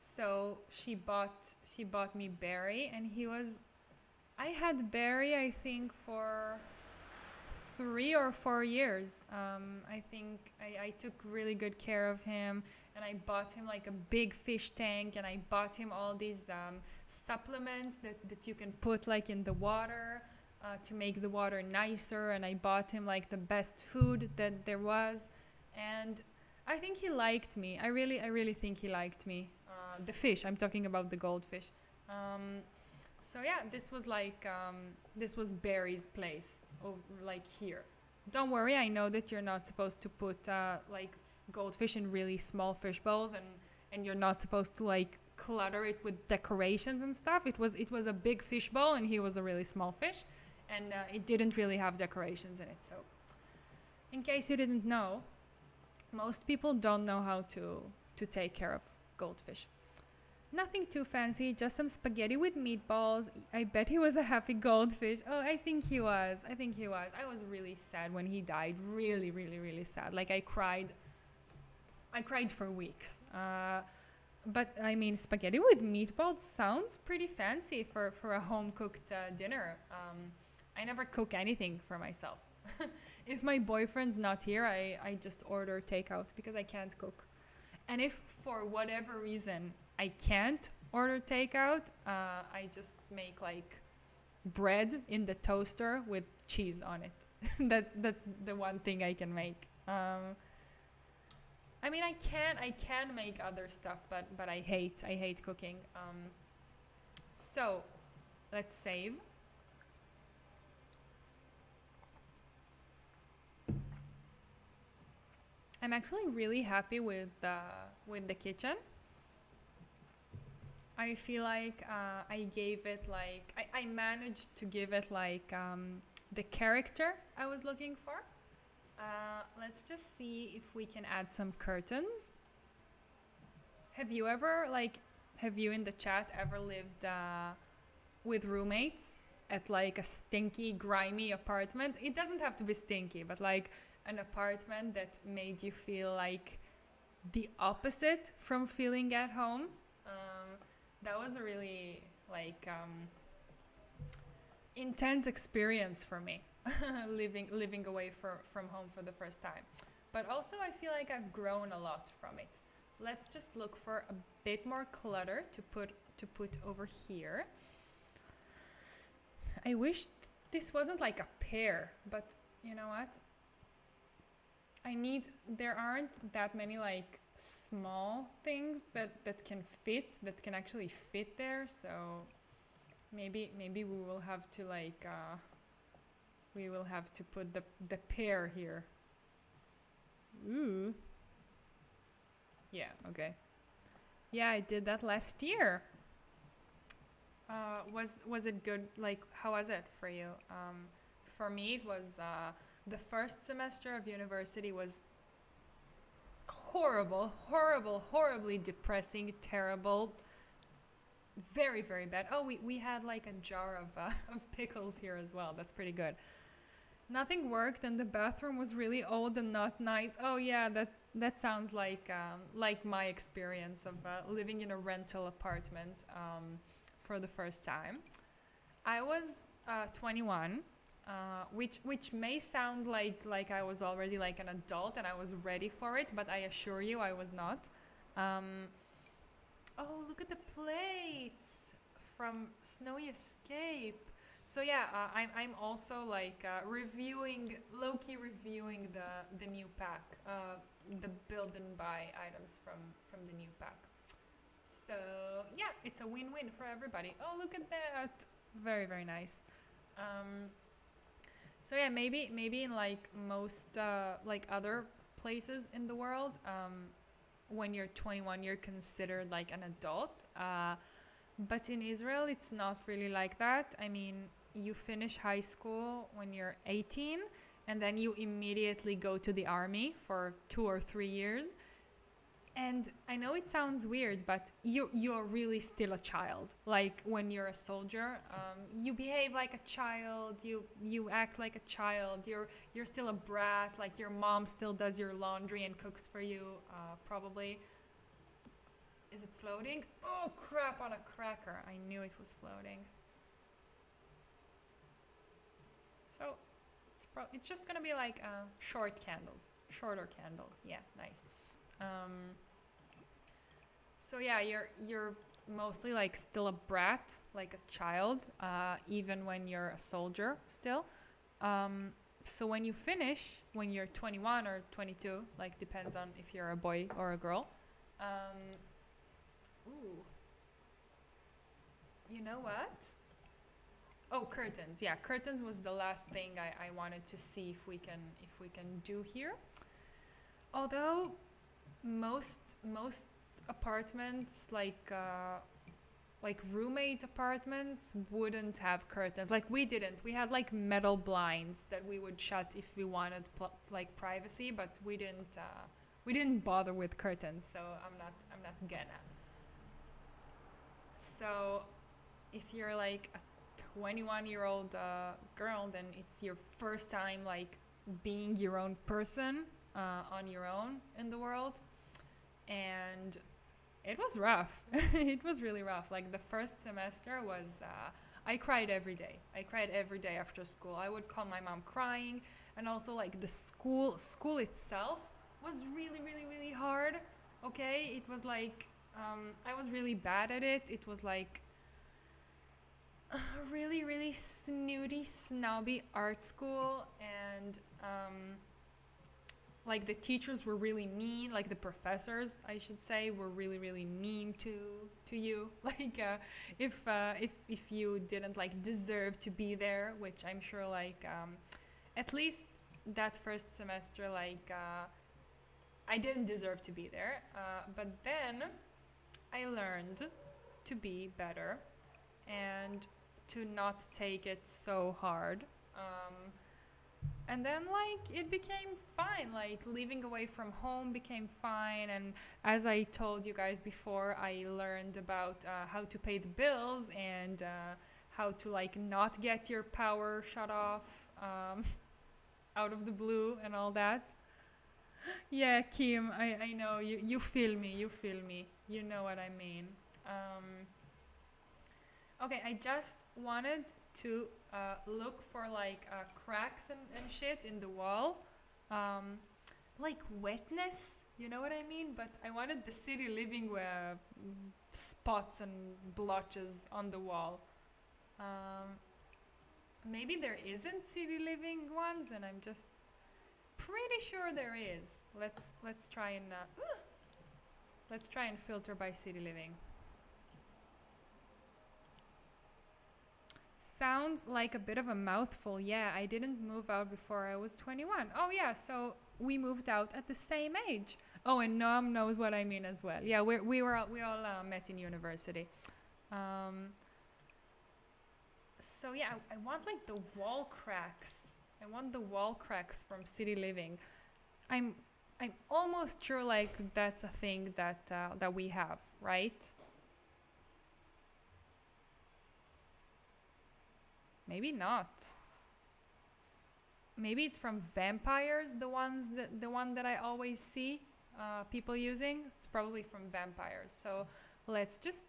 A: So she bought me Barry, and I had Barry I think for 3 or 4 years. I think I took really good care of him, and I bought him like a big fish tank, and I bought him all these supplements that you can put like in the water to make the water nicer, and I bought him like the best food that there was, and I think he liked me. I really think he liked me. The fish, I'm talking about the goldfish. So yeah, this was Barry's place, like here. Don't worry, I know that you're not supposed to put like goldfish in really small fish bowls, and you're not supposed to like clutter it with decorations and stuff. It was a big fish bowl, and he was a really small fish, and it didn't really have decorations in it. So in case you didn't know, most people don't know how to take care of goldfish. Nothing too fancy, just some spaghetti with meatballs. I bet he was a happy goldfish. Oh, I think he was. I think he was. I was really sad when he died. Really, really, really sad. Like I cried. I cried for weeks. But I mean, spaghetti with meatballs sounds pretty fancy for a home cooked dinner. I never cook anything for myself. If my boyfriend's not here, I just order takeout because I can't cook. And if for whatever reason I can't order takeout, I just make like bread in the toaster with cheese on it. That's the one thing I can make. I mean, I can make other stuff, but I hate cooking. So let's save. I'm actually really happy with the kitchen. I feel like I gave it like I managed to give it like the character I was looking for. Let's just see if we can add some curtains. Have you ever like have you in the chat ever lived with roommates at like a stinky, grimy apartment? It doesn't have to be stinky, but like an apartment that made you feel like the opposite from feeling at home. That was a really like intense experience for me, living away from home for the first time. But also, I feel like I've grown a lot from it. Let's just look for a bit more clutter to put over here. I wish this wasn't like a pear, but you know what? There aren't that many like small things that can actually fit there, so maybe we will have to like we will have to put the pear here. Ooh. Yeah, okay. Yeah, I did that last year. Was it good? Like, how was it for you? For me, it was the first semester of university was horrible, horribly depressing, terrible, very, very bad. Oh, we had like a jar of pickles here as well. That's pretty good. Nothing worked, and the bathroom was really old and not nice. Oh yeah, that sounds like my experience of living in a rental apartment for the first time. I was 21, which may sound like I was already like an adult and I was ready for it, but I assure you I was not. Oh, look at the plates from Snowy Escape. So yeah, I'm also like low-key reviewing the new pack, the build and buy items from the new pack. So yeah, it's a win-win for everybody. Oh, look at that! Very, very nice. So yeah, maybe in like most like other places in the world, when you're 21, you're considered like an adult. But in Israel, it's not really like that. I mean, you finish high school when you're 18, and then you immediately go to the army for 2 or 3 years. And I know it sounds weird, but you're really still a child. Like when you're a soldier, you behave like a child. You act like a child. You're still a brat. Like your mom still does your laundry and cooks for you, probably. Is it floating? Oh crap! On a cracker. I knew it was floating. So it's just gonna be like shorter candles. Yeah, nice. Um, so yeah, you're mostly like still a brat, like a child, even when you're a soldier still. So when you finish, when you're 21 or 22, like depends on if you're a boy or a girl. Ooh, you know what? Oh, curtains. Yeah, curtains was the last thing I wanted to see if we can do here. Although most apartments like roommate apartments wouldn't have curtains. Like we didn't. We had like metal blinds that we would shut if we wanted like privacy, but we didn't bother with curtains. So I'm not gonna. So if you're like a 21-year-old girl, then it's your first time like being your own person on your own in the world. And it was rough. It was really rough. Like the first semester was, I cried every day. I cried every day after school. I would call my mom crying, and also like the school itself was really, really, really hard. Okay, it was like I was really bad at it. It was like a really, really snooty, snobby art school, and like the teachers were really mean. Like the professors, I should say, were really, really mean to you. Like if you didn't like deserve to be there, which I'm sure like at least that first semester, like I didn't deserve to be there. But then I learned to be better and to not take it so hard. And then like it became fine. Like living away from home became fine. And as I told you guys before, I learned about how to pay the bills and how to like not get your power shut off out of the blue and all that. Yeah, Kim, I know you feel me. You feel me. You know what I mean. Okay, I just wanted to look for like cracks and shit in the wall, um, like wetness. You know what I mean? But I wanted the city living spots and blotches on the wall. Um, Maybe there isn't city living ones, and I'm just pretty sure there is. Let's try and let's try and filter by city living. Sounds like a bit of a mouthful. Yeah, I didn't move out before I was 21. Oh yeah, so we moved out at the same age. Oh, and Noam knows what I mean as well. Yeah, we all met in university. Um, so yeah, I want like the wall cracks. I want the wall cracks from city living. I'm I'm almost sure like that's a thing that we have, right? Maybe not. Maybe it's from vampires, the one that I always see people using. It's probably from vampires. So let's just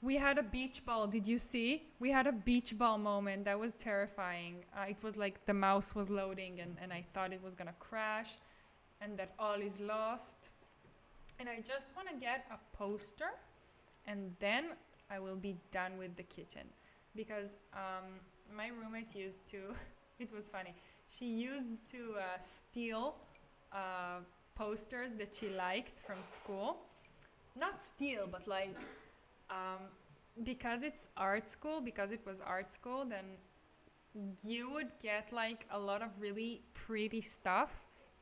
A: we had a beach ball. Did you see? We had a beach ball moment. That was terrifying. It was like the mouse was loading and I thought it was gonna crash and that all is lost. And I just want to get a poster and then I will be done with the kitchen because my roommate used to it was funny. She used to steal posters that she liked from school. Not steal, but like because it's art school, because it was art school, then you would get like a lot of really pretty stuff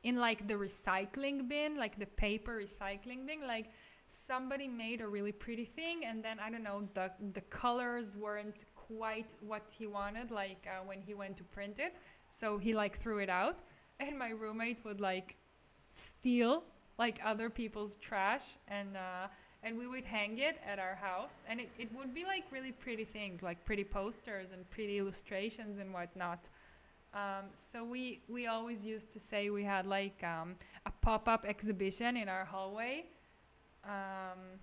A: in like the recycling bin, like the paper recycling bin. Like somebody made a really pretty thing, and then I don't know, the colors weren't quite what he wanted, like when he went to print it, so he like threw it out, and my roommate would like steal like other people's trash and we would hang it at our house, and it would be like really pretty things, like pretty posters and pretty illustrations and whatnot. So we always used to say we had like a pop-up exhibition in our hallway, um,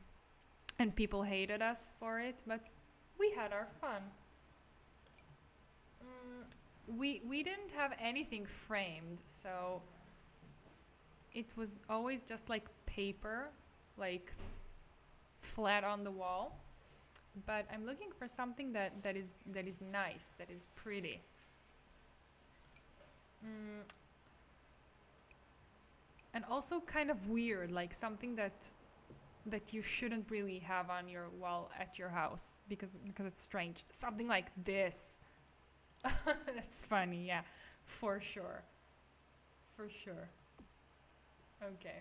A: and people hated us for it, but we had our fun. We didn't have anything framed, so it was always just like paper, like flat on the wall. But I'm looking for something that is nice, that is pretty. Mm, and also kind of weird, like something that you shouldn't really have on your wall at your house because it's strange. Something like this. That's funny, yeah, for sure, for sure. Okay,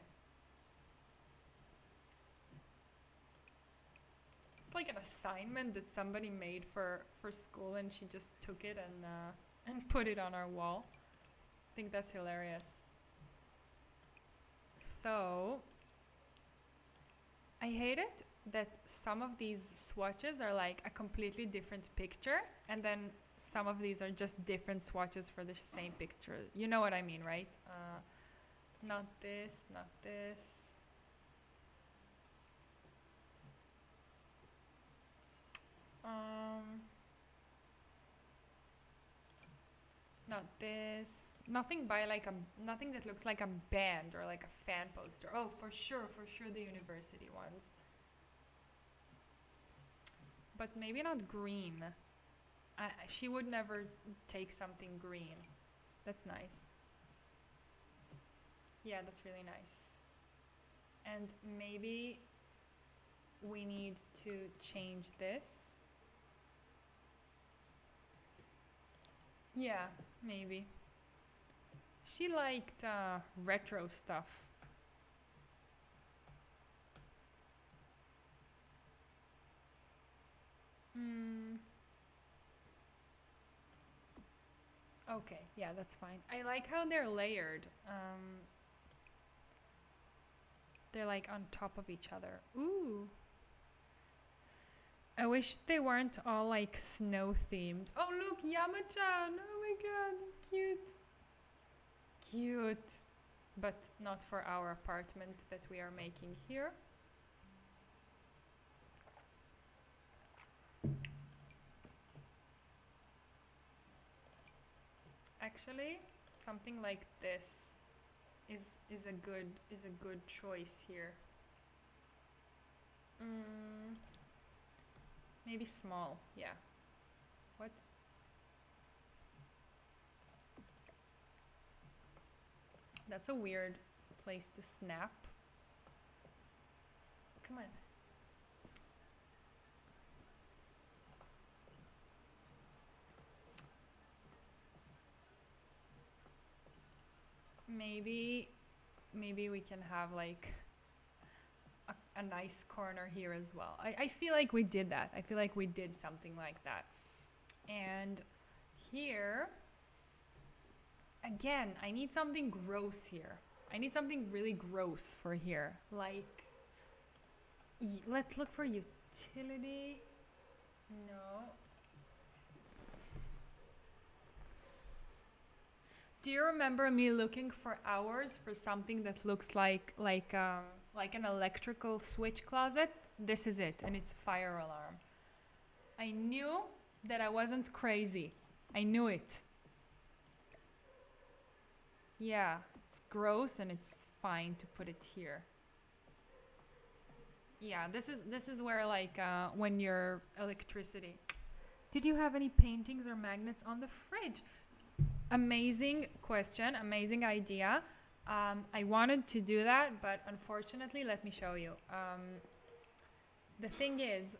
A: it's like an assignment that somebody made for school, and she just took it and put it on our wall. I think that's hilarious. So I hate it that some of these swatches are like a completely different picture, and then some of these are just different swatches for the same picture. You know what I mean, right? Not this, not this. Not this. Nothing by like nothing that looks like a band or like a fan poster. Oh, for sure the university ones. But maybe not green. She would never take something green. That's nice. Yeah, that's really nice. And maybe we need to change this. Yeah, maybe. She liked retro stuff. Okay, yeah, that's fine. I like how they're layered. They're like on top of each other. Ooh. I wish they weren't all like snow themed. Oh, look, Yama-chan. Oh my god, cute. Cute. But not for our apartment that we are making here. Actually, something like this is a good choice here. Maybe small, yeah. What? That's a weird place to snap. Come on. Maybe we can have like a nice corner here as well. I feel like we did that. I feel like we did something like that. And here, again, I need something gross here. I need something really gross for here. Like, let's look for utility. No. Do you remember me looking for hours for something that looks like an electrical switch closet? This is it, and it's fire alarm. I knew that I wasn't crazy. I knew it. Yeah, it's gross and it's fine to put it here. Yeah, this is where like when your electricity. Did you have any paintings or magnets on the fridge? Amazing question, amazing idea. I wanted to do that, but unfortunately, let me show you. The thing is,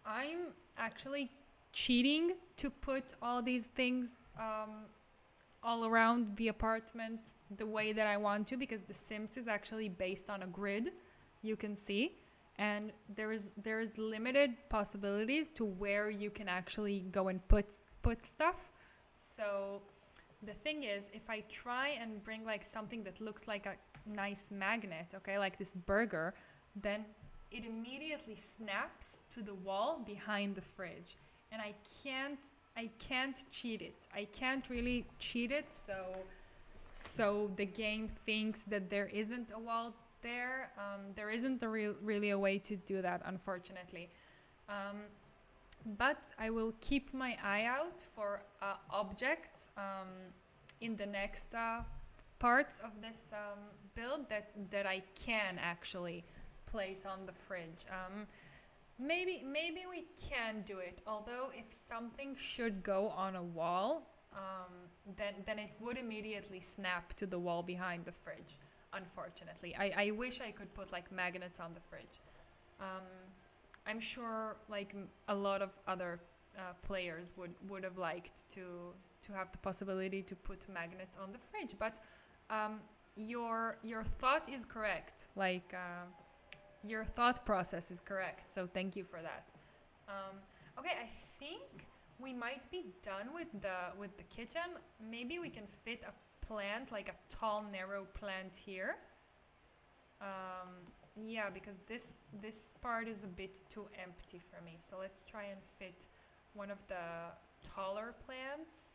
A: I'm actually cheating to put all these things all around the apartment the way that I want to, because The Sims is actually based on a grid, you can see, and there is limited possibilities to where you can actually go and put stuff. So the thing is, if I try and bring like something that looks like a nice magnet, okay, like this burger, then it immediately snaps to the wall behind the fridge, and I can't cheat it. I can't really cheat it, so the game thinks that there isn't a wall there. There isn't really a way to do that, unfortunately. But I will keep my eye out for objects in the next parts of this build that I can actually place on the fridge. Maybe we can do it. Although if something should go on a wall, then it would immediately snap to the wall behind the fridge. Unfortunately, I wish I could put like magnets on the fridge. I'm sure like a lot of other players would have liked to have the possibility to put magnets on the fridge, but your thought is correct. Like your thought process is correct. So thank you for that. Okay, I think we might be done with the kitchen. Maybe we can fit a plant, like a tall, narrow plant here. Yeah, because this part is a bit too empty for me. So let's try and fit one of the taller plants.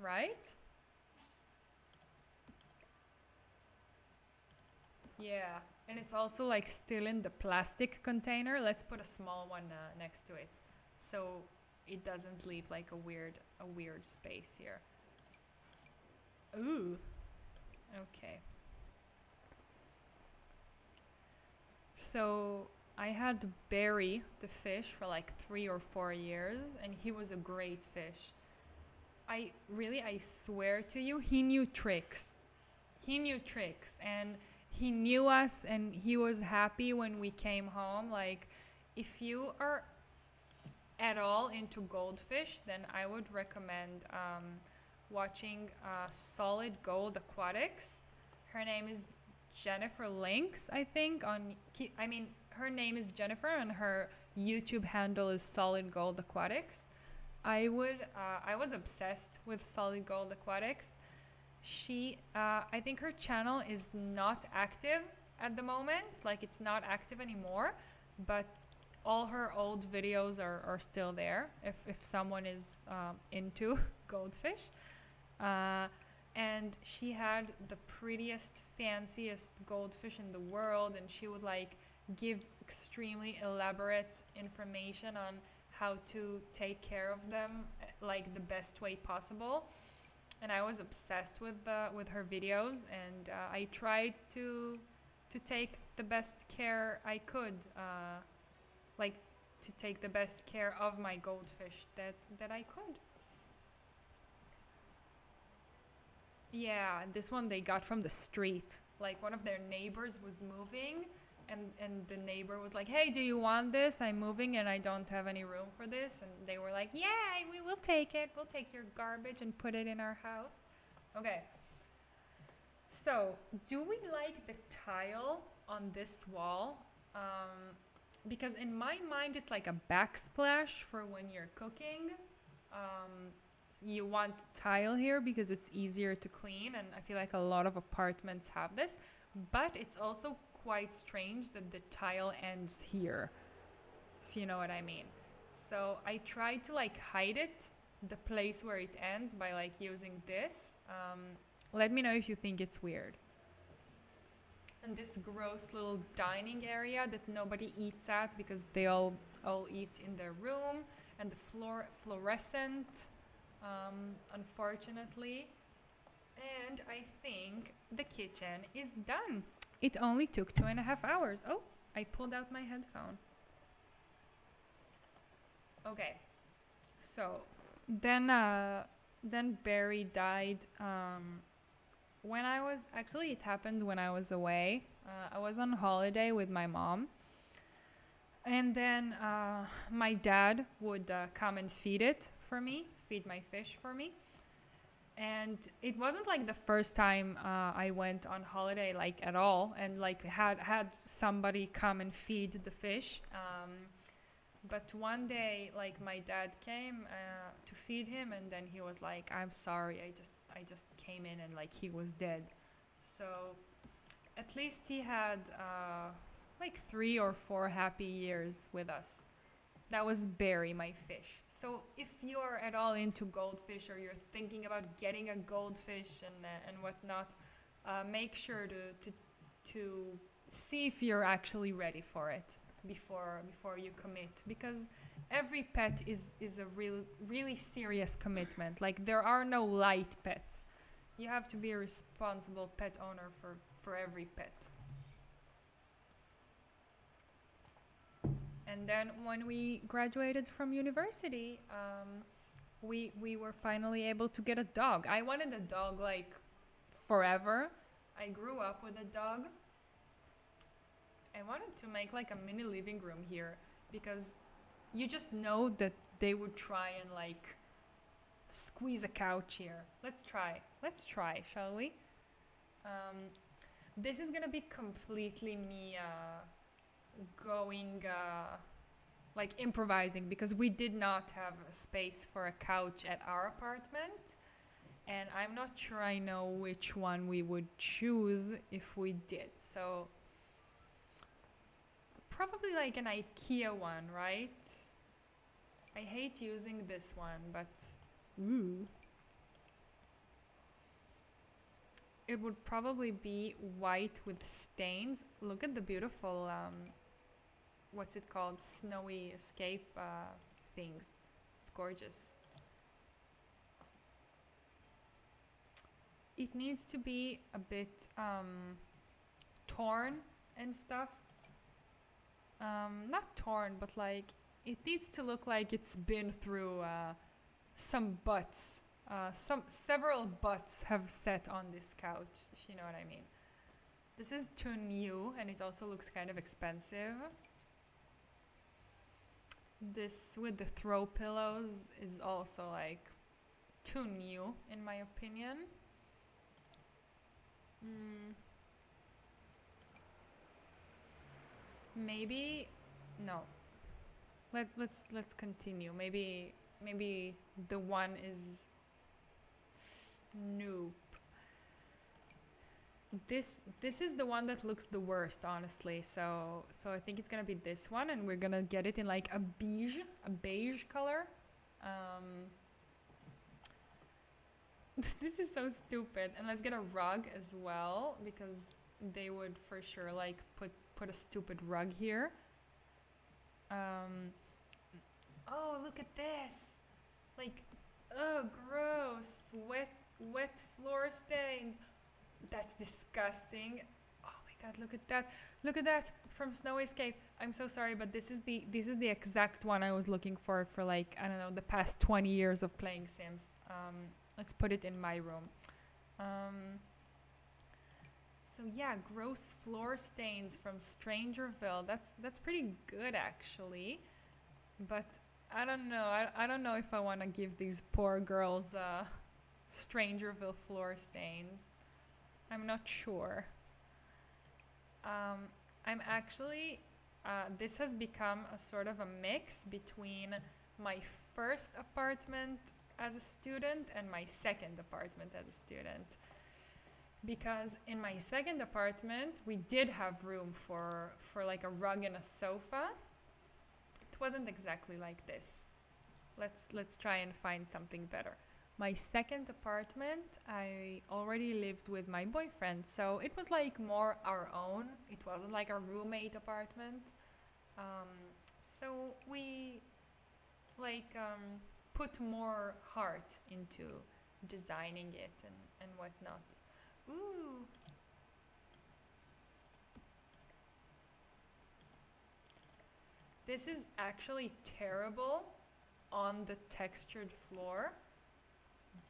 A: Right? Yeah, and it's also like still in the plastic container. Let's put a small one next to it, so it doesn't leave like a weird space here. Ooh, okay. So I had Barry the fish for like 3 or 4 years, and he was a great fish. I swear to you, he knew tricks. He knew tricks, and he knew us, and he was happy when we came home. Like, if you are at all into goldfish, then I would recommend watching Solid Gold Aquatics. Her name is Jennifer Links, I think. I mean, her name is Jennifer, and her YouTube handle is Solid Gold Aquatics. I was obsessed with Solid Gold Aquatics. I think her channel is not active at the moment. Like, it's not active anymore, but all her old videos are still there if someone is into goldfish. Uh, and she had the prettiest, fanciest goldfish in the world, and she would like give extremely elaborate information on how to take care of them like the best way possible. And I was obsessed with her videos, and I tried to take the best care I could, like to take the best care of my goldfish that I could. Yeah, this one they got from the street. Like, one of their neighbors was moving, and the neighbor was like, "Hey, do you want this? I'm moving and I don't have any room for this." And they were like, "Yeah, we will take it. We'll take your garbage and put it in our house." Okay. So, do we like the tile on this wall? Because in my mind, it's like a backsplash for when you're cooking. Um, you want tile here because it's easier to clean, and I feel like a lot of apartments have this. But it's also quite strange that the tile ends here, if you know what I mean. So I tried to like hide it, the place where it ends, by like using this. Let me know if you think it's weird. And this gross little dining area that nobody eats at because they all eat in their room, and the fluorescent, unfortunately. And I think the kitchen is done. It only took 2.5 hours. Oh, I pulled out my headphone. Okay, so then Barry died. When I was actually, it happened when I was away. I was on holiday with my mom, and then my dad would come and feed my fish for me. And it wasn't like the first time I went on holiday like at all, and like had somebody come and feed the fish. But one day, like, my dad came to feed him, and then he was like, "I'm sorry, I just came in and like he was dead." So at least he had like 3 or 4 happy years with us. That was Barry, my fish. So if you're at all into goldfish, or you're thinking about getting a goldfish and whatnot, make sure to see if you're actually ready for it before you commit, because every pet is a really serious commitment. Like, there are no light pets. You have to be a responsible pet owner for every pet. And then when we graduated from university, we were finally able to get a dog. I wanted a dog like forever. I grew up with a dog. I wanted to make like a mini living room here, because you just know that they would try and like squeeze a couch here. Let's try, shall we? This is gonna be completely me going like improvising, because we did not have a space for a couch at our apartment, and I'm not sure I know which one we would choose if we did. So probably like an IKEA one, right? I hate using this one, but ooh. It would probably be white with stains. Look at the beautiful, what's it called? Snowy escape things. It's gorgeous. It needs to be a bit torn and stuff. Not torn, but like it needs to look like it's been through some butts. Several butts have sat on this couch, if you know what I mean. This is too new, and it also looks kind of expensive. This with the throw pillows is also like too new, in my opinion. Maybe no. Let's continue. Maybe the one is nope. This is the one that looks the worst, honestly. So I think it's gonna be this one, and we're gonna get it in like a beige color. This is so stupid. And let's get a rug as well, because they would for sure like put a stupid rug here. Oh, look at this! Like, oh, gross! Wet floor stains. That's disgusting. Oh my god, look at that! Look at that from Snow Escape. I'm so sorry, but this is the exact one I was looking for like, I don't know, the past 20 years of playing Sims. Let's put it in my room. So yeah, gross floor stains from Strangerville. That's pretty good actually, but I don't know. I don't know if I want to give these poor girls Strangerville floor stains. I'm not sure. I'm actually. This has become a sort of a mix between my first apartment as a student and my second apartment as a student. Because in my second apartment, we did have room for like a rug and a sofa. It wasn't exactly like this. Let's try and find something better. My second apartment, I already lived with my boyfriend, so it was like more our own. It wasn't like a roommate apartment. So we like put more heart into designing it and whatnot. Ooh. This is actually terrible on the textured floor,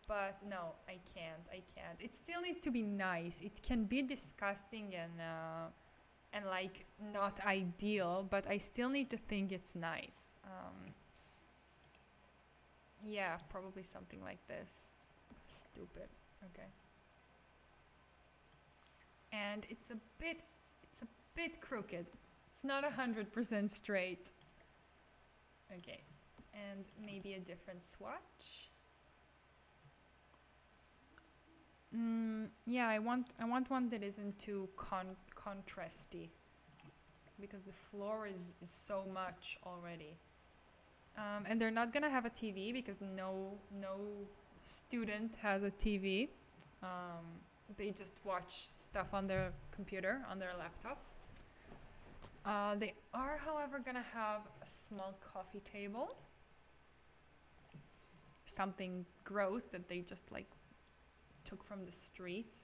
A: but no, I can't. It still needs to be nice. It can be disgusting and like not ideal, but I still need to think it's nice. Yeah, probably something like this. Stupid. Okay. And it's a bit crooked. It's not 100% straight. Okay, and maybe a different swatch. Yeah, I want one that isn't too contrasty, because the floor is so much already. And they're not gonna have a TV because no student has a TV. They just watch stuff on their computer, on their laptop. They are, however, gonna have a small coffee table. Something gross that they just like took from the street.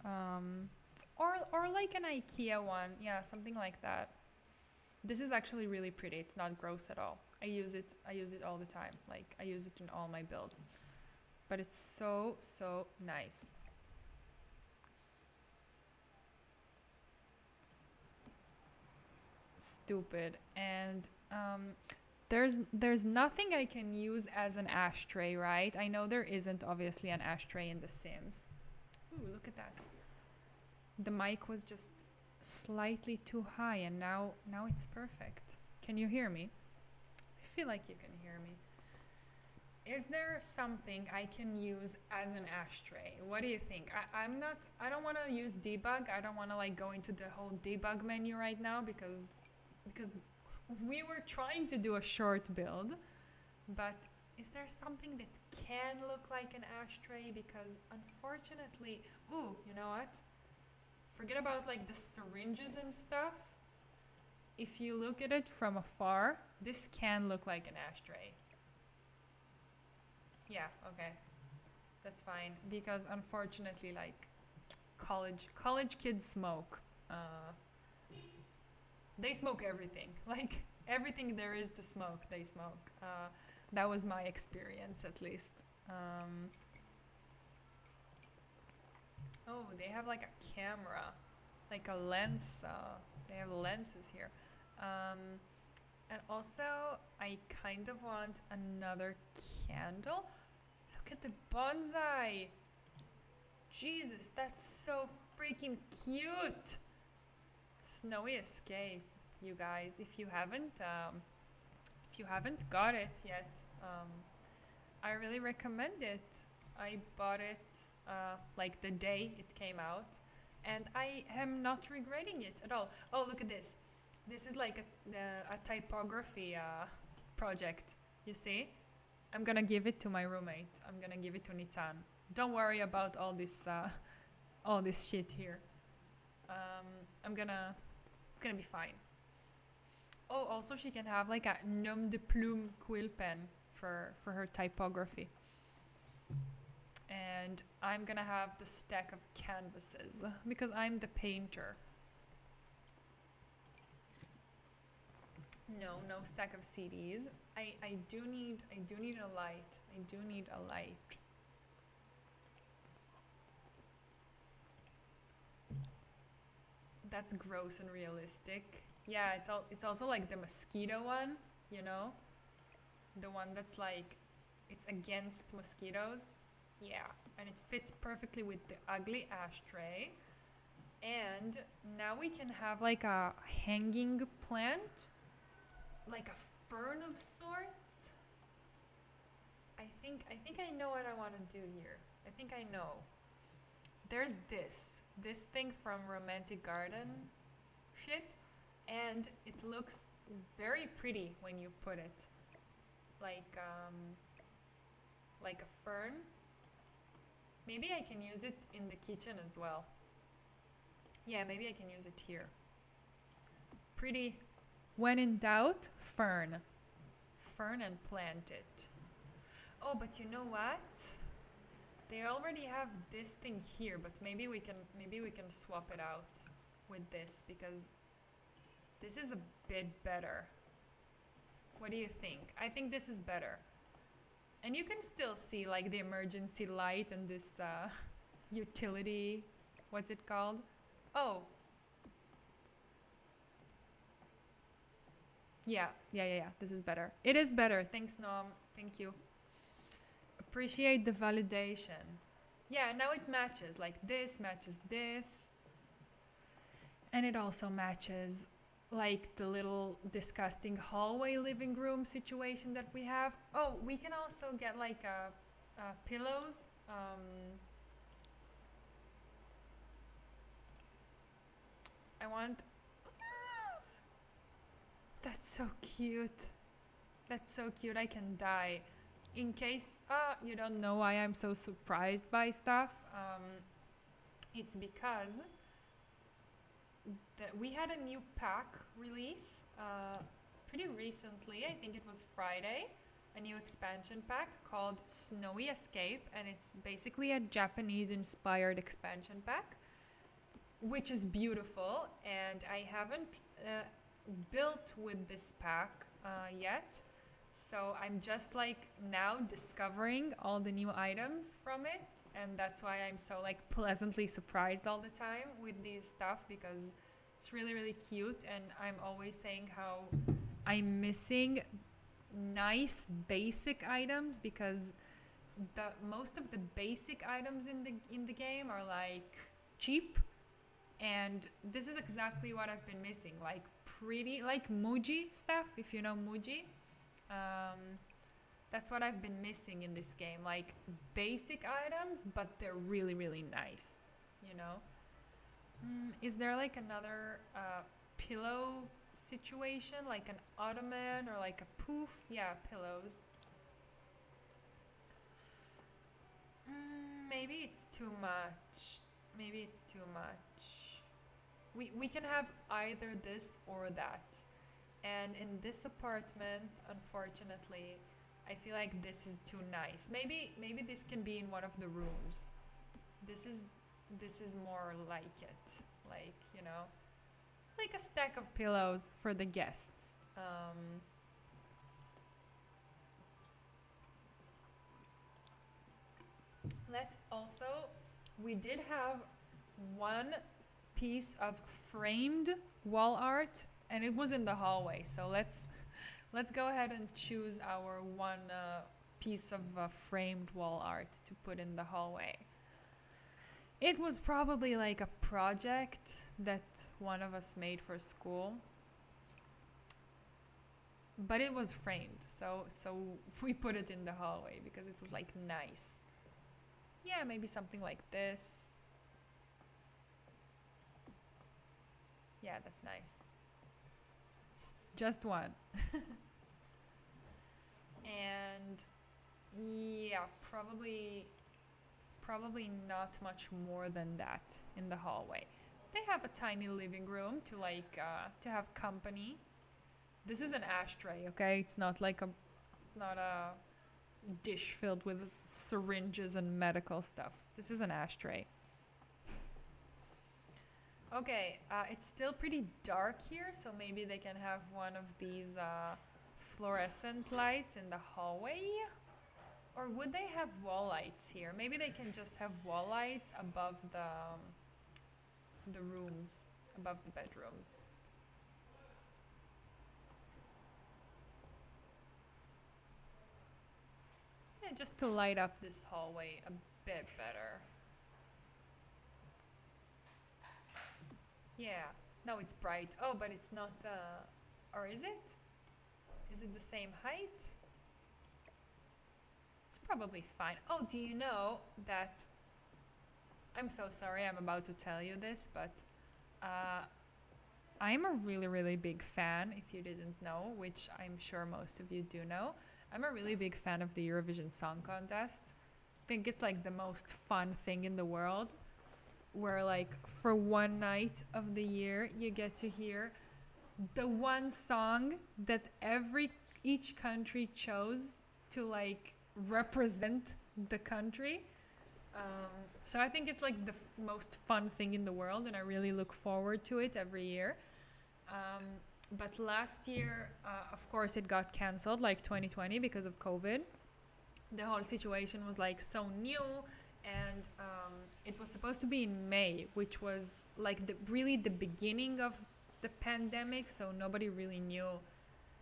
A: Or like an IKEA one. Yeah, something like that. This is actually really pretty. It's not gross at all. I use it all the time. Like, I use it in all my builds. But it's so nice. Stupid. And there's nothing I can use as an ashtray, right? I know there isn't obviously an ashtray in The Sims. Ooh, look at that. The mic was just slightly too high, and now it's perfect. Can you hear me? I feel like you can hear me. Is there something I can use as an ashtray? What do you think? I don't want to use debug. I don't want to like go into the whole debug menu right now because we were trying to do a short build, but is there something that can look like an ashtray? Because unfortunately, ooh, you know what? Forget about like the syringes and stuff. If you look at it from afar, this can look like an ashtray. Yeah, okay. That's fine because unfortunately like college kids smoke. They smoke everything. Like everything there is to smoke, they smoke. That was my experience at least. Oh, they have like a camera, like a lens. They have lenses here. And also, I kind of want another candle. Look at the bonsai. Jesus, that's so freaking cute. Snowy Escape, you guys. If you haven't got it yet, I really recommend it. I bought it like the day it came out, and I am not regretting it at all. Oh, look at this. This is like a typography project. You see? I'm gonna give it to my roommate. I'm gonna give it to Nitzan. Don't worry about all this shit here. It's gonna be fine. Oh, also she can have like a nom de plume quill pen for her typography. And I'm gonna have the stack of canvases because I'm the painter. No stack of CDs. I do need a light. I do need a light. That's gross and realistic. Yeah, it's also like the mosquito one, you know? The one that's like it's against mosquitoes. Yeah, and it fits perfectly with the ugly ashtray. And now we can have like a hanging plant, like a fern of sorts. I think I know what I want to do here. I think I know. There's this thing from Romantic Garden shit, and it looks very pretty when you put it like a fern. Maybe I can use it in the kitchen as well. Yeah, maybe I can use it here. Pretty. When in doubt, fern. Fern and plant it. Oh, but you know what? They already have this thing here, but maybe we can swap it out with this because this is a bit better. What do you think? I think this is better. And you can still see like the emergency light and this utility, what's it called? Oh. Yeah, this is better. It is better. Thanks, Nom. Thank you. Appreciate the validation. Yeah, now it matches. Like this matches this. And it also matches like the little disgusting hallway living room situation that we have. Oh, we can also get like pillows. I want... That's so cute. That's so cute. I can die. In case you don't know why I'm so surprised by stuff, it's because we had a new pack release pretty recently. I think it was Friday. A new expansion pack called Snowy Escape, and it's basically a Japanese-inspired expansion pack, which is beautiful. And I haven't built with this pack yet, so I'm just like now discovering all the new items from it, and that's why I'm so like pleasantly surprised all the time with these stuff because it's really, really cute. And I'm always saying how I'm missing nice basic items because most of the basic items in the game are like cheap, and this is exactly what I've been missing, like pretty like Muji stuff, if you know Muji. That's what I've been missing in this game. Like basic items, but they're really, really nice. You know? Is there like another pillow situation, like an ottoman or like a poof? Yeah, pillows. Maybe it's too much. Maybe it's too much. We can have either this or that. And in this apartment, unfortunately, I feel like this is too nice. Maybe this can be in one of the rooms. This is this is more like it. Like, you know, like a stack of pillows for the guests. Let's also, we did have one piece of framed wall art and it was in the hallway. So let's go ahead and choose our one piece of framed wall art to put in the hallway. It was probably like a project that one of us made for school, but it was framed, so we put it in the hallway because it was like nice. Yeah, maybe something like this. Yeah, that's nice. Just one. And yeah, probably not much more than that in the hallway. They have a tiny living room to like to have company. This is an ashtray, okay? It's not like not a dish filled with syringes and medical stuff. This is an ashtray. Okay, it's still pretty dark here, so maybe they can have one of these fluorescent lights in the hallway. Or would they have wall lights here? Maybe they can just have wall lights above the rooms, above the bedrooms. Yeah, just to light up this hallway a bit better. Yeah. No, it's bright. Oh, but it's not, or is it? Is it the same height? It's probably fine. Oh, do you know that, I'm so sorry I'm about to tell you this, but I'm a really, really big fan, if you didn't know, which I'm sure most of you do know. I'm a really big fan of the Eurovision Song Contest. I think it's like the most fun thing in the world, where like for one night of the year you get to hear the one song that each country chose to like represent the country. So I think it's like the most fun thing in the world, and I really look forward to it every year. But last year, of course, it got cancelled, like 2020, because of COVID. The whole situation was like so new, and it was supposed to be in May, which was like really the beginning of the pandemic, so nobody really knew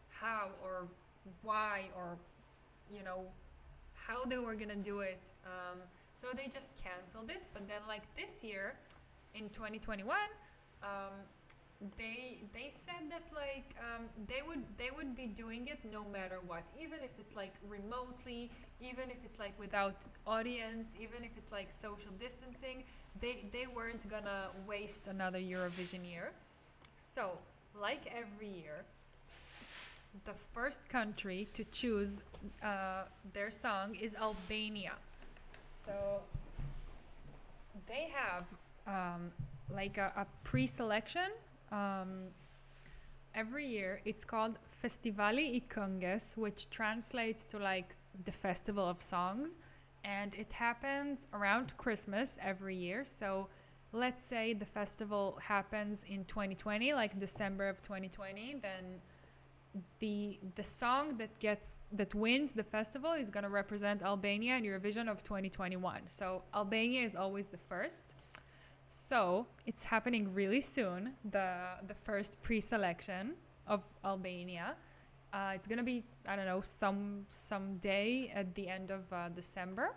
A: how or why or, you know, how they were gonna do it. So they just canceled it. But then like this year, in 2021, they said that like they would be doing it no matter what, even if it's like remotely, even if it's like without audience, even if it's like social distancing. They weren't gonna waste another Eurovision year. So like every year, the first country to choose their song is Albania. So they have like a pre-selection every year. It's called Festivali I Këngës, which translates to like the festival of songs, and it happens around Christmas every year. So let's say the festival happens in 2020, like December of 2020, then the song that wins the festival is going to represent Albania in Eurovision of 2021. So Albania is always the first. So it's happening really soon, the first pre-selection of Albania. It's gonna be, I don't know, some day at the end of December.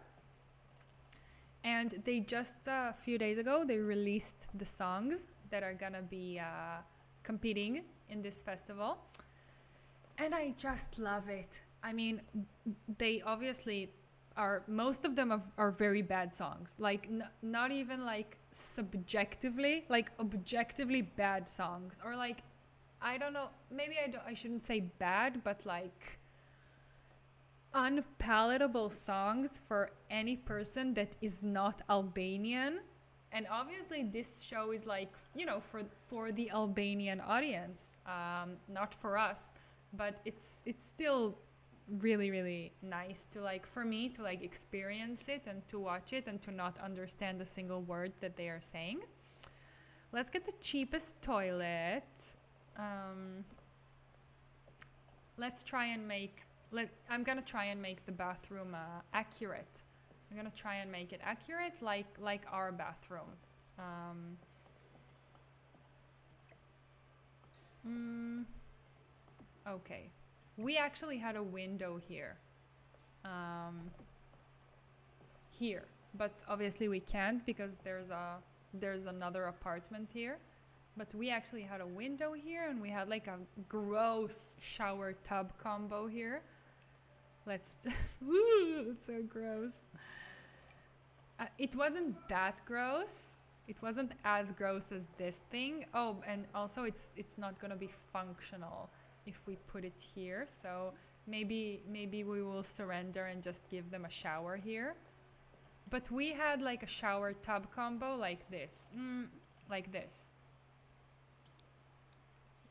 A: And they just a few days ago they released the songs that are gonna be competing in this festival, and I just love it. I mean, they obviously are, most of them are very bad songs. Like, not even like subjectively, like objectively bad songs. Or like, I don't know, maybe I shouldn't say bad, but like unpalatable songs for any person that is not Albanian. And obviously this show is like, you know, for the Albanian audience, not for us, but it's still really really nice to, like, for me to like experience it and to watch it and to not understand a single word that they are saying. Let's get the cheapest toilet. um, let's try and make I'm gonna try and make the bathroom accurate. I'm gonna try and make it accurate like our bathroom. um, mm, okay, we actually had a window here, um, here, but obviously we can't because there's another apartment here. But we actually had a window here, and we had like a gross shower tub combo here. Let's Ooh, that's so gross. It wasn't that gross. It wasn't as gross as this thing. Oh, and also it's not gonna be functional if we put it here. So maybe we will surrender and just give them a shower here. But we had like a shower tub combo like this. Like this.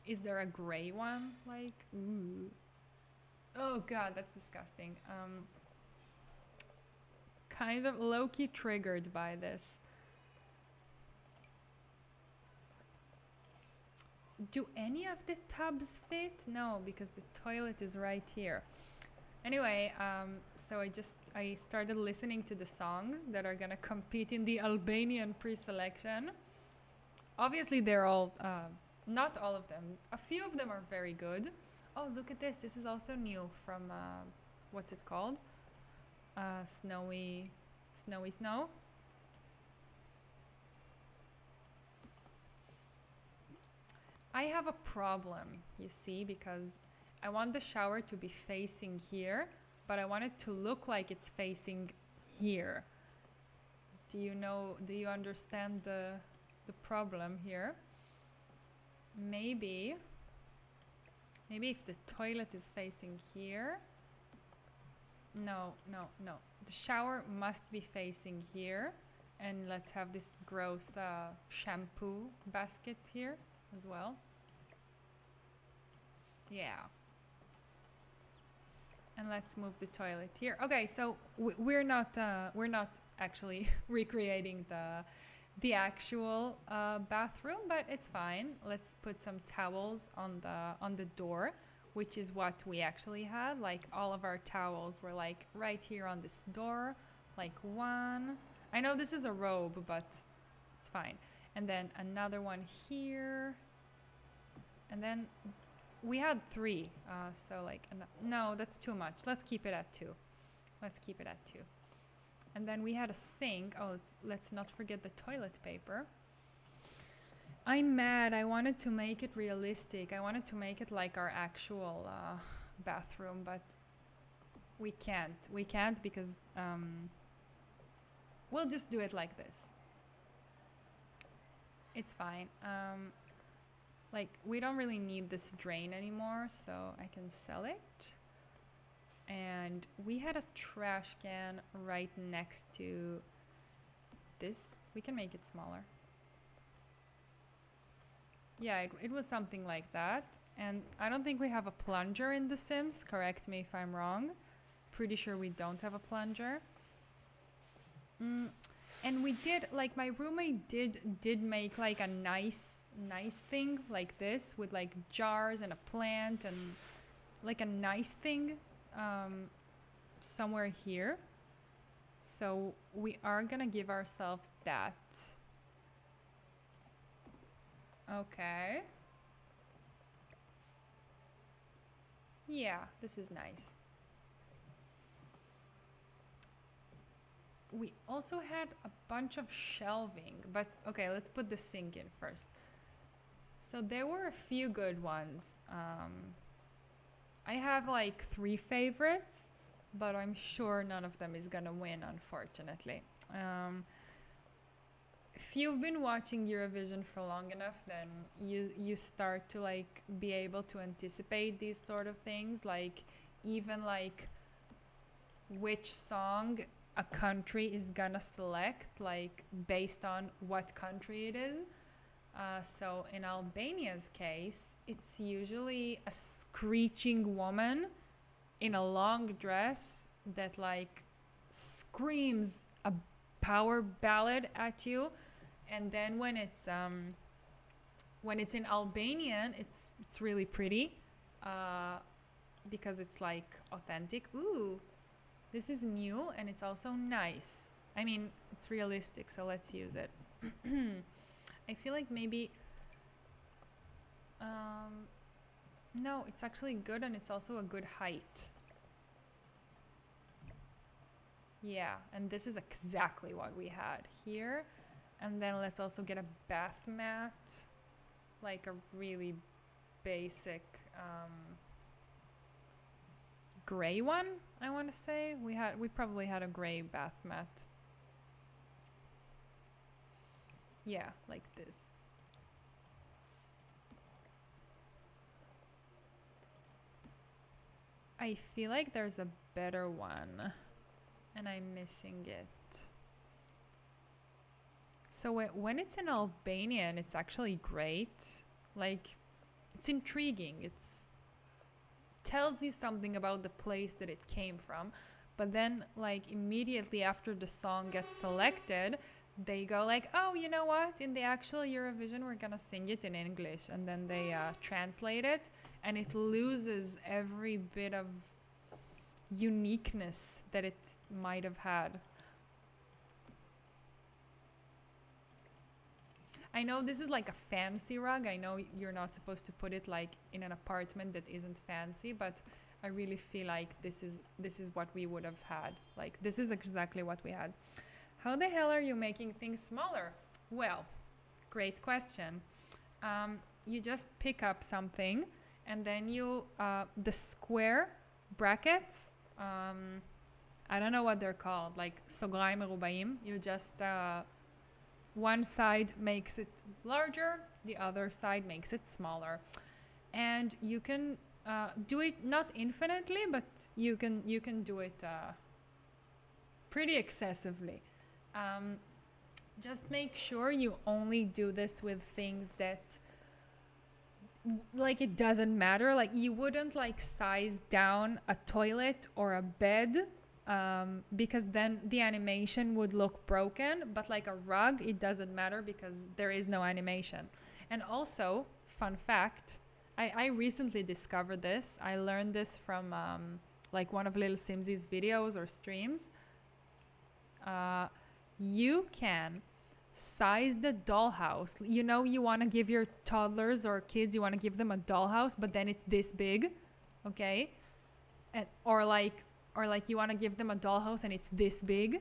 A: Is there a gray one? Like, ooh. Oh god, that's disgusting. Kind of low-key triggered by this. Do any of the tubs fit? No, because the toilet is right here. Anyway, so I started listening to the songs that are gonna compete in the Albanian pre-selection. Obviously, they're all, not all of them. A few of them are very good. Oh, look at this. This is also new from, what's it called? Snowy Snow. I have a problem, you see, because I want the shower to be facing here, but I want it to look like it's facing here. Do you understand the problem here? Maybe if the toilet is facing here. No. The shower must be facing here. And let's have this gross shampoo basket here as well. Yeah. And let's move the toilet here. Okay, so we're not actually recreating the actual bathroom, but it's fine. Let's put some towels on the door, which is what we actually had. Like all of our towels were like right here on this door, like one. I know this is a robe, but it's fine. And then another one here, and then we had three. So like, no, that's too much. Let's keep it at two. And then we had a sink. Oh, let's not forget the toilet paper. I'm mad. I wanted to make it realistic. I wanted to make it like our actual bathroom, but we can't. We can't because we'll just do it like this. It's fine. Like, we don't really need this drain anymore, so I can sell it. And we had a trash can right next to this. We can make it smaller. Yeah, it was something like that. And I don't think we have a plunger in The Sims. Correct me if I'm wrong. Pretty sure we don't have a plunger. And we did, like, my roommate did make like a nice thing like this with like jars and a plant and like a nice thing somewhere here. So we are gonna give ourselves that. Okay. Yeah, this is nice. We also had a bunch of shelving, but okay, let's put the sink in first. So there were a few good ones. I have like 3 favorites, but I'm sure none of them is gonna win, unfortunately. If you've been watching Eurovision for long enough, then you start to like be able to anticipate these sort of things, like even like which song a country is gonna select, like based on what country it is. So in Albania's case, it's usually a screeching woman in a long dress that like screams a power ballad at you, and then when it's in Albanian, it's really pretty, because it's like authentic. Ooh, this is new and it's also nice. I mean, it's realistic, so let's use it. I feel like maybe no, it's actually good, and it's also a good height. Yeah, and this is exactly what we had here. And then let's also get a bath mat, like a really basic gray one, I want to say. We probably had a gray bath mat. Yeah, like this. I feel like there's a better one, and I'm missing it. So when it's in Albanian, it's actually great. Like, it's intriguing. It's tells you something about the place that it came from. But then, like, immediately after the song gets selected, they go like, oh, you know what? In the actual Eurovision, we're gonna sing it in English. And then they translate it, and it loses every bit of uniqueness that it might have had. I know this is like a fancy rug. I know you're not supposed to put it like in an apartment that isn't fancy, but I really feel like this is what we would have had. Like, this is exactly what we had. How the hell are you making things smaller? Well, great question. You just pick up something, and then you the square brackets. I don't know what they're called, like סוגריים מרובעים. You just one side makes it larger, the other side makes it smaller, and you can do it not infinitely, but you can do it pretty excessively. Just make sure you only do this with things that like it doesn't matter. Like, you wouldn't like size down a toilet or a bed, because then the animation would look broken. But like a rug, it doesn't matter because there is no animation. And also, fun fact, I recently discovered this. I learned this from like one of Little Simsy's videos or streams. You can size the dollhouse. You know, you want to give your toddlers or kids, you want to give them a dollhouse, but then it's this big, okay? And or like you want to give them a dollhouse and it's this big.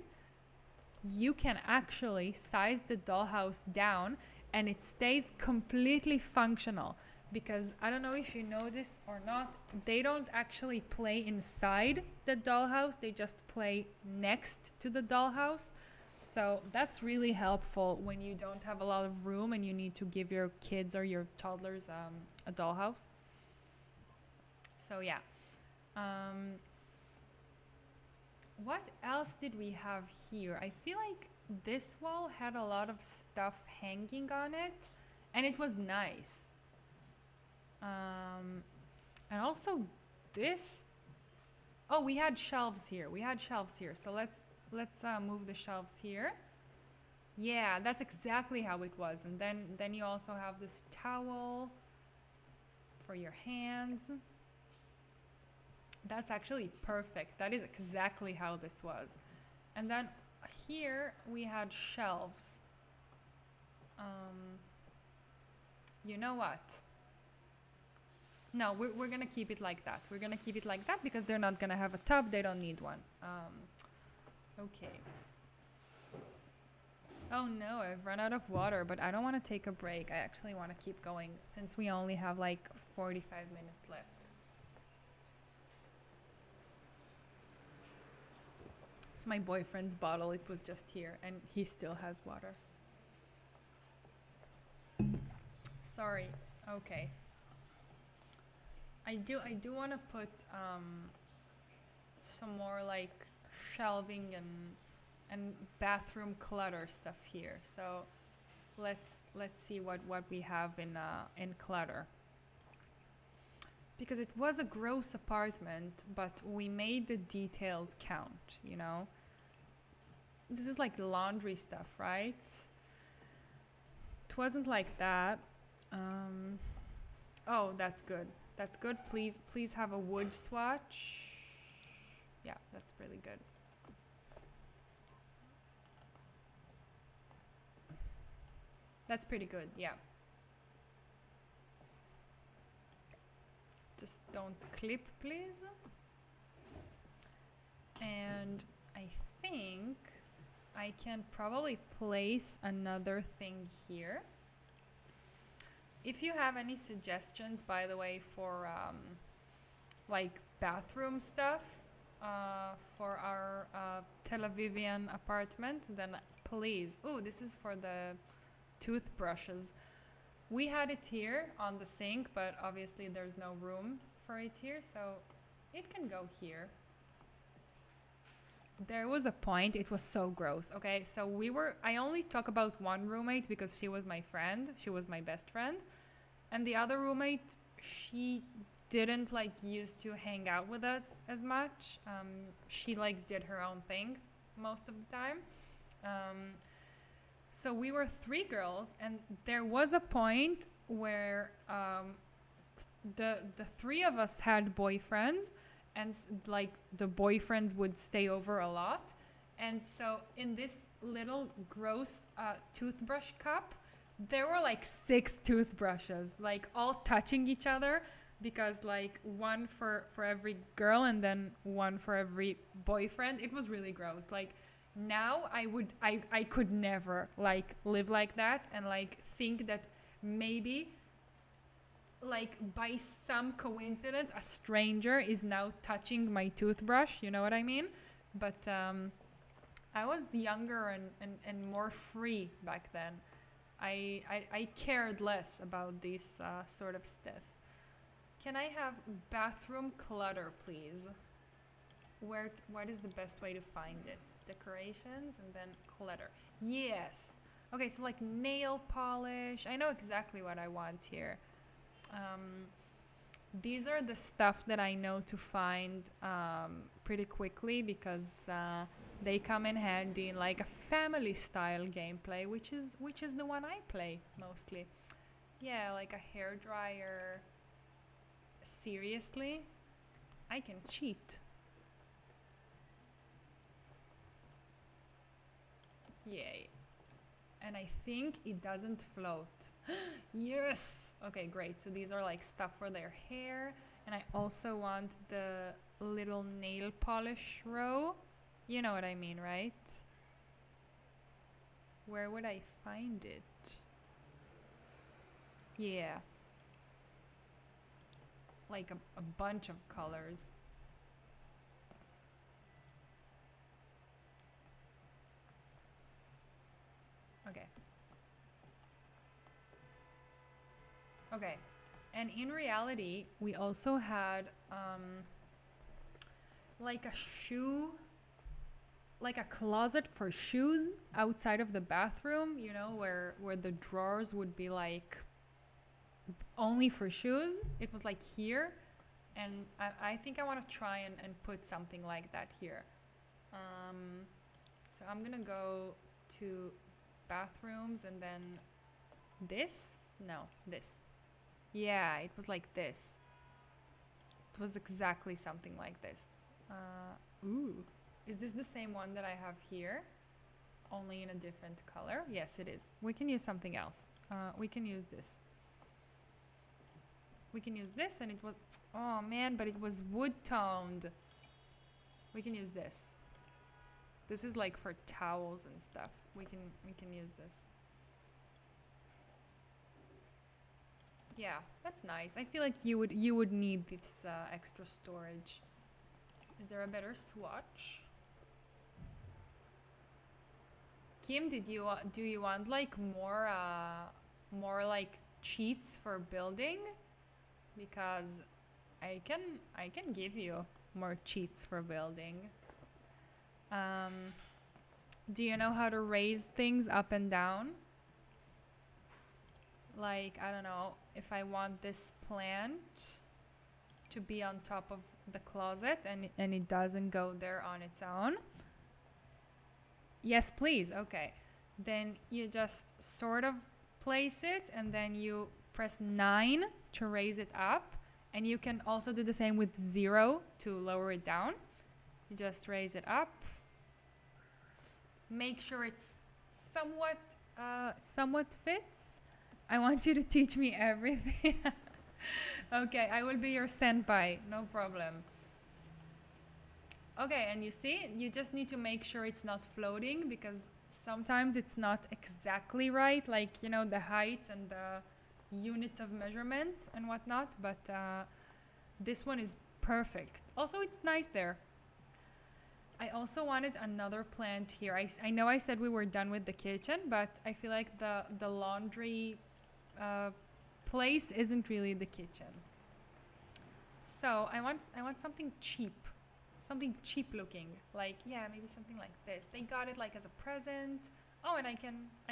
A: You can actually size the dollhouse down and it stays completely functional, because I don't know if you know this or not, they don't actually play inside the dollhouse, they just play next to the dollhouse. So that's really helpful when you don't have a lot of room and you need to give your kids or your toddlers a dollhouse. So yeah. What else did we have here? I feel like this wall had a lot of stuff hanging on it, and it was nice. And also this. Oh, we had shelves here. So let's move the shelves here. Yeah, that's exactly how it was. And then you also have this towel for your hands. That's actually perfect. That is exactly how this was. And then here we had shelves. You know what? No, we're gonna keep it like that. We're gonna keep it like that because they're not gonna have a tub. They don't need one. Okay. Oh no, I've run out of water, but I don't want to take a break. I actually want to keep going since we only have like 45 minutes left. my boyfriend's bottle. It was just here, and he still has water. Sorry. Okay. I do want to put some more like shelving and bathroom clutter stuff here. So let's see what we have in clutter. Because it was a gross apartment, but we made the details count, you know? This is like laundry stuff, right? It wasn't like that. Oh, that's good. That's good. Please have a wood swatch. Yeah, that's really good. That's pretty good, yeah. Just don't clip, please. And I think I can probably place another thing here. If you have any suggestions, by the way, for like bathroom stuff for our Tel-Avivian apartment, then please. Oh, this is for the toothbrushes. We had it here on the sink, but obviously there's no room for it here, so it can go here. There was a point, it was so gross, okay? So I only talk about one roommate because she was my friend, she was my best friend. And the other roommate, she didn't like used to hang out with us as much. She like did her own thing most of the time. So we were 3 girls, and there was a point where the 3 of us had boyfriends, and like the boyfriends would stay over a lot. And so in this little gross toothbrush cup, there were like 6 toothbrushes, like all touching each other, because like one for every girl and then one for every boyfriend. It was really gross. Like now I could never like live like that and like think that maybe like by some coincidence a stranger is now touching my toothbrush, you know what I mean? But I was younger and more free back then. I cared less about this sort of stuff. Can I have bathroom clutter, please? What is the best way to find it? Decorations and then clutter. Yes. Okay, so like nail polish. I know exactly what I want here. These are the stuff that I know to find pretty quickly, because they come in handy in like a family style gameplay, which is the one I play mostly. Yeah, like a hair dryer. Seriously? I can cheat. Yay. And I think it doesn't float. Yes! Okay, great. So these are like stuff for their hair. And I also want the little nail polish row. You know what I mean, right? Where would I find it? Yeah. Like a bunch of colors. Okay. Okay. And in reality, we also had like a shoe, like a closet for shoes outside of the bathroom, you know, where the drawers would be like only for shoes. It was like here, and I think I want to try and put something like that here. So I'm gonna go to bathrooms and then this. Yeah, it was like this. It was exactly something like this. Ooh, is this the same one that I have here, only in a different color? Yes, it is. We can use something else. We can use this. We can use this, and it was, oh man, but it was wood toned. We can use this. This is like for towels and stuff. We can use this. Yeah, that's nice. I feel like you would need this extra storage. Is there a better swatch? Kim, do you want like more like cheats for building? Because I can give you more cheats for building. Um, do you know how to raise things up and down? Like, I don't know, if I want this plant to be on top of the closet and it doesn't go there on its own. Yes, please. Okay. Then you just sort of place it and then you press 9 to raise it up. And you can also do the same with 0 to lower it down. You just raise it up. Make sure it's somewhat fits. I want you to teach me everything. Okay, I will be your standby, no problem. Okay, and you see, you just need to make sure it's not floating because sometimes it's not exactly right, like, you know, the heights and the units of measurement and whatnot, but this one is perfect. Also, it's nice there. I also wanted another plant here. I know I said we were done with the kitchen, but I feel like the laundry place isn't really the kitchen. So I want something cheap. Something cheap looking. Like, yeah, maybe something like this. They got it like as a present. Oh, and I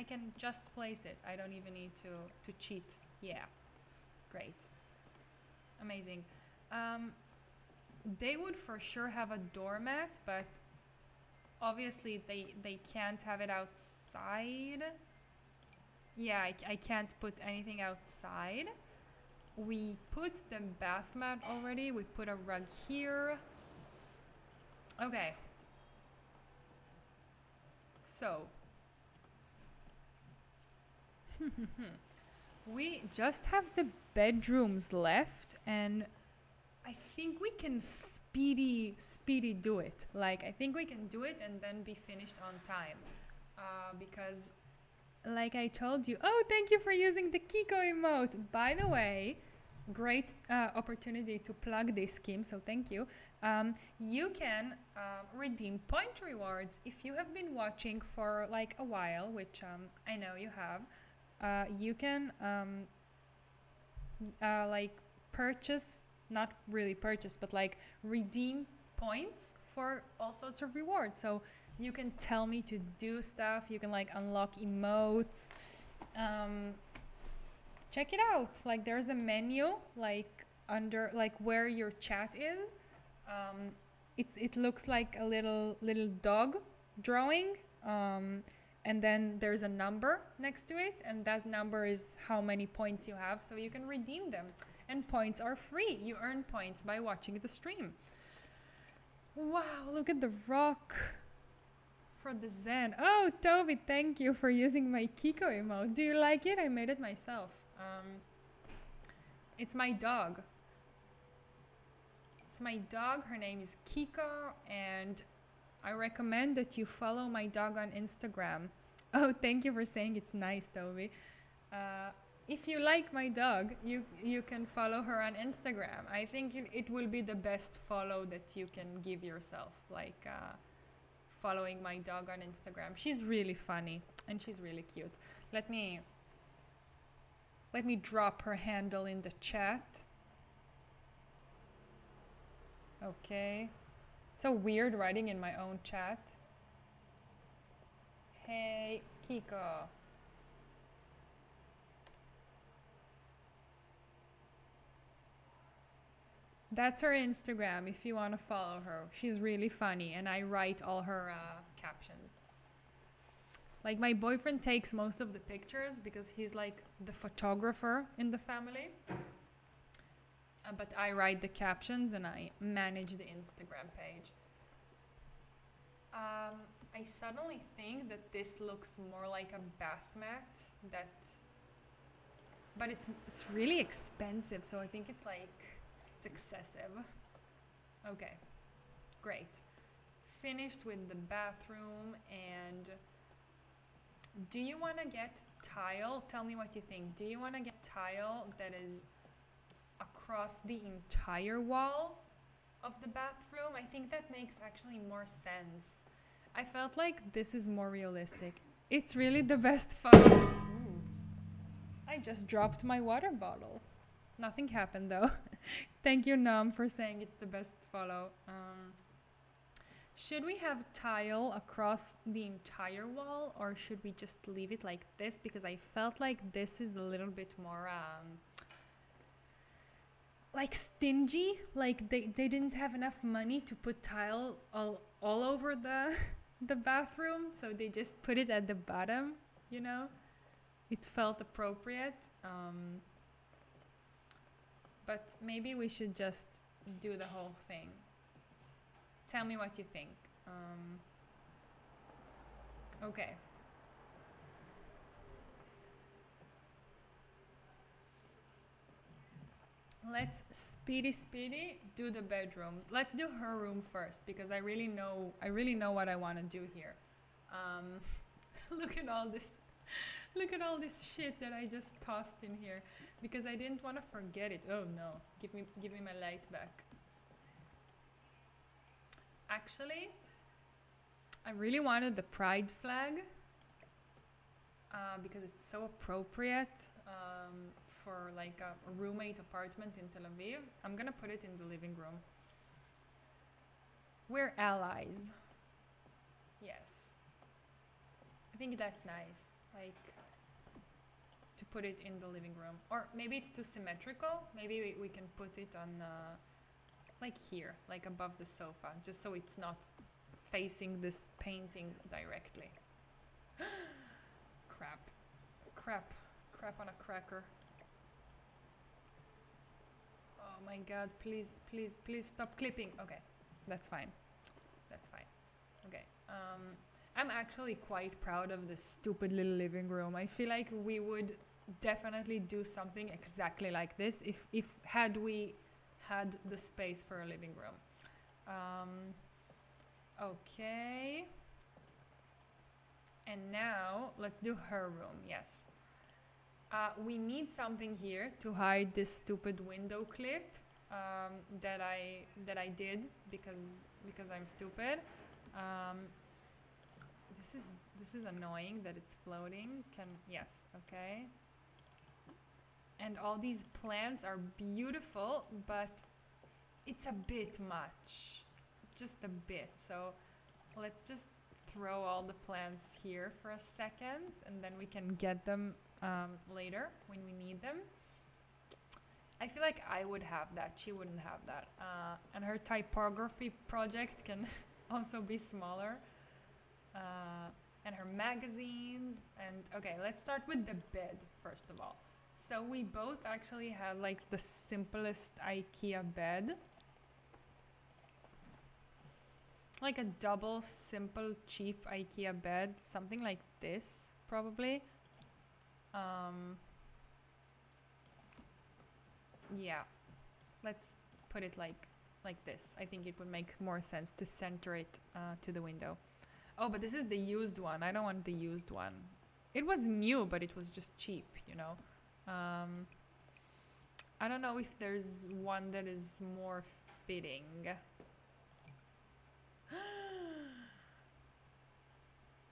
A: can just place it. I don't even need to cheat. Yeah. Great. Amazing. They would for sure have a doormat, but obviously they can't have it outside. Yeah, I can't put anything outside. We put the bath mat already. We put a rug here. Okay. So we just have the bedrooms left, and I think we can speedy do it. Like, I think we can do it and then be finished on time. Because, like I told you, oh, thank you for using the Kiko emote. By the way, great opportunity to plug this scheme, so thank you. You can redeem point rewards if you have been watching for like a while, which I know you have. You can like purchase, not really purchase, but like redeem points for all sorts of rewards. So you can tell me to do stuff. You can like unlock emotes. Check it out. Like, there's the menu, like under, like where your chat is. It looks like a little dog drawing. And then there's a number next to it, and that number is how many points you have, so you can redeem them. And points are free. You earn points by watching the stream. Wow, look at the rock for the Zen. Oh, Toby, thank you for using my Kiko emote. Do you like it? I made it myself. It's my dog. It's my dog. Her name is Kiko, and I recommend that you follow my dog on Instagram. Oh, thank you for saying it's nice, Toby. If you like my dog, you can follow her on Instagram. I think it will be the best follow that you can give yourself, like following my dog on Instagram. She's really funny and she's really cute. Let me drop her handle in the chat. Okay. So weird writing in my own chat. Hey, Kiko. That's her Instagram if you want to follow her. She's really funny, and I write all her captions. Like, my boyfriend takes most of the pictures because he's like the photographer in the family. But I write the captions and I manage the Instagram page. I suddenly think that this looks more like a bath mat, but it's really expensive, so I think it's excessive. Okay, great. Finished with the bathroom. And do you want to get tile? Tell me what you think. Do you want to get tile that is across the entire wall of the bathroom? I think that makes actually more sense. I felt like this is more realistic. It's really the best photo. Ooh. I just dropped my water bottle. Nothing happened though. Thank you, Nam, for saying it's the best follow. Should we have tile across the entire wall, or should we just leave it like this? Because I felt like this is a little bit more like stingy. Like they didn't have enough money to put tile all over the bathroom, so they just put it at the bottom, you know? It felt appropriate. But maybe we should just do the whole thing. Tell me what you think. Okay. Let's speedy do the bedrooms. Let's do her room first because I really know what I want to do here. Look at all this. Look at all this shit that I just tossed in here because I didn't want to forget it. Oh no, give me my light back. Actually, I really wanted the pride flag because it's so appropriate for like a roommate apartment in Tel Aviv. I'm gonna put it in the living room. We're allies. Yes. I think that's nice. Like, to put it in the living room. Or maybe it's too symmetrical. Maybe we can put it on like here, like above the sofa, just so it's not facing this painting directly. Crap on a cracker. Oh my god, please stop clipping. Okay, that's fine. Okay, I'm actually quite proud of this stupid little living room. I feel like we would definitely do something exactly like this if had we had the space for a living room. Okay. And now let's do her room. Yes. We need something here to hide this stupid window clip that I did because I'm stupid. This is annoying that it's floating. Yes, okay. And all these plants are beautiful, but it's a bit much. Just a bit. So let's just throw all the plants here for a second and then we can get them later when we need them. I feel like I would have that. She wouldn't have that. And her typography project can also be smaller. And her magazines. And okay, let's start with the bed first of all. So we both actually had like the simplest IKEA bed. Like a double, simple, cheap IKEA bed. Something like this, probably. Yeah. Let's put it like this. I think it would make more sense to center it to the window. Oh, but this is the used one. I don't want the used one. It was new, but it was just cheap, you know. I don't know if there's one that is more fitting.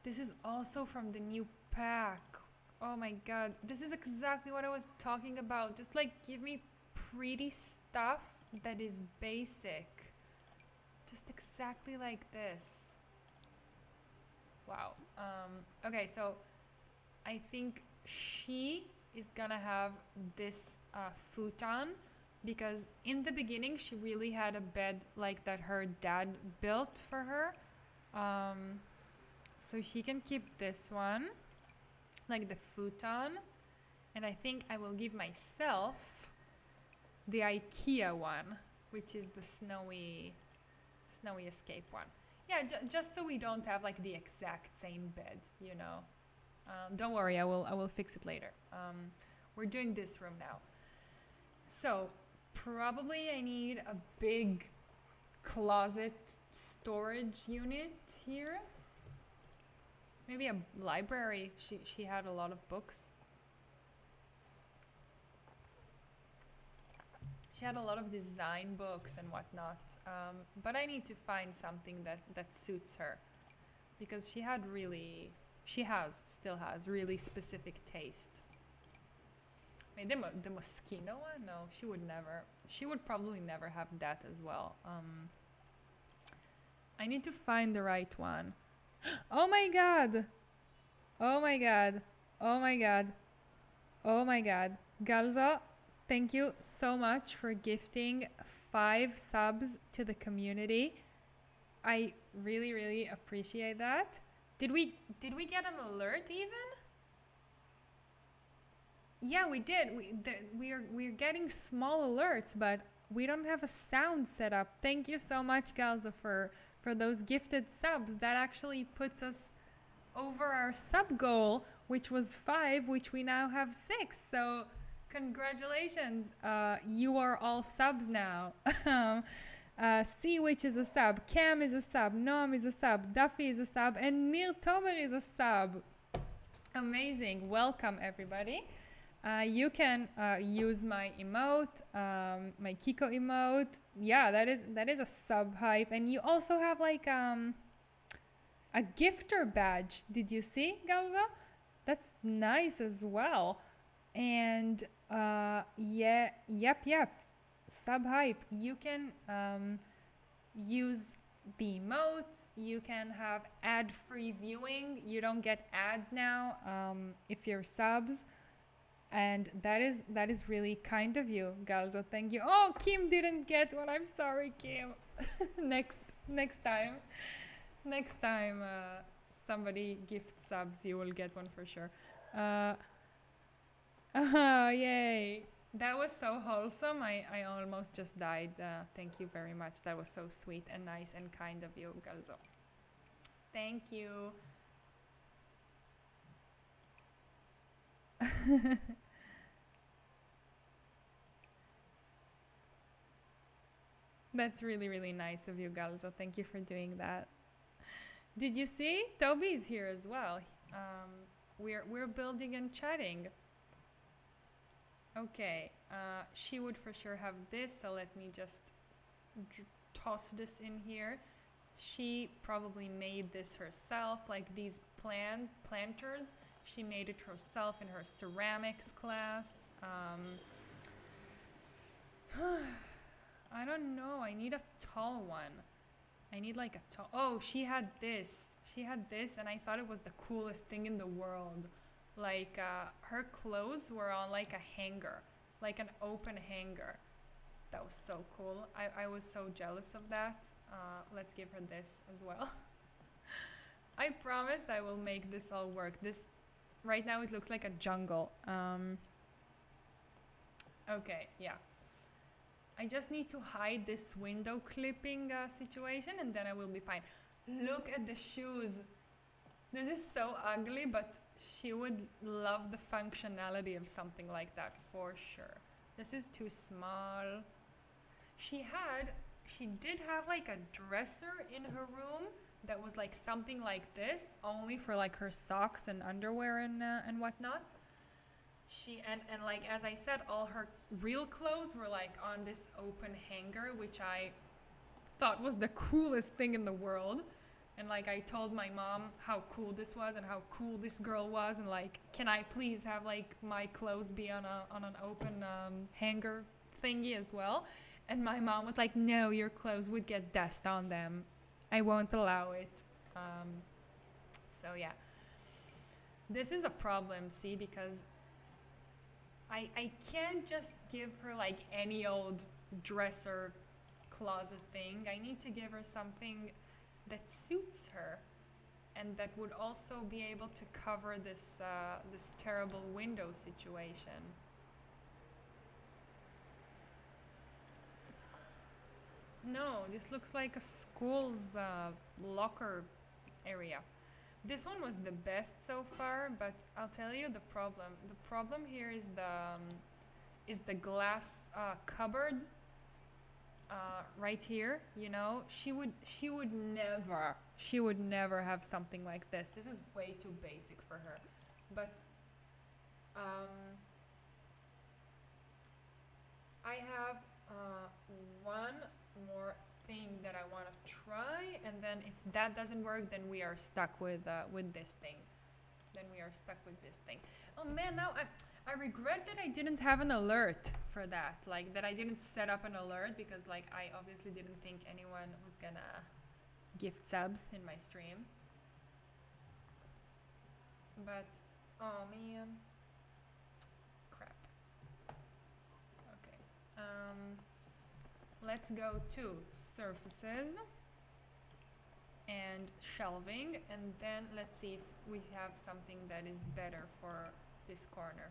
A: This is also from the new pack. Oh my god. This is exactly what I was talking about. Just like give me pretty stuff that is basic. Just exactly like this. Wow. Okay, so I think she is gonna have this futon because in the beginning she really had a bed like that her dad built for her. So she can keep this one, like the futon, and I think I will give myself the IKEA one, which is the snowy escape one. Yeah, just so we don't have like the exact same bed, you know. Don't worry, I will fix it later. We're doing this room now. So probably I need a big closet storage unit here. Maybe a library. She had a lot of books. She had a lot of design books and whatnot. But I need to find something that suits her. Because she had really She still has really specific taste. I mean, the Moschino one? No, she would never. She would probably never have that as well. I need to find the right one. Oh my god! Oh my god! Oh my god! Oh my god! Galza, thank you so much for gifting 5 subs to the community. I really, really appreciate that. Did we get an alert even? Yeah, we did. We're getting small alerts, but we don't have a sound set up. Thank you so much, Galza, for those gifted subs. That actually puts us over our sub goal, which was 5, which we now have 6. So congratulations. You are all subs now. Sea Witch is a sub, Cam is a sub, Noam is a sub, Duffy is a sub, and Neil Tomer is a sub. Amazing. Welcome, everybody. You can use my emote, my Kiko emote. Yeah, that is a sub hype. And you also have like a gifter badge. Did you see, Galza? That's nice as well. And yeah, yep. Sub hype. You can use the emotes. You can have ad-free viewing. You don't get ads now if you're subs. And that is really kind of you, Galzo. Thank you. Oh, Kim didn't get one. I'm sorry, Kim. next time, somebody gift subs, you will get one for sure. Yay! That was so wholesome. I almost just died. Thank you very much. That was so sweet and nice and kind of you, Galzo. Thank you. That's really, really nice of you, Galzo. Thank you for doing that. Did you see? Toby's here as well. We're building and chatting. Okay, she would for sure have this, so let me just toss this in here. She probably made this herself, like these planters. She made it herself in her ceramics class. I don't know, I need a tall one. I need like a tall, oh, she had this. She had this and I thought it was the coolest thing in the world. Like her clothes were on like a hanger, like an open hanger. That was so cool. I was so jealous of that. Let's give her this as well. I promise I will make this all work. This right now it looks like a jungle. Okay, yeah. I just need to hide this window clipping situation and then I will be fine. Look at the shoes. This is so ugly, but she would love the functionality of something like that for sure. This is too small. She did have like a dresser in her room that was like something like this, only for like her socks and underwear and whatnot. And like as I said, all her real clothes were like on this open hanger, which I thought was the coolest thing in the world. And like I told my mom how cool this was and how cool this girl was, and like, can I please have like my clothes be on an open hanger thingy as well? And my mom was like, no, your clothes would get dust on them. I won't allow it. So yeah, this is a problem, see, because I can't just give her like any old dresser closet thing. I need to give her something that suits her and that would also be able to cover this this terrible window situation. No, this looks like a school's locker area. This one was the best so far, but I'll tell you the problem. The problem here is the glass cupboard right here. You know, she would never have something like this. This is way too basic for her. But I have one more thing that I want to try, and then if that doesn't work, then we are stuck with this thing. then we are stuck with this thing. Oh man, now I regret that I didn't have an alert for that. Like that I didn't set up an alert because like I obviously didn't think anyone was gonna gift subs in my stream. But oh man. Crap. Okay. Let's go to surfaces and shelving, and then let's see if we have something that is better for this corner.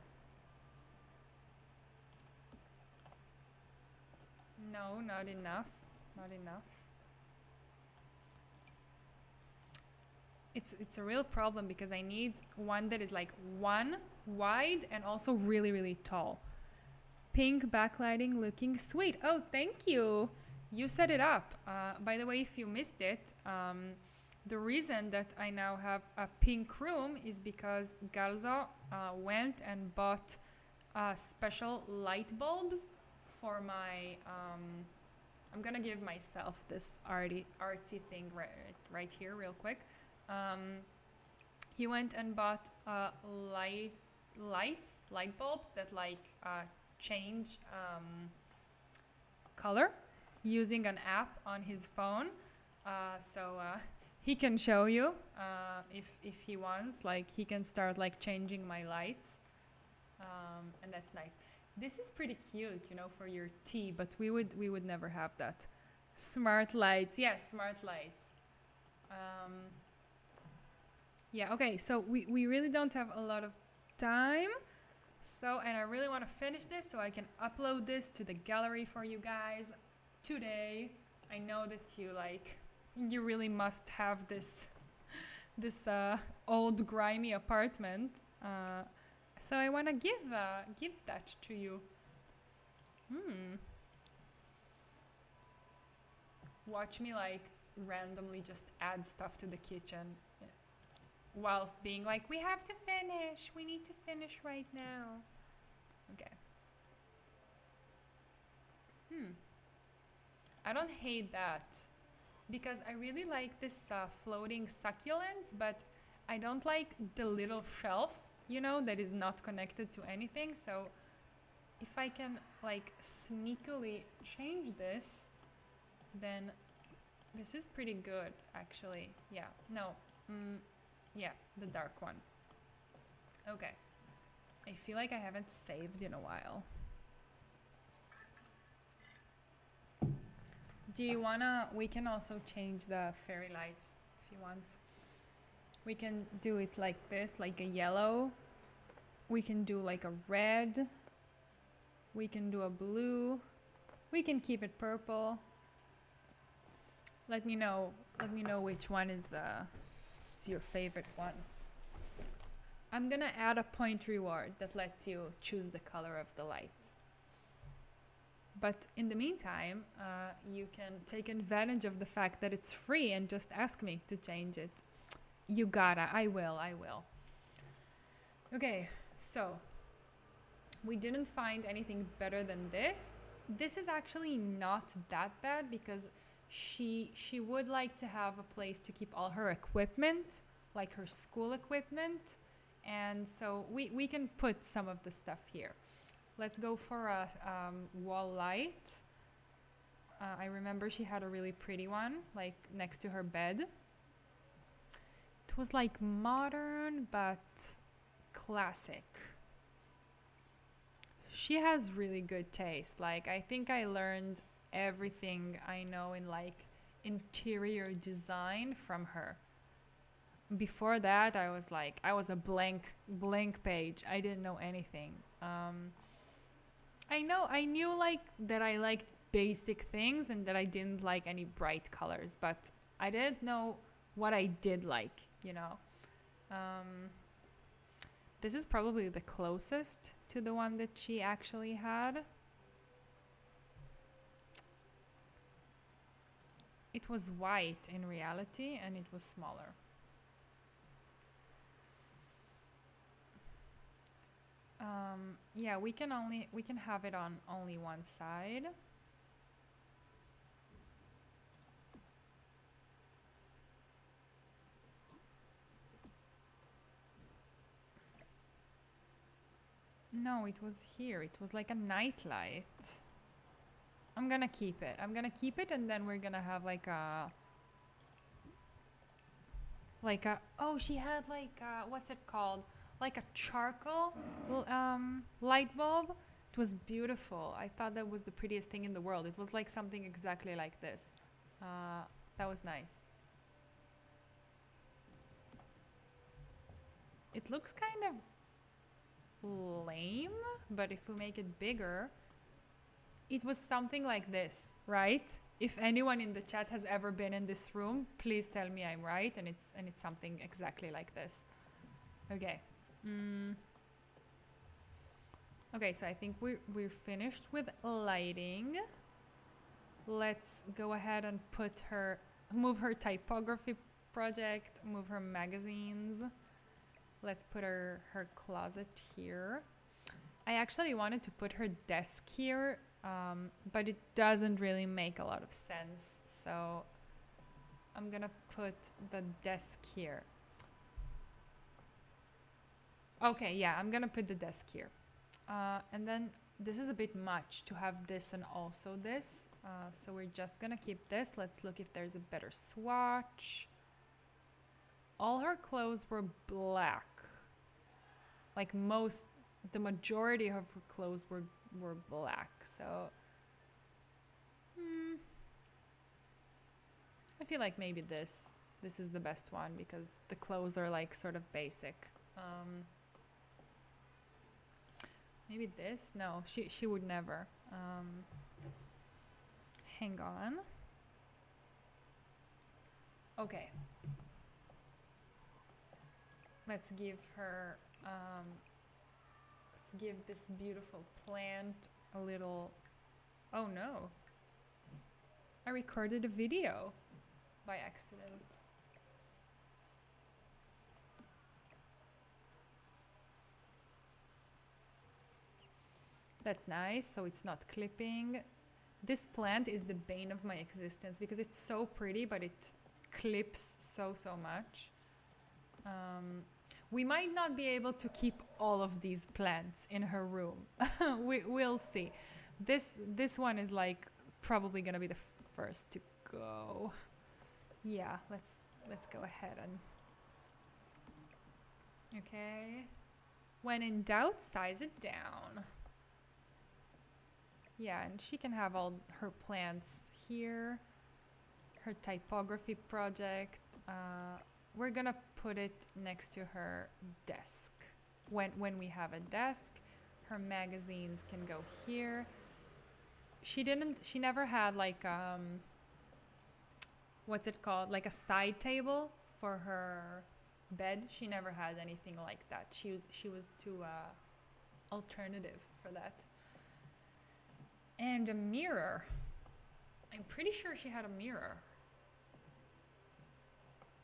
A: No, not enough. Not enough. It's a real problem because I need one that is like one wide and also really, really tall. Pink backlighting looking sweet. Oh, thank you. You set it up. By the way, if you missed it, the reason that I now have a pink room is because Galzo went and bought special light bulbs for my... I'm gonna give myself this artsy thing right here real quick. He went and bought light bulbs that like change color using an app on his phone. So he can show you if he wants. Like he can start like changing my lights, and that's nice. This is pretty cute, you know, for your tea. But we would never have that. Smart lights, yes, smart lights. Yeah, okay, so we really don't have a lot of time. So, and I really want to finish this so I can upload this to the gallery for you guys today. I know that you really must have this old grimy apartment. So I want to give that to you. Watch me like randomly just add stuff to the kitchen whilst being like, we have to finish. We need to finish right now. Okay. I don't hate that because I really like this floating succulents, but I don't like the little shelf, you know, that is not connected to anything. So if I can like sneakily change this, then this is pretty good actually. Yeah, no, yeah, the dark one. Okay, I feel like I haven't saved in a while. Do you wanna, we can also change the fairy lights if you want. We can do it like this, like a yellow. We can do like a red. We can do a blue. We can keep it purple. Let me know which one is your favorite one. I'm gonna add a point reward that lets you choose the color of the lights. But in the meantime, you can take advantage of the fact that it's free and just ask me to change it. You gotta, I will. Okay, so we didn't find anything better than this. This is actually not that bad because she would like to have a place to keep all her equipment, like her school equipment. And so we can put some of the stuff here. Let's go for a wall light. I remember she had a really pretty one, like next to her bed. It was like modern, but classic. She has really good taste. Like, I think I learned everything I know in like interior design from her. Before that, I was a blank page. I didn't know anything. I knew like that I liked basic things and that I didn't like any bright colors, but I didn't know what I did like, you know. This is probably the closest to the one that she actually had. It was white in reality and it was smaller. Yeah, we can have it on only one side. No, it was here. It was like a night light. I'm gonna keep it. I'm gonna keep it, and then we're gonna have like a oh, she had like what's it called? Like a charcoal light bulb. It was beautiful. I thought that was the prettiest thing in the world. It was like something exactly like this. That was nice. It looks kind of lame, but if we make it bigger, it was something like this, right? If anyone in the chat has ever been in this room, please tell me I'm right, and it's something exactly like this. Okay. Okay, so I think we're finished with lighting. Let's go ahead and move her typography project, move her magazines. Let's put her closet here. I actually wanted to put her desk here, but it doesn't really make a lot of sense. So I'm gonna put the desk here. Okay, yeah, I'm gonna put the desk here. And then this is a bit much to have this and also this. So we're just gonna keep this. Let's look if there's a better swatch. All her clothes were black. Like the majority of her clothes were black. So I feel like maybe this is the best one because the clothes are like sort of basic. Maybe this? No, she would never. Hang on. Okay. Let's give her, let's give this beautiful plant a little, oh no. I recorded a video by accident. That's nice, so it's not clipping. This plant is the bane of my existence because it's so pretty, but it clips so much. We might not be able to keep all of these plants in her room. We'll see. This one is like probably gonna be the first to go. Yeah, let's go ahead and okay. When in doubt, size it down. Yeah, and she can have all her plants here. Her typography project. We're gonna put it next to her desk. When we have a desk, her magazines can go here. She never had like what's it called? Like a side table for her bed. She never had anything like that. She was too alternative for that. And a mirror. I'm pretty sure she had a mirror.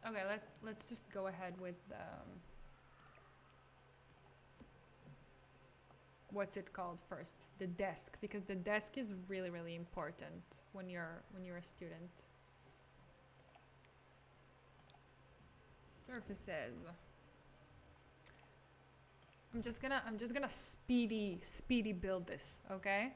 A: Okay, let's just go ahead with what's it called first? The desk, because the desk is really important when you're a student. Surfaces. I'm just gonna speedy build this, okay?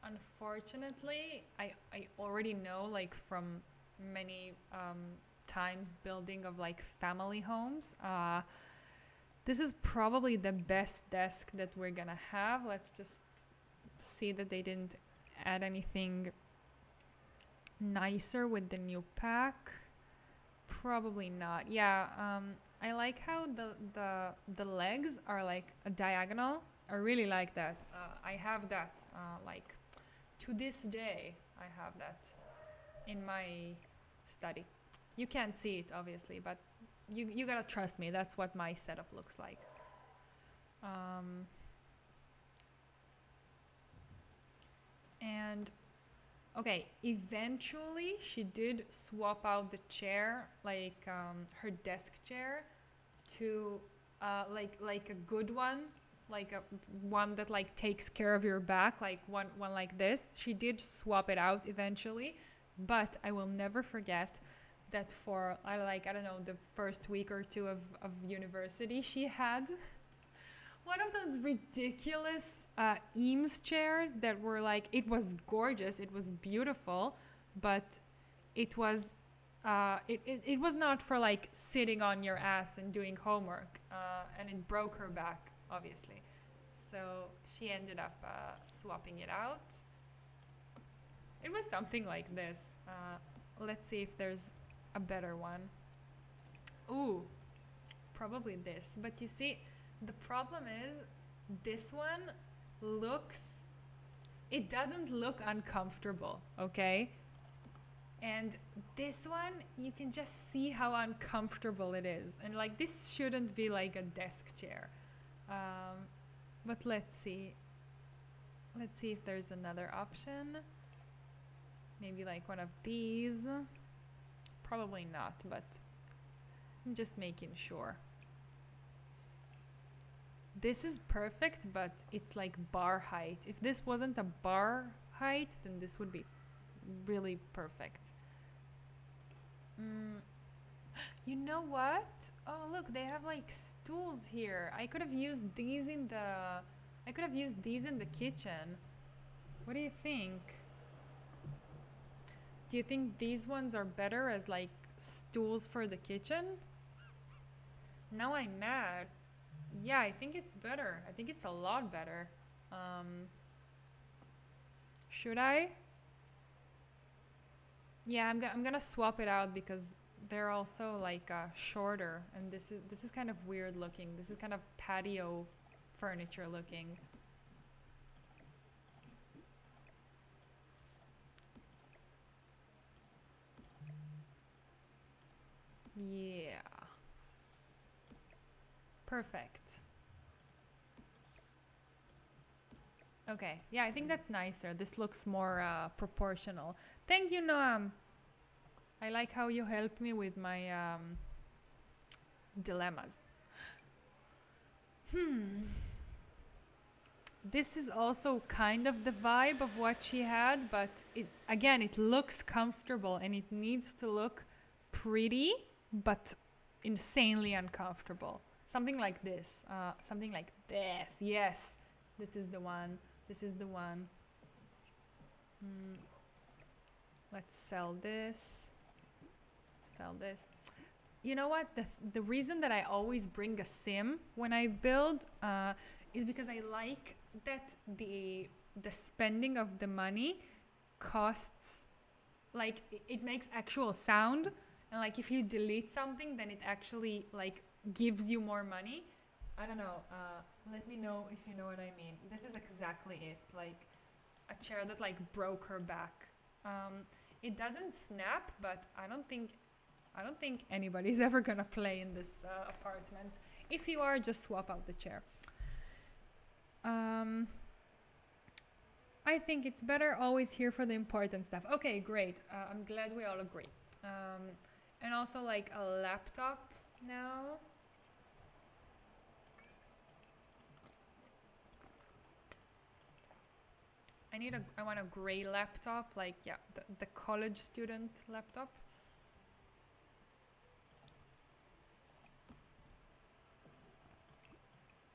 A: Unfortunately, I already know, like from many times building of like family homes, this is probably the best desk that we're gonna have. Let's just see that they didn't add anything nicer with the new pack. Probably not. Yeah, I like how the legs are like a diagonal. I really like that. I have that like to this day. I have that in my study. You can't see it obviously, but you gotta trust me. That's what my setup looks like. And okay, eventually she did swap out the chair, like her desk chair, to like a good one, like a one that like takes care of your back, like one like this. She did swap it out eventually, but I will never forget that for I don't know, the first week or two of university, she had one of those ridiculous Eames chairs that were like, it was gorgeous, it was beautiful, but it was it was not for like sitting on your ass and doing homework, and it broke her back, obviously. So she ended up swapping it out. It was something like this. Let's see if there's a better one. Ooh, probably this. But you see, the problem is this one looks, it doesn't look uncomfortable, okay? And this one, you can just see how uncomfortable it is. And like, this shouldn't be like a desk chair. But let's see. Let's see if there's another option. Maybe like one of these. Probably not, but I'm just making sure. This is perfect, but it's like bar height. If this wasn't a bar height, then this would be really perfect. You know what? Oh, look, they have like stools here. I could have used these in the kitchen. What do you think? Do you think these ones are better as like stools for the kitchen? Now I'm mad. Yeah, I think it's better. I think it's a lot better. Should I? Yeah, I'm gonna swap it out because they're also like shorter, and this is kind of weird looking. This is kind of patio furniture looking. Yeah. Perfect. Okay, yeah, I think that's nicer. This looks more proportional. Thank you, Noam. I like how you helped me with my dilemmas. This is also kind of the vibe of what she had, but again, it looks comfortable and it needs to look pretty, but insanely uncomfortable. Something like this. Something like this. Yes, this is the one. This is the one. Let's sell this. Sell this. You know what? The reason that I always bring a sim when I build is because I like that the spending of the money costs, like it makes actual sound, and like if you delete something, then it actually like gives you more money. I don't know. Let me know if you know what I mean. This is exactly it. Like a chair that like broke her back. It doesn't snap, but I don't think anybody's ever gonna play in this apartment. If you are, just swap out the chair. I think it's better always here for the important stuff. Okay, great. I'm glad we all agree. And also like a laptop now. I want a gray laptop, like, yeah, the college student laptop.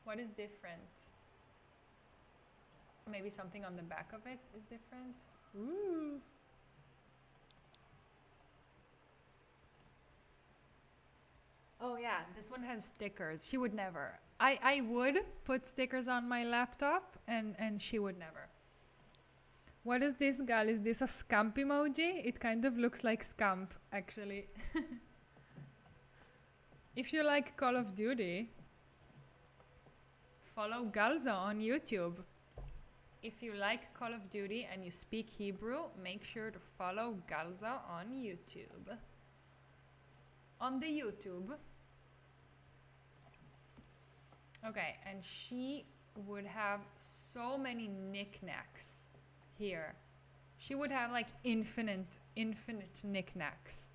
A: What is different? Maybe something on the back of it is different. Ooh. Oh yeah, this one has stickers. She would never. I would put stickers on my laptop, and she would never. What is this, gal? Is this a scamp emoji? It kind of looks like scamp, actually. If you like Call of Duty, follow Galza on YouTube. If you like Call of Duty and you speak Hebrew, make sure to follow Galza on YouTube. On the YouTube. Okay, and she would have so many knickknacks here. She would have like infinite knickknacks.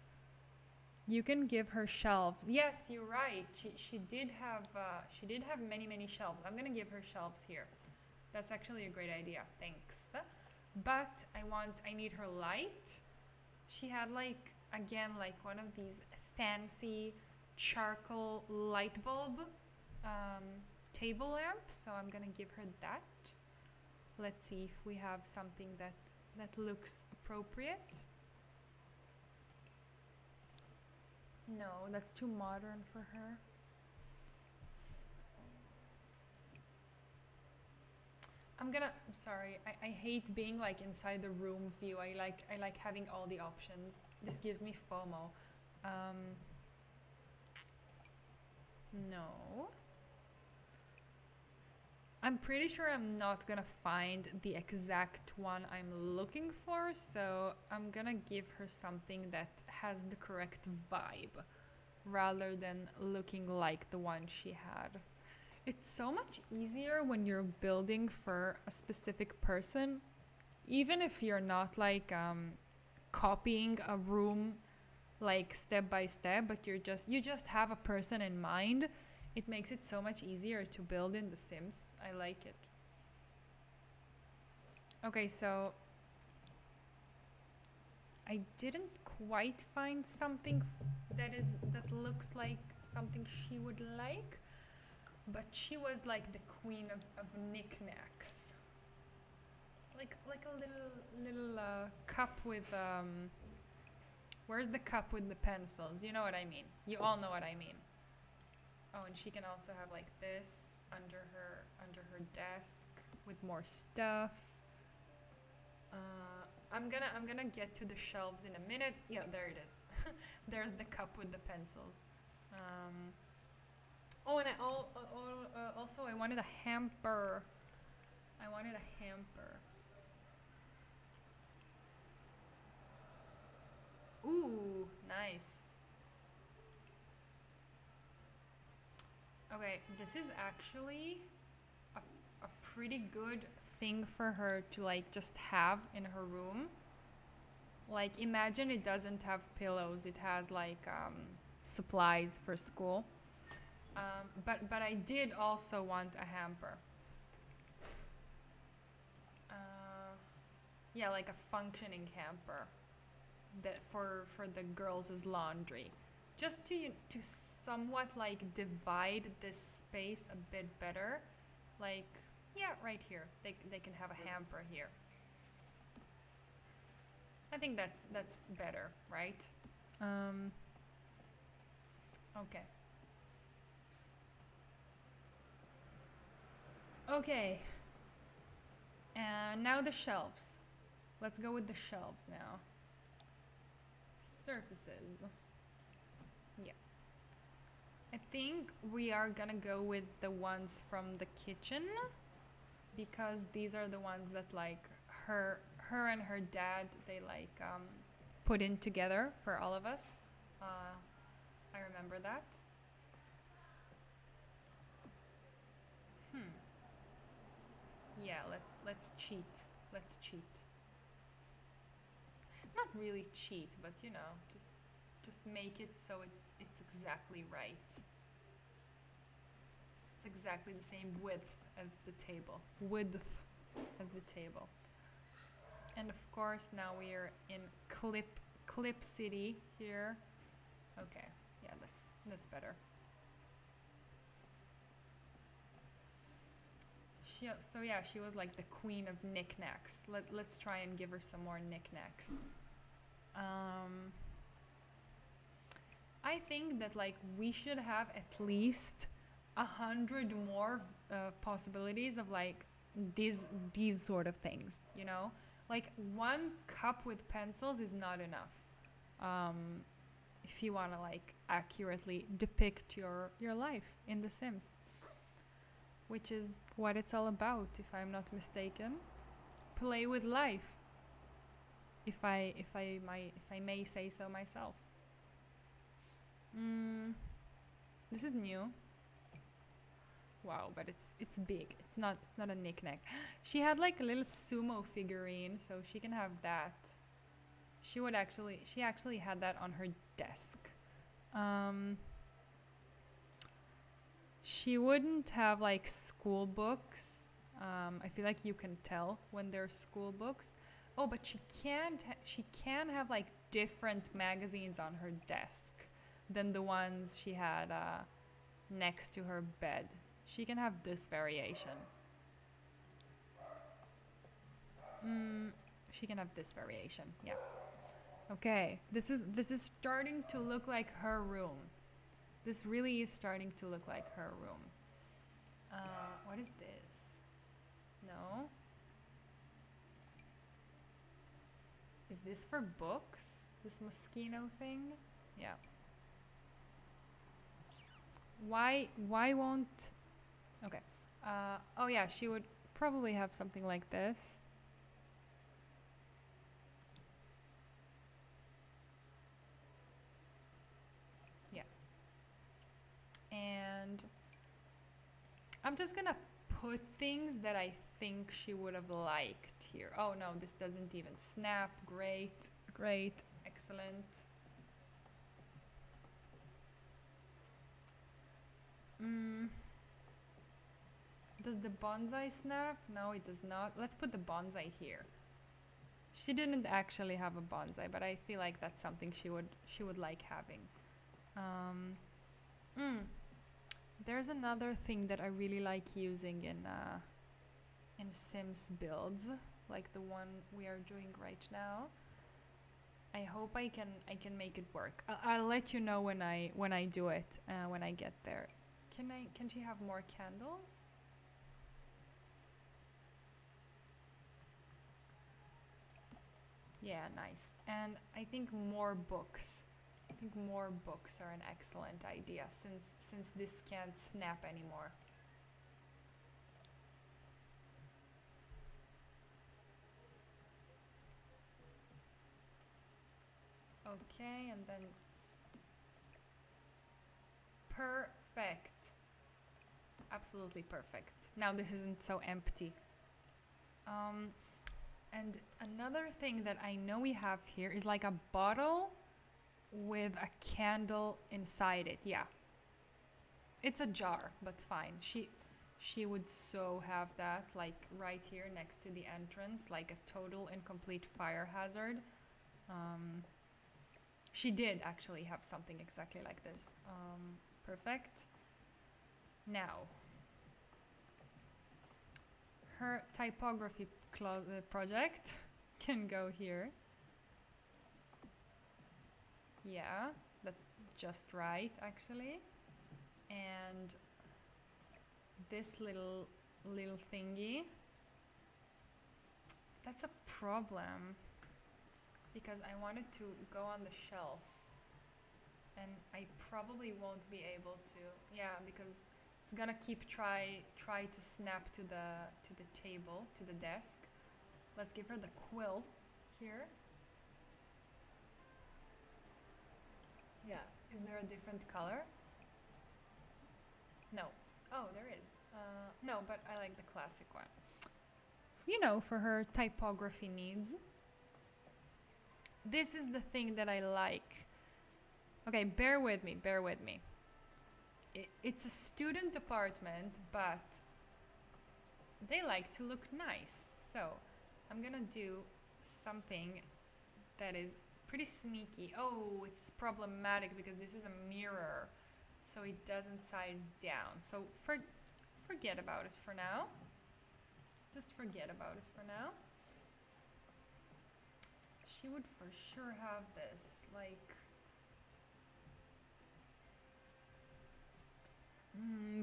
A: You can give her shelves. Yes, you're right. She did have many shelves. I'm gonna give her shelves here. That's actually a great idea. Thanks. But I need her light. She had like again like one of these fancy charcoal light bulb table lamps. So I'm gonna give her that. Let's see if we have something that looks appropriate. No, that's too modern for her. I'm sorry, I hate being like inside the room view. I like having all the options. This gives me FOMO. No. I'm pretty sure I'm not gonna find the exact one I'm looking for, so I'm gonna give her something that has the correct vibe rather than looking like the one she had. It's so much easier when you're building for a specific person, even if you're not like copying a room like step by step, but you just have a person in mind. It makes it so much easier to build in The Sims. I like it. Okay, so I didn't quite find something that looks like something she would like, but she was like the queen of knickknacks. Like a little cup with where's the cup with the pencils? You know what I mean. You all know what I mean. Oh, and she can also have like this under her desk with more stuff. I'm gonna get to the shelves in a minute. Yeah, there it is. There's the cup with the pencils. Oh, and also I wanted a hamper. I wanted a hamper. Ooh, nice. Okay, this is actually a pretty good thing for her to like just have in her room. Like imagine it doesn't have pillows, it has like supplies for school. But I did also want a hamper. Yeah, like a functioning hamper that for the girls' laundry. Just to somewhat like divide this space a bit better. Like yeah, right here. They can have a hamper here. I think that's better, right? Okay. Okay. And now the shelves. Let's go with the shelves now. Surfaces. Yeah. I think we are gonna go with the ones from the kitchen because these are the ones that like her and her dad they like put in together for all of us. I remember that. Yeah, let's cheat. Let's cheat. Not really cheat, but you know, just make it so it's exactly right. It's exactly the same width as the table. Width as the table. And of course now we are in Clip City here. Okay, yeah, that's better. So yeah, she was like the queen of knickknacks. Let's try and give her some more knickknacks. I think that like we should have at least 100 more possibilities of like these sort of things. You know, like one cup with pencils is not enough. If you want to like accurately depict your life in The Sims, which is what it's all about, if I'm not mistaken. Play with life. If I may say so myself. This is new. Wow, but it's big. It's not a knickknack. She had like a little sumo figurine, so she can have that. She actually had that on her desk. She wouldn't have like school books. I feel like you can tell when they're school books. Oh, but she can't. She can have like different magazines on her desk than the ones she had next to her bed. She can have this variation. She can have this variation. Yeah. Okay. This is starting to look like her room. This really is starting to look like her room. What is this? No. Is this for books? This Moschino thing? Yeah. Why won't... Okay. Oh yeah, she would probably have something like this. Yeah. And I'm just gonna put things that I think she would have liked here. Oh no, this doesn't even snap. Great, great, excellent. Does the bonsai snap? No, it does not. Let's put the bonsai here. She didn't actually have a bonsai, but I feel like that's something she would like having. There's another thing that I really like using in Sims builds, like the one we are doing right now. I hope I can make it work. I'll let you know when I do it when I get there. Can she have more candles? Yeah, nice. And I think more books. I think more books are an excellent idea since this can't snap anymore. Okay, and then perfect. Absolutely perfect. Now this isn't so empty. And another thing that I know we have here is like a bottle with a candle inside it. Yeah. It's a jar, but fine. She would so have that like right here next to the entrance, like a total and complete fire hazard. She did actually have something exactly like this. Perfect. Now, her typography project can go here. Yeah, that's just right actually. And this little thingy, that's a problem because I wanted to go on the shelf and I probably won't be able to. Yeah, because it's gonna keep try to snap to the table, to the desk. Let's give her the quill here. Yeah, is there a different color? No. Oh, there is. No, but I like the classic one. You know, for her typography needs. This is the thing that I like. Okay, bear with me, bear with me. It's a student apartment, but they like to look nice. So I'm gonna do something that is pretty sneaky. Oh, it's problematic because this is a mirror, so it doesn't size down. So forget about it for now. Just forget about it for now. She would for sure have this, like...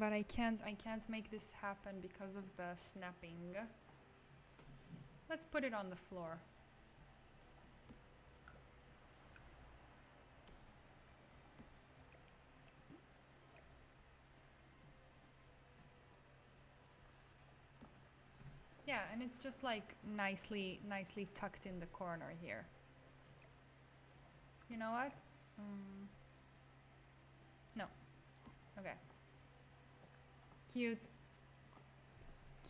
A: but I can't make this happen because of the snapping. Let's put it on the floor. Yeah, and it's just like nicely tucked in the corner here. You know what? No. Okay. Cute.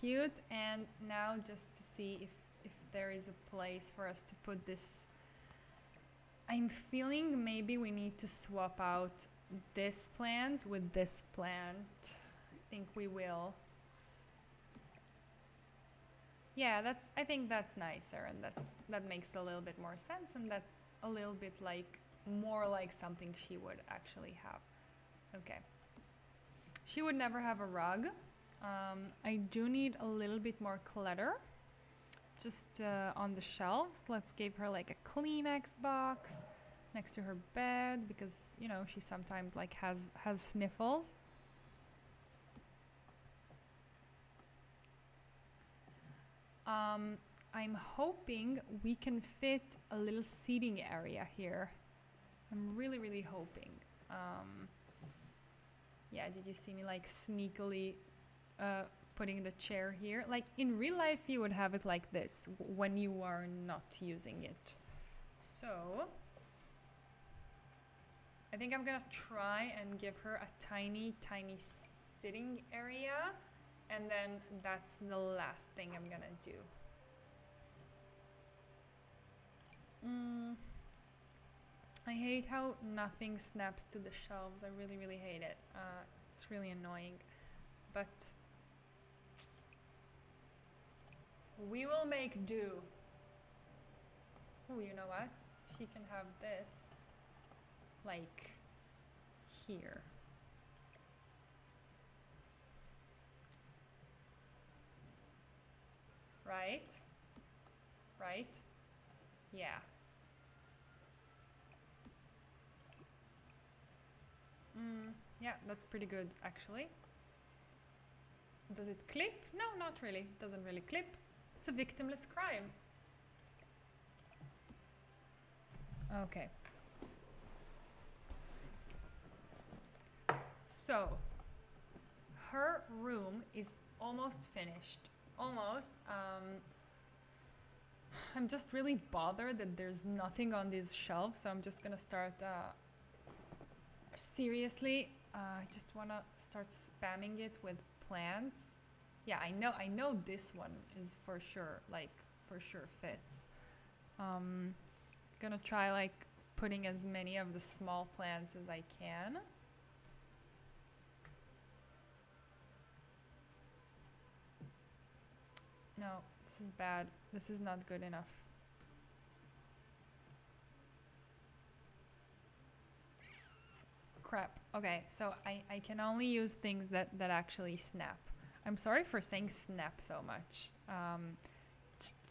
A: Cute. And now just to see if there is a place for us to put this. I'm feeling maybe we need to swap out this plant with this plant. I think we will. Yeah, I think that's nicer, and that makes a little bit more sense, and that's a little bit like more like something she would actually have. Okay. She would never have a rug. I do need a little bit more clutter just on the shelves. Let's give her like a Kleenex box next to her bed, because you know she sometimes like has sniffles. I'm hoping we can fit a little seating area here. I'm really hoping. Yeah, did you see me like sneakily putting the chair here? Like in real life you would have it like this when you are not using it. So I think I'm gonna try and give her a tiny sitting area, and then that's the last thing I'm gonna do. I hate how nothing snaps to the shelves. I really hate it. It's really annoying, but we will make do. Oh, you know what? She can have this like here. Right? Right? Yeah. Yeah, that's pretty good actually. Does it clip? No, not really. It doesn't really clip. It's a victimless crime. Okay. So, her room is almost finished. Almost. I'm just really bothered that there's nothing on these shelves, so I'm just gonna start seriously. I just wanna start spamming it with plants. Yeah, I know this one is for sure, like for sure fits. Gonna try like putting as many of the small plants as I can. No, this is bad. This is not good enough. Crap. Okay, so I can only use things that actually snap. I'm sorry for saying snap so much.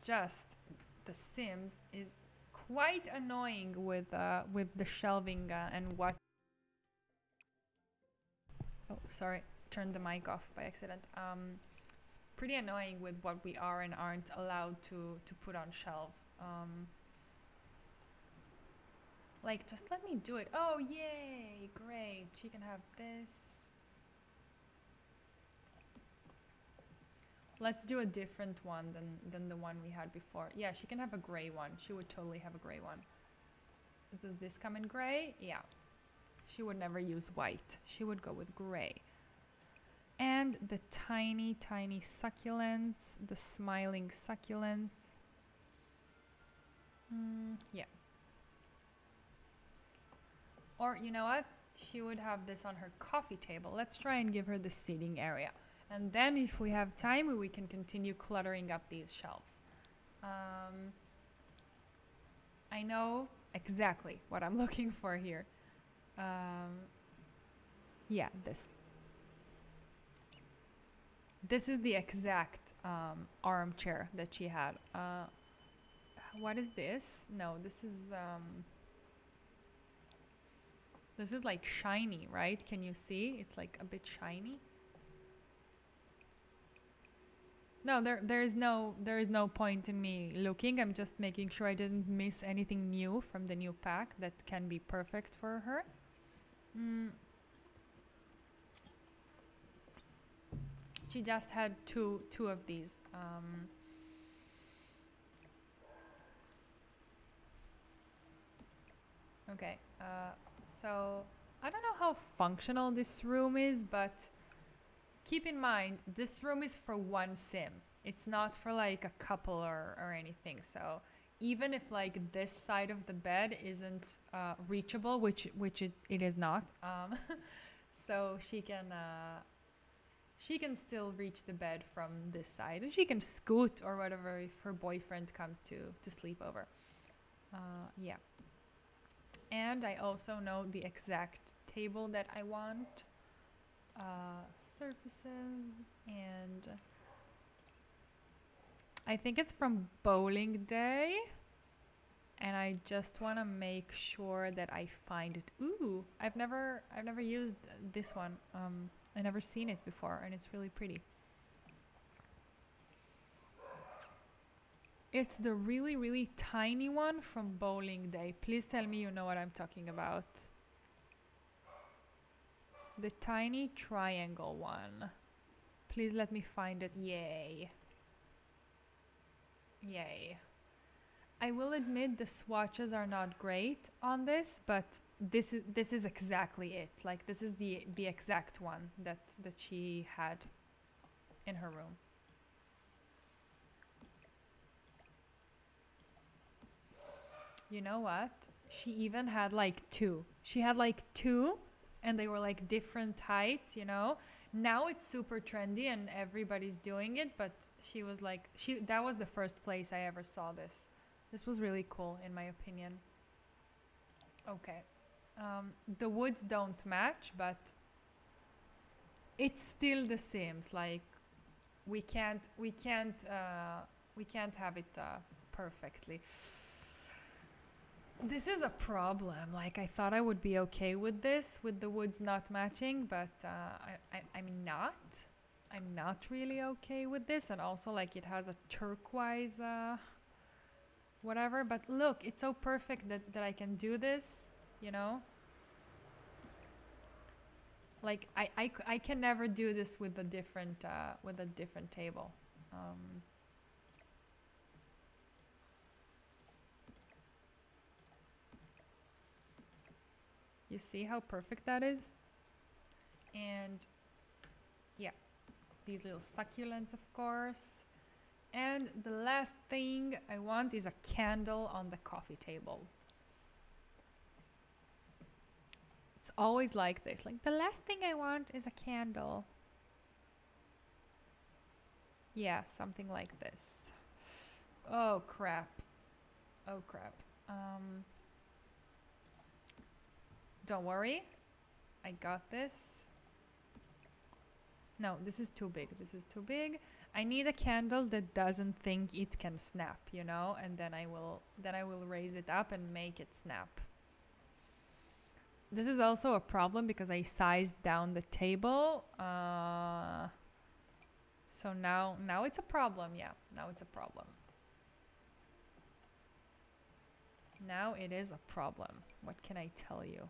A: Just the Sims is quite annoying with the shelving and what. Oh, sorry, turned the mic off by accident. It's pretty annoying with what we are and aren't allowed to put on shelves. Like, just let me do it. Oh, yay, great. She can have this. Let's do a different one than the one we had before. Yeah, she can have a gray one. She would totally have a gray one. Does this come in gray? Yeah. She would never use white. She would go with gray. And the tiny succulents, the smiling succulents. Yeah. Or, you know what? She would have this on her coffee table. Let's try and give her the seating area. And then if we have time, we can continue cluttering up these shelves. I know exactly what I'm looking for here. Yeah, this. This is the exact armchair that she had. What is this? No, this is like shiny, right? Can you see? It's like a bit shiny. No, there is no point in me looking. I'm just making sure I didn't miss anything new from the new pack that can be perfect for her. She just had two of these. Okay, so I don't know how functional this room is, but keep in mind, this room is for one sim. It's not for like a couple or anything. So even if like this side of the bed isn't reachable, which it is not, so she can still reach the bed from this side, and she can scoot or whatever if her boyfriend comes to sleep over. Yeah. And I also know the exact table that I want. Surfaces, and I think it's from bowling day, and I just want to make sure that I find it. Ooh, I've never used this one. I never seen it before, and it's really pretty. It's the really, really tiny one from bowling day. Please tell me you know what I'm talking about. The tiny triangle one. Please let me find it. Yay. Yay. I will admit the swatches are not great on this, but this is exactly it. Like, this is the exact one that she had in her room. You know what? She even had like two. She had like two, and they were like different heights, you know? Now it's super trendy and everybody's doing it, but she was like, that was the first place I ever saw this. This was really cool, in my opinion. Okay. The woods don't match, but it's still the Sims. Like, we can't have it perfectly. This is a problem. Like, I thought I would be okay with this, with the woods not matching, but I'm not. I'm not really okay with this. And also, like, it has a turquoise whatever. But look, it's so perfect that I can do this, you know? Like, I can never do this with a different table. You see how perfect that is? And yeah, these little succulents, of course. And the last thing I want is a candle on the coffee table. It's always like this. Like, the last thing I want is a candle. Yeah, something like this. Oh, crap. Oh, crap. Don't worry, I got this. No, this is too big. This is too big. I need a candle that doesn't think it can snap, you know, and then I will raise it up and make it snap. This is also a problem because I sized down the table. So now it's a problem. Yeah, now it's a problem. Now it is a problem. What can I tell you?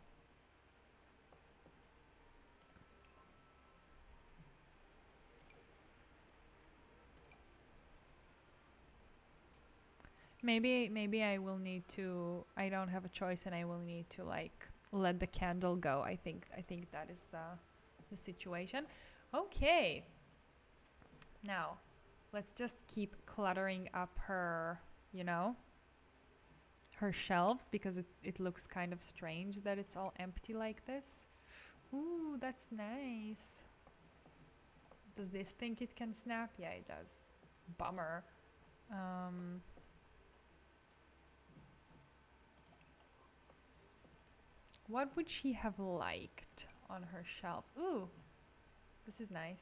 A: Maybe I will need to, I don't have a choice and I will need to like let the candle go. I think that is the situation. Okay. Now, let's just keep cluttering up her, you know, her shelves, because it looks kind of strange that it's all empty like this. Ooh, that's nice. Does this think it can snap? Yeah, it does. Bummer. What would she have liked on her shelf? Ooh, this is nice.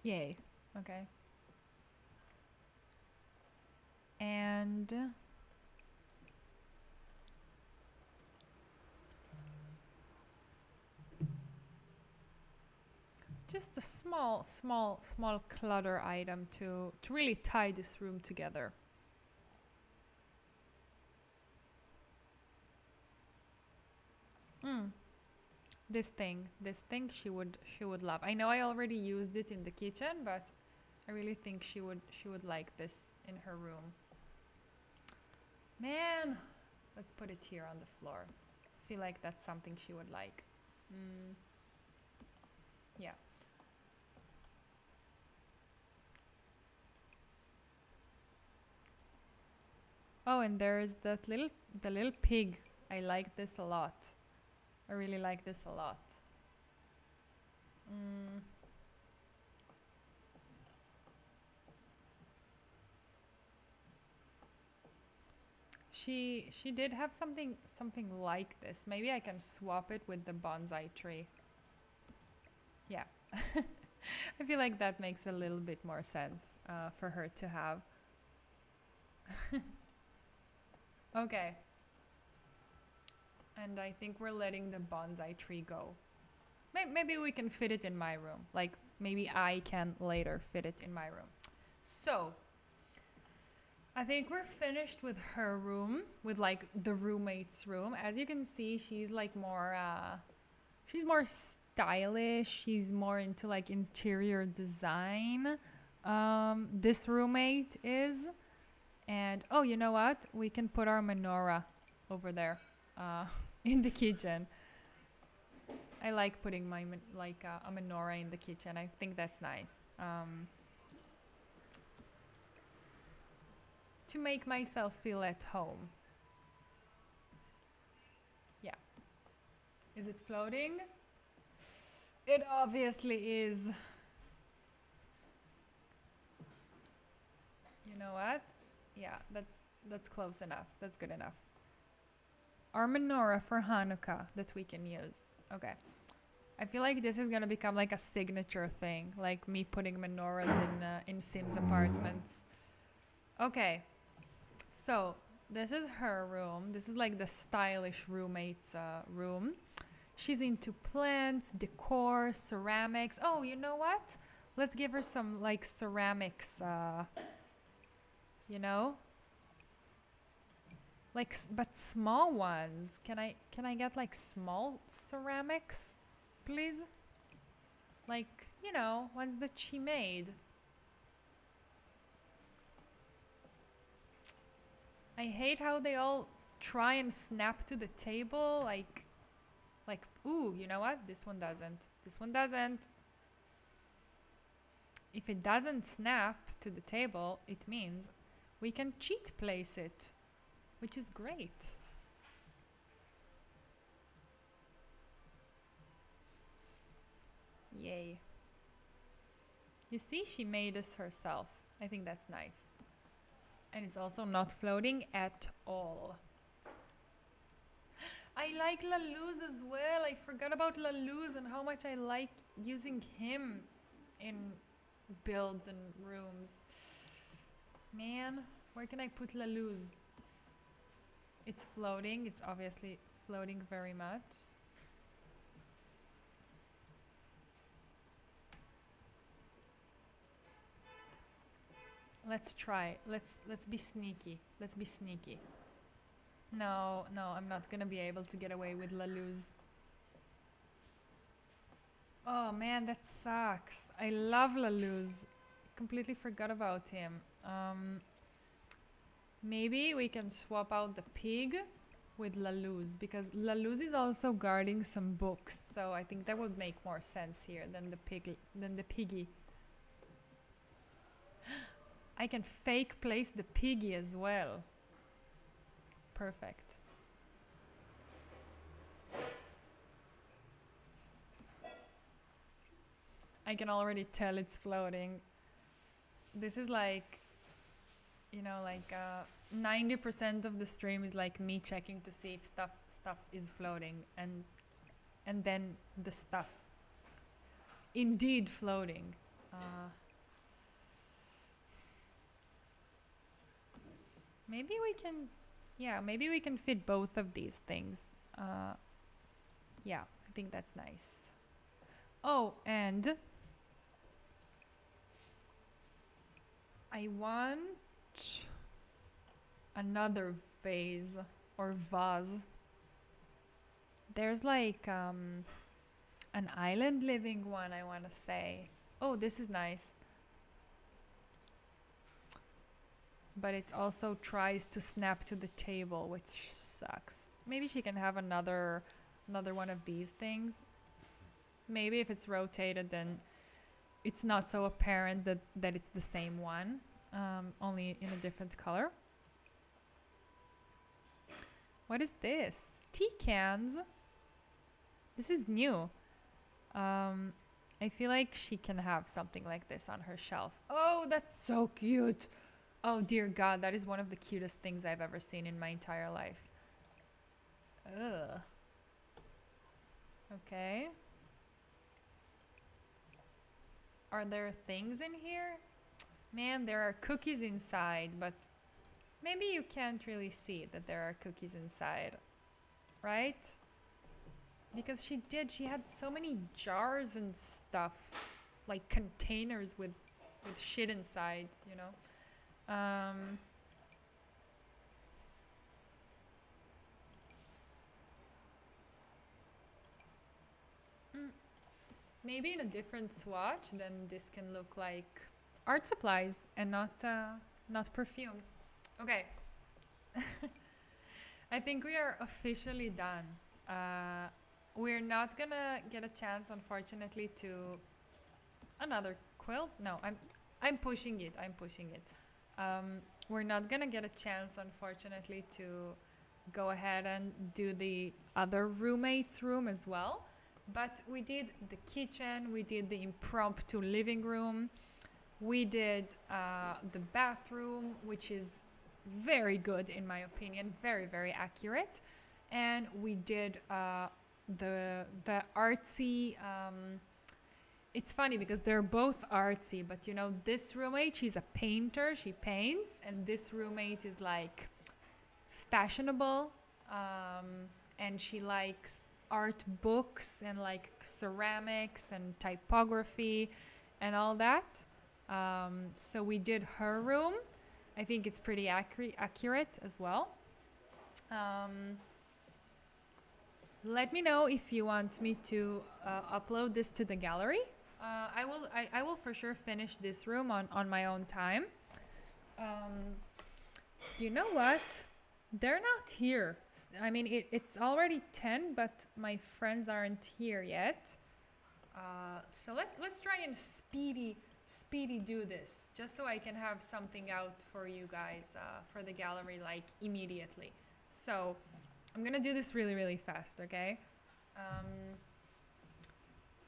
A: Yay. Okay. And just a small clutter item to really tie this room together. This thing she would love. I know I already used it in the kitchen, but I really think she would like this in her room. Man, Let's put it here on the floor. I feel like that's something she would like. Yeah. Oh, and there's the little pig. I like this a lot. I really like this a lot. She did have something like this. Maybe I can swap it with the bonsai tree. Yeah. I feel like that makes a little bit more sense for her to have. Okay. And I think we're letting the bonsai tree go. Maybe we can fit it in my room. Like, maybe I can later fit it in my room. So, I think we're finished with her room, with like the roommate's room. As you can see, she's like more stylish. She's more into like interior design. This roommate is, and oh, you know what? We can put our menorah over there, in the kitchen. I like putting my a menorah in the kitchen. I think that's nice. To make myself feel at home. Yeah. Is it floating? It obviously is. You know what? Yeah, that's close enough. That's good enough. Our menorah for Hanukkah that we can use. Okay. I feel like this is gonna become like a signature thing, like me putting menorahs in Sims apartments. Okay. So, this is her room. This is like the stylish roommate's room. She's into plants, decor, ceramics. Oh, you know what? Let's give her some like ceramics, you know? Like, but small ones. Can I get like small ceramics, please? Like, you know, ones that she made. I hate how they all try and snap to the table, like, ooh, you know what? This one doesn't. This one doesn't. If it doesn't snap to the table, it means we can cheat place it, which is great. Yay. You see, she made this herself. I think that's nice. And it's also not floating at all. I like La Luz as well. I forgot about La Luz and how much I like using him in builds and rooms. Man, where can I put La Luz? It's floating. It's obviously floating very much. Let's try. Let's be sneaky. Let's be sneaky. No, I'm not gonna be able to get away with La Luz. Oh man, that sucks. I love La Luz. Completely forgot about him. Maybe we can swap out the pig with La Luz, because La Luz is also guarding some books, so I think that would make more sense here than the piggy. I can fake place the piggy as well. Perfect. I can already tell it's floating. This is like, you know, like 90% of the stream is like me checking to see if stuff is floating, and then the stuff indeed floating. Maybe we can, yeah, maybe we can fit both of these things. Yeah, I think that's nice. Oh, and I want another vase or vase. There's like an island living one, I want to say. Oh, this is nice. but it also tries to snap to the table, which sucks. Maybe she can have another one of these things. Maybe if it's rotated, then it's not so apparent that it's the same one, only in a different color. What is this? Tea cans? This is new. I feel like she can have something like this on her shelf. Oh, that's so cute. Oh dear God, that is one of the cutest things I've ever seen in my entire life. Ugh. Okay. Are there things in here? Man, there are cookies inside, but maybe you can't really see that there are cookies inside, right? Because she had so many jars and stuff, like containers with shit inside, you know? Maybe in a different swatch, then this can look like art supplies and not perfumes. Okay. I think we are officially done. We're not gonna get a chance, unfortunately, to another quilt. No, I'm pushing it. We're not gonna get a chance, unfortunately, to go ahead and do the other roommate's room as well. But we did the kitchen, we did the impromptu living room, we did the bathroom, which is very good in my opinion, very, very accurate. And we did the artsy, it's funny because they're both artsy, but you know, this roommate, she's a painter, she paints, and this roommate is like fashionable, and she likes art books and like ceramics and typography and all that. So we did her room. I think it's pretty accurate as well. Let me know if you want me to upload this to the gallery. I will for sure finish this room on my own time. You know what? They're not here. I mean, it's already 10, but my friends aren't here yet. So let's try and speedy do this, just so I can have something out for you guys for the gallery like immediately. So I'm gonna do this really, really fast, okay?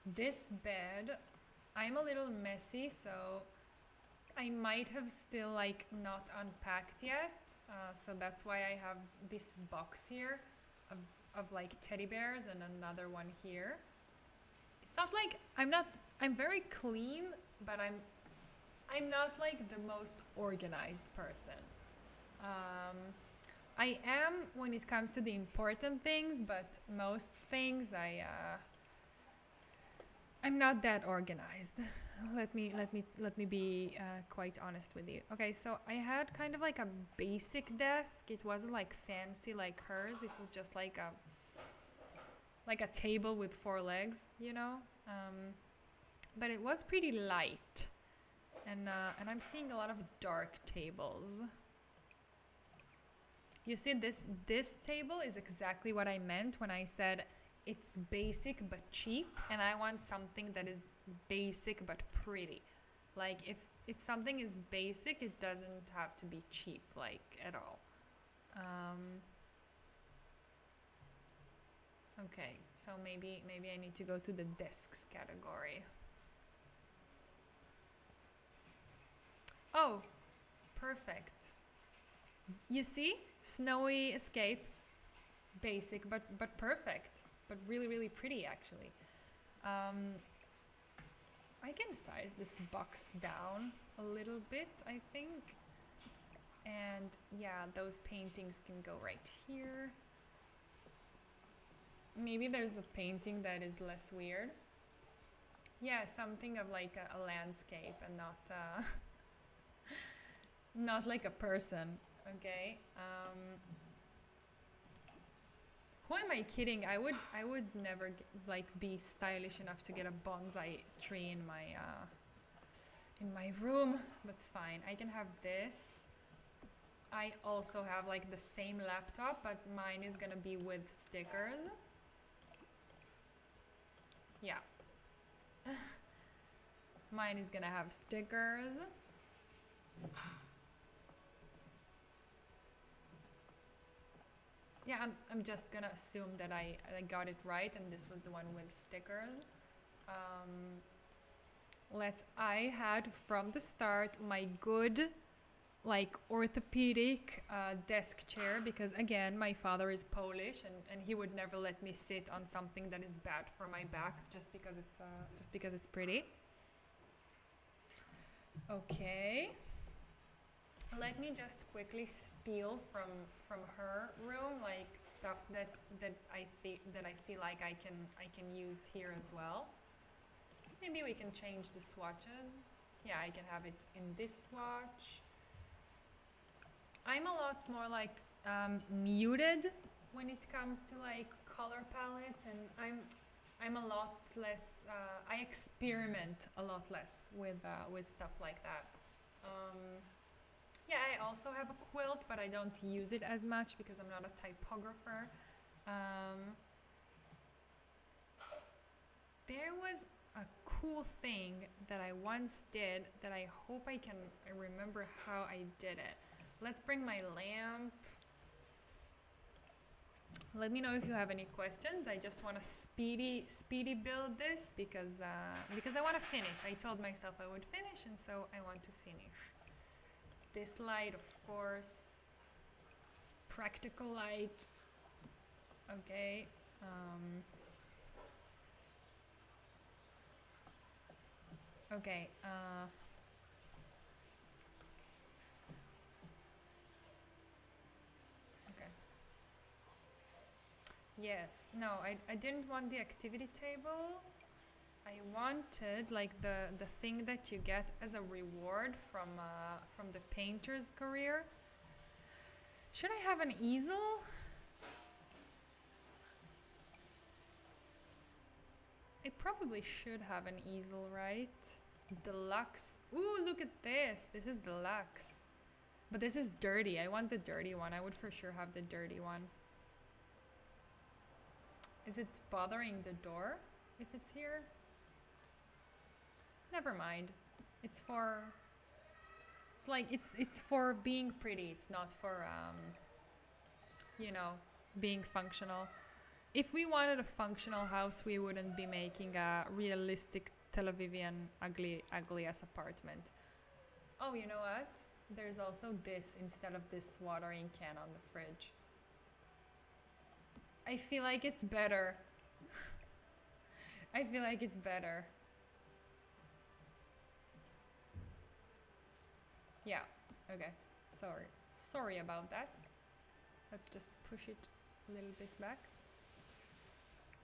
A: This bed, I'm a little messy, so I might have still like not unpacked yet. So that's why I have this box here of like teddy bears and another one here. It's not like I'm very clean, but I'm not like the most organized person. I am when it comes to the important things, but most things I'm not that organized. Let me be quite honest with you. Okay, so I had kind of like a basic desk. It wasn't like fancy like hers. It was just like a table with 4 legs, you know. But it was pretty light, and I'm seeing a lot of dark tables. You see, this table is exactly what I meant when I said it's basic but cheap, and I want something that is basic but pretty. Like if something is basic, it doesn't have to be cheap like at all. Okay, so maybe I need to go to the desks category. Oh, perfect. You see, snowy escape, basic but perfect, but really, really pretty actually. I can size this box down a little bit, I think. And yeah, those paintings can go right here. Maybe there's a painting that is less weird. Yeah, something of like a landscape and not not like a person. Okay. Who am I kidding? I would never like be stylish enough to get a bonsai tree in my room, but fine. I can have this. I also have like the same laptop, but mine is gonna be with stickers. Yeah. Mine is gonna have stickers. Yeah, I'm just gonna assume that I got it right and this was the one with stickers. I had from the start my good like orthopedic desk chair, because again my father is Polish and he would never let me sit on something that is bad for my back just because it's pretty. Okay. Let me just quickly steal from her room like stuff that I feel like I can use here as well. Maybe we can change the swatches. Yeah, I can have it in this swatch. I'm a lot more like muted when it comes to like color palettes, and I'm a lot less. I experiment a lot less with stuff like that. Yeah, I also have a quilt, but I don't use it as much because I'm not a typographer. There was a cool thing that I once did that I hope I remember how I did it. Let's bring my lamp. Let me know if you have any questions. I just want to speedy build this because I want to finish. I told myself I would finish, and so I want to finish. This light, of course, practical light. Okay. Okay. Okay. Yes. No, I didn't want the activity table. I wanted like the thing that you get as a reward from the painter's career. Should I have an easel? I probably should have an easel, right? Deluxe. Ooh, look at this. This is deluxe. But this is dirty. I want the dirty one. I would for sure have the dirty one. Is it bothering the door if it's here? Never mind. It's for being pretty. It's not for you know, being functional. If we wanted a functional house, we wouldn't be making a realistic Tel-Avivian ugly ass apartment. Oh, you know what? There's also this instead of this watering can on the fridge. I feel like it's better. I feel like it's better. Yeah, okay. Sorry about that. Let's just push it a little bit back.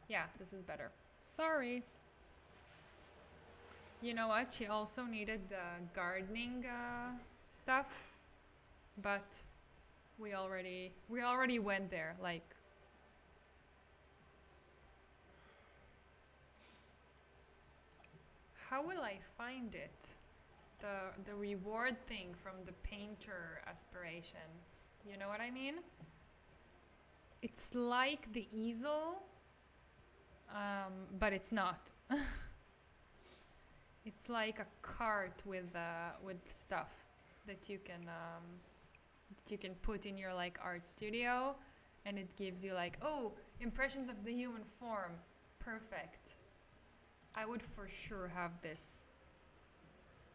A: Yeah, this is better. Sorry. You know what? She also needed the gardening stuff, but we already went there. Like, how will I find it? The reward thing from the painter aspiration. You know what I mean? It's like the easel, but it's not. It's like a cart with stuff that you can put in your like art studio, and it gives you like, oh, impressions of the human form. Perfect. I would for sure have this.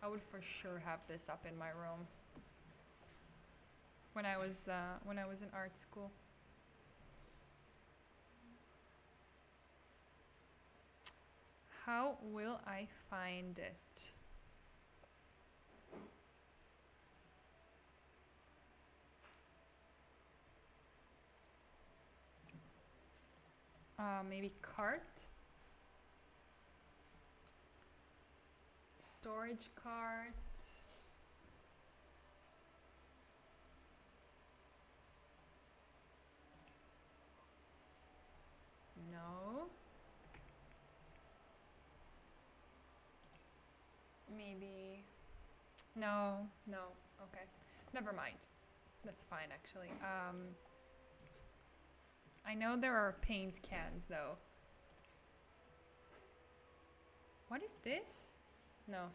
A: I would for sure have this up in my room when I was in art school. How will I find it? Maybe cart? Storage cart? No. Maybe. No. Okay. Never mind. That's fine, actually. I know there are paint cans, though. What is this? No.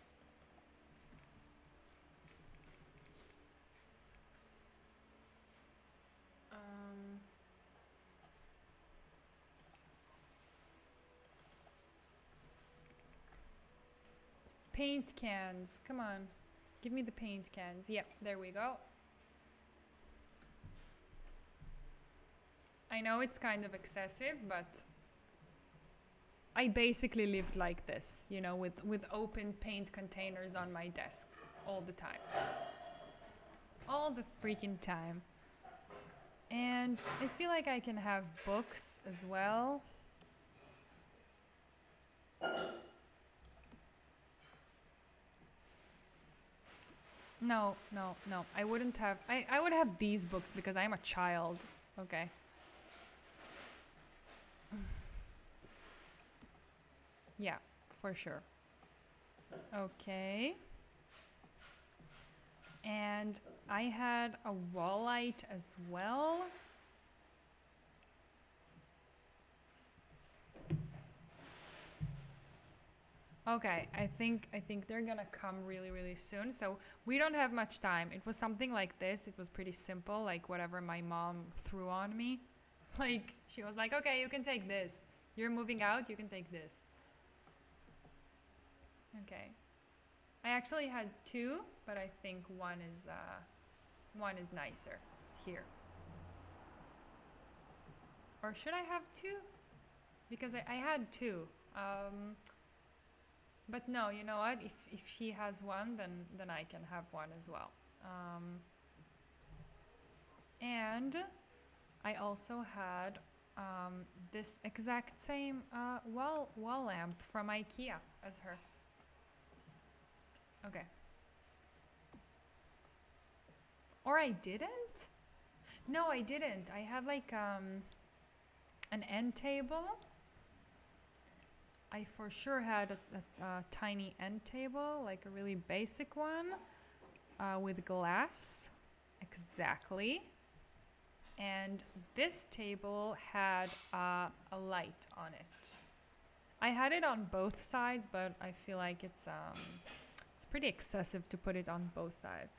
A: Paint cans. Come on. Give me the paint cans. Yep, there we go. I know it's kind of excessive, but I basically lived like this, you know, with open paint containers on my desk all the time. All the freaking time. And I feel like I can have books as well. No, no, no. I wouldn't have... I would have these books because I'm a child. Okay. Yeah, for sure. Okay. And I had a wall light as well. Okay, I think they're gonna come really, really soon. So we don't have much time. It was something like this. It was pretty simple, like whatever my mom threw on me. Like, she was like, okay, you can take this. You're moving out, you can take this. Okay. I actually had two, but I think one is nicer here. Or should I have two? Because I had two. But no, you know what? If she has one, then I can have one as well. And I also had this exact same wall lamp from IKEA as her. Okay. Or I didn't? No, I didn't. I had like an end table. I for sure had a tiny end table, like a really basic one, with glass. Exactly. And this table had a light on it. I had it on both sides, but I feel like it's pretty excessive to put it on both sides.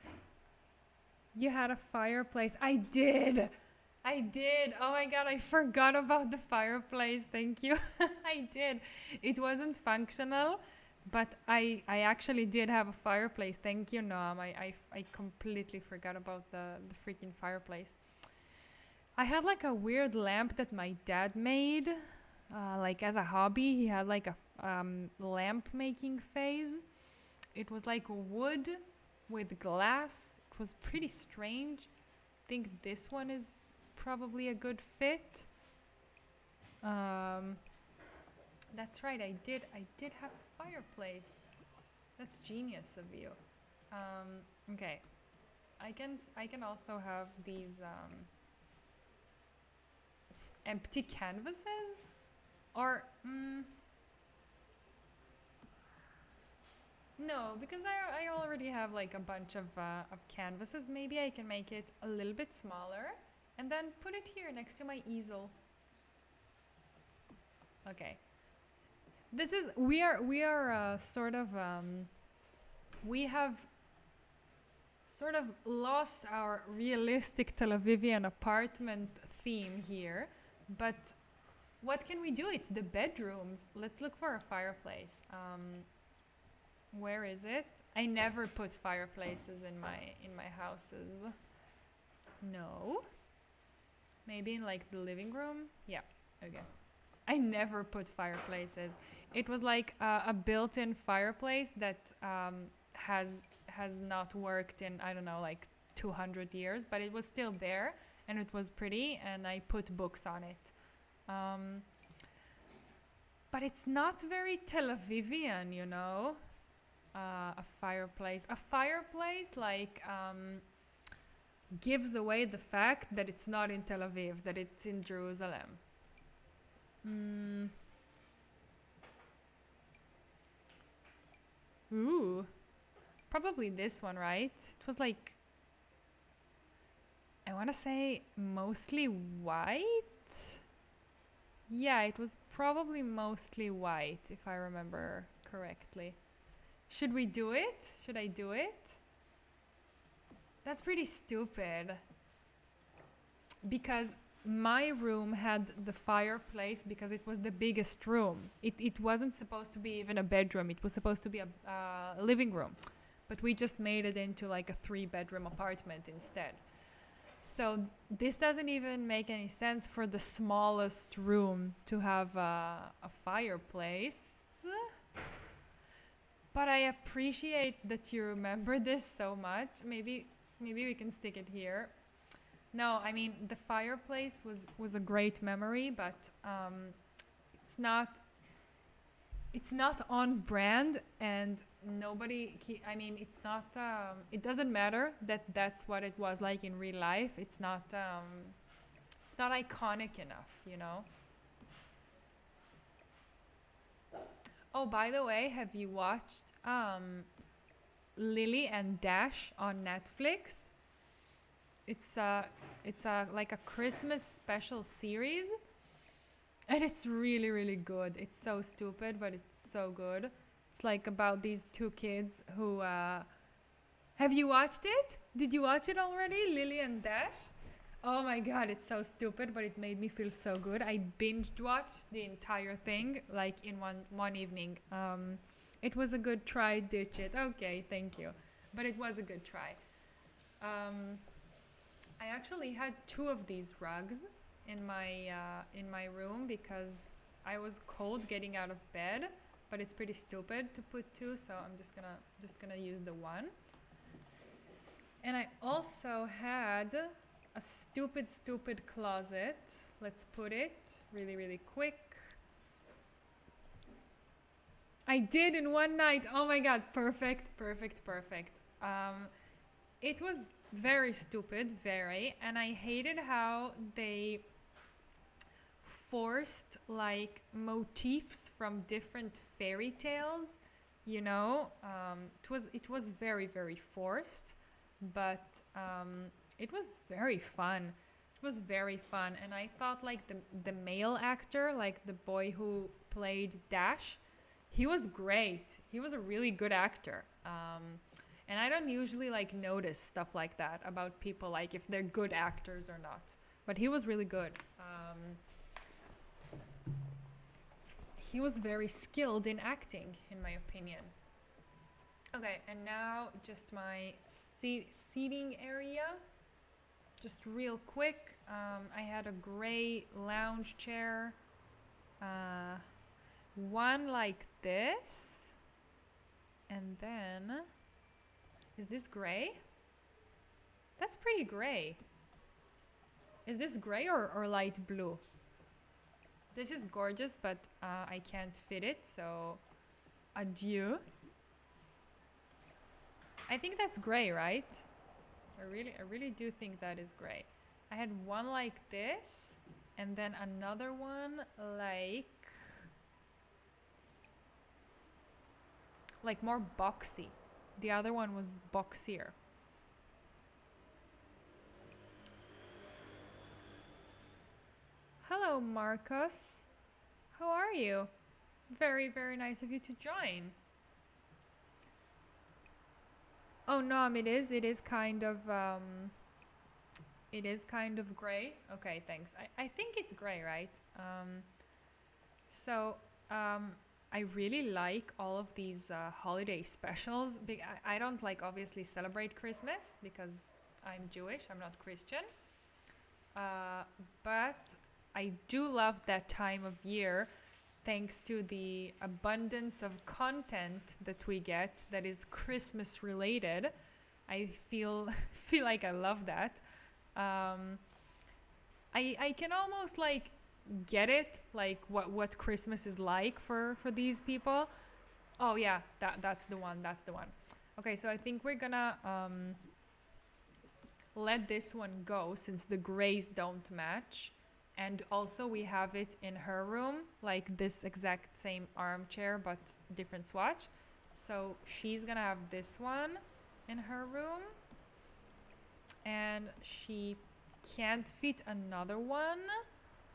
A: You had a fireplace. I did. Oh my god, I forgot about the fireplace. Thank you. I did. It wasn't functional, but I actually did have a fireplace. Thank you, Noam. I completely forgot about the freaking fireplace. I had like a weird lamp that my dad made, like as a hobby. He had like a lamp making phase. It was like wood with glass. It was pretty strange. I think this one is probably a good fit. That's right, I did have a fireplace. That's genius of you. Okay, I can also have these empty canvases, or no, because I already have like a bunch of canvases. Maybe I can make it a little bit smaller and then put it here next to my easel. Okay. This is we are sort of we have sort of lost our realistic Tel-Avivian apartment theme here, but what can we do? It's the bedrooms. Let's look for a fireplace. Where is it? I never put fireplaces in my houses. No. Maybe in like the living room? Yeah. Okay. I never put fireplaces. It was like a built-in fireplace that has not worked in, I don't know, like 200 years, but it was still there and it was pretty, and I put books on it. But it's not very Tel-Avivian, you know? A fireplace like gives away the fact that it's not in Tel Aviv, that it's in Jerusalem. Ooh, probably this one, right? It was like I want to say mostly white. Yeah, it was probably mostly white, if I remember correctly. Should we do it? Should I do it? That's pretty stupid. Because my room had the fireplace because it was the biggest room. It wasn't supposed to be even a bedroom. It was supposed to be a living room. But we just made it into like a 3-bedroom apartment instead. So this doesn't even make any sense for the smallest room to have a fireplace. But I appreciate that you remember this so much. Maybe we can stick it here. No, I mean the fireplace was a great memory, but it's not on brand, and I mean it's not it doesn't matter that that's what it was like in real life. It's not iconic enough, you know. Oh, by the way, have you watched Lily and Dash on Netflix? It's like a Christmas special series, and it's really really good. It's so stupid, but it's so good. It's like about these two kids who have you watched it? Did you watch it already, Lily and Dash? Oh my god, it's so stupid, but it made me feel so good. I binged watched the entire thing like in one evening. It was a good try, ditch it. Okay, thank you. But it was a good try. I actually had 2 of these rugs in my room because I was cold getting out of bed, but it's pretty stupid to put 2, so I'm just gonna use the one. And I also had a stupid closet. Let's put it really really quick. I did in one night. Oh my god, perfect. It was very stupid, very, and I hated how they forced like motifs from different fairy tales, you know. It was very very forced, but it was very fun. It was very fun, and I thought like the male actor, like the boy who played Dash, he was great. He was a really good actor. And I don't usually like notice stuff like that about people, like if they're good actors or not. But he was really good. He was very skilled in acting, in my opinion. Okay, and now just my seating area. Just real quick, I had a gray lounge chair. One like this. And then... Is this gray? That's pretty gray. Is this gray or light blue? This is gorgeous, but I can't fit it, so adieu. I think that's gray, right? I really do think that is gray. I had one like this, and then another one like more boxy. The other one was boxier. Hello, Marcus. How are you? Very, very nice of you to join. Oh, no, it is kind of gray. Okay, thanks. I think it's gray, right? I really like all of these holiday specials. I don't like obviously celebrate Christmas because I'm Jewish, I'm not Christian. But I do love that time of year thanks to the abundance of content that we get that is Christmas related. I feel like I love that. I can almost like get it, like what Christmas is like for these people. Oh yeah, that's the one. Okay, so I think we're gonna let this one go since the grays don't match, and also we have it in her room, like this exact same armchair but different swatch. So she's gonna have this one in her room, and she can't fit another one.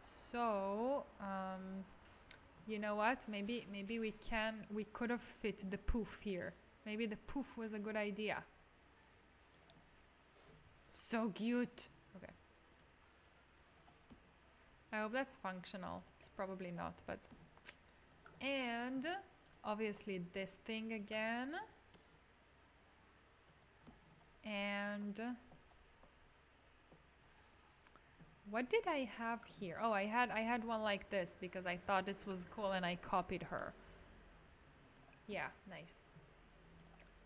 A: So, you know what? Maybe we could have fit the poof here. Maybe the poof was a good idea. So cute. Okay. I hope that's functional. It's probably not, but... And obviously this thing again. And what did I have here? Oh, I had one like this because I thought this was cool and I copied her. Yeah, nice.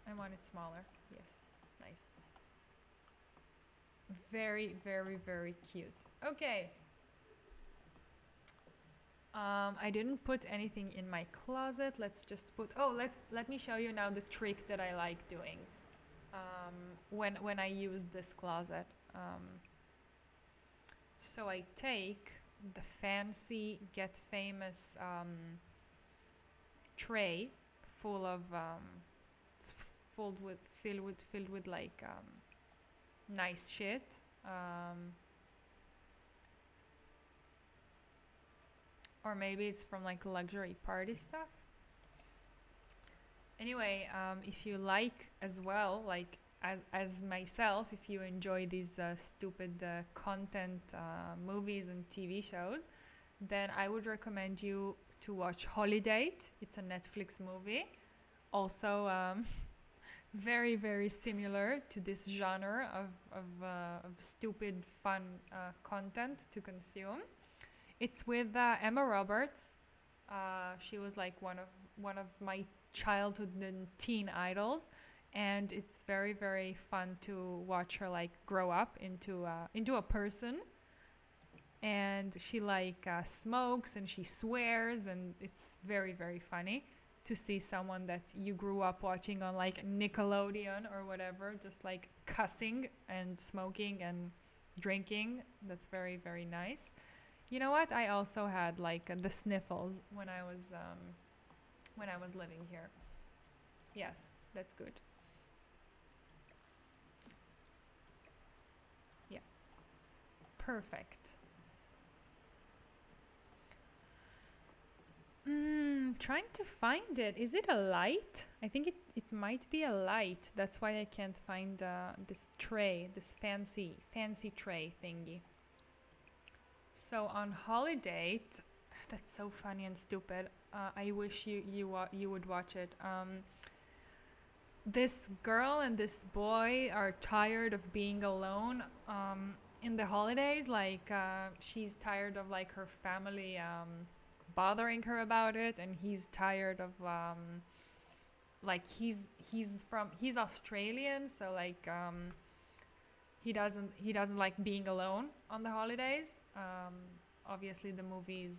A: I want it smaller. Yes, nice. Very, very, very cute. Okay. I didn't put anything in my closet. Let's just put... Oh, let me show you now the trick that I like doing when I use this closet. So I take the fancy Get Famous tray full of it's filled with like nice shit. Or maybe it's from like luxury party stuff. Anyway, if you like as well, like as myself, if you enjoy these stupid content movies and TV shows, then I would recommend you to watch Holiday. It's a Netflix movie. Also very, very similar to this genre of stupid fun content to consume. It's with Emma Roberts. She was like one of my childhood and teen idols, and it's very, very fun to watch her like grow up into a person. And she like smokes and she swears, and it's very, very funny to see someone that you grew up watching on like Nickelodeon or whatever, just like cussing and smoking and drinking. That's very, very nice. You know what? I also had like the sniffles when I was living here. Yes, that's good. Yeah, perfect. Trying to find it. Is it a light? I think it might be a light. That's why I can't find this tray, this fancy tray thingy. So on Holiday, that's so funny and stupid. I wish you would watch it. This girl and this boy are tired of being alone in the holidays. Like she's tired of like her family bothering her about it, and he's tired of like he's Australian, so like he doesn't like being alone on the holidays. Obviously the movie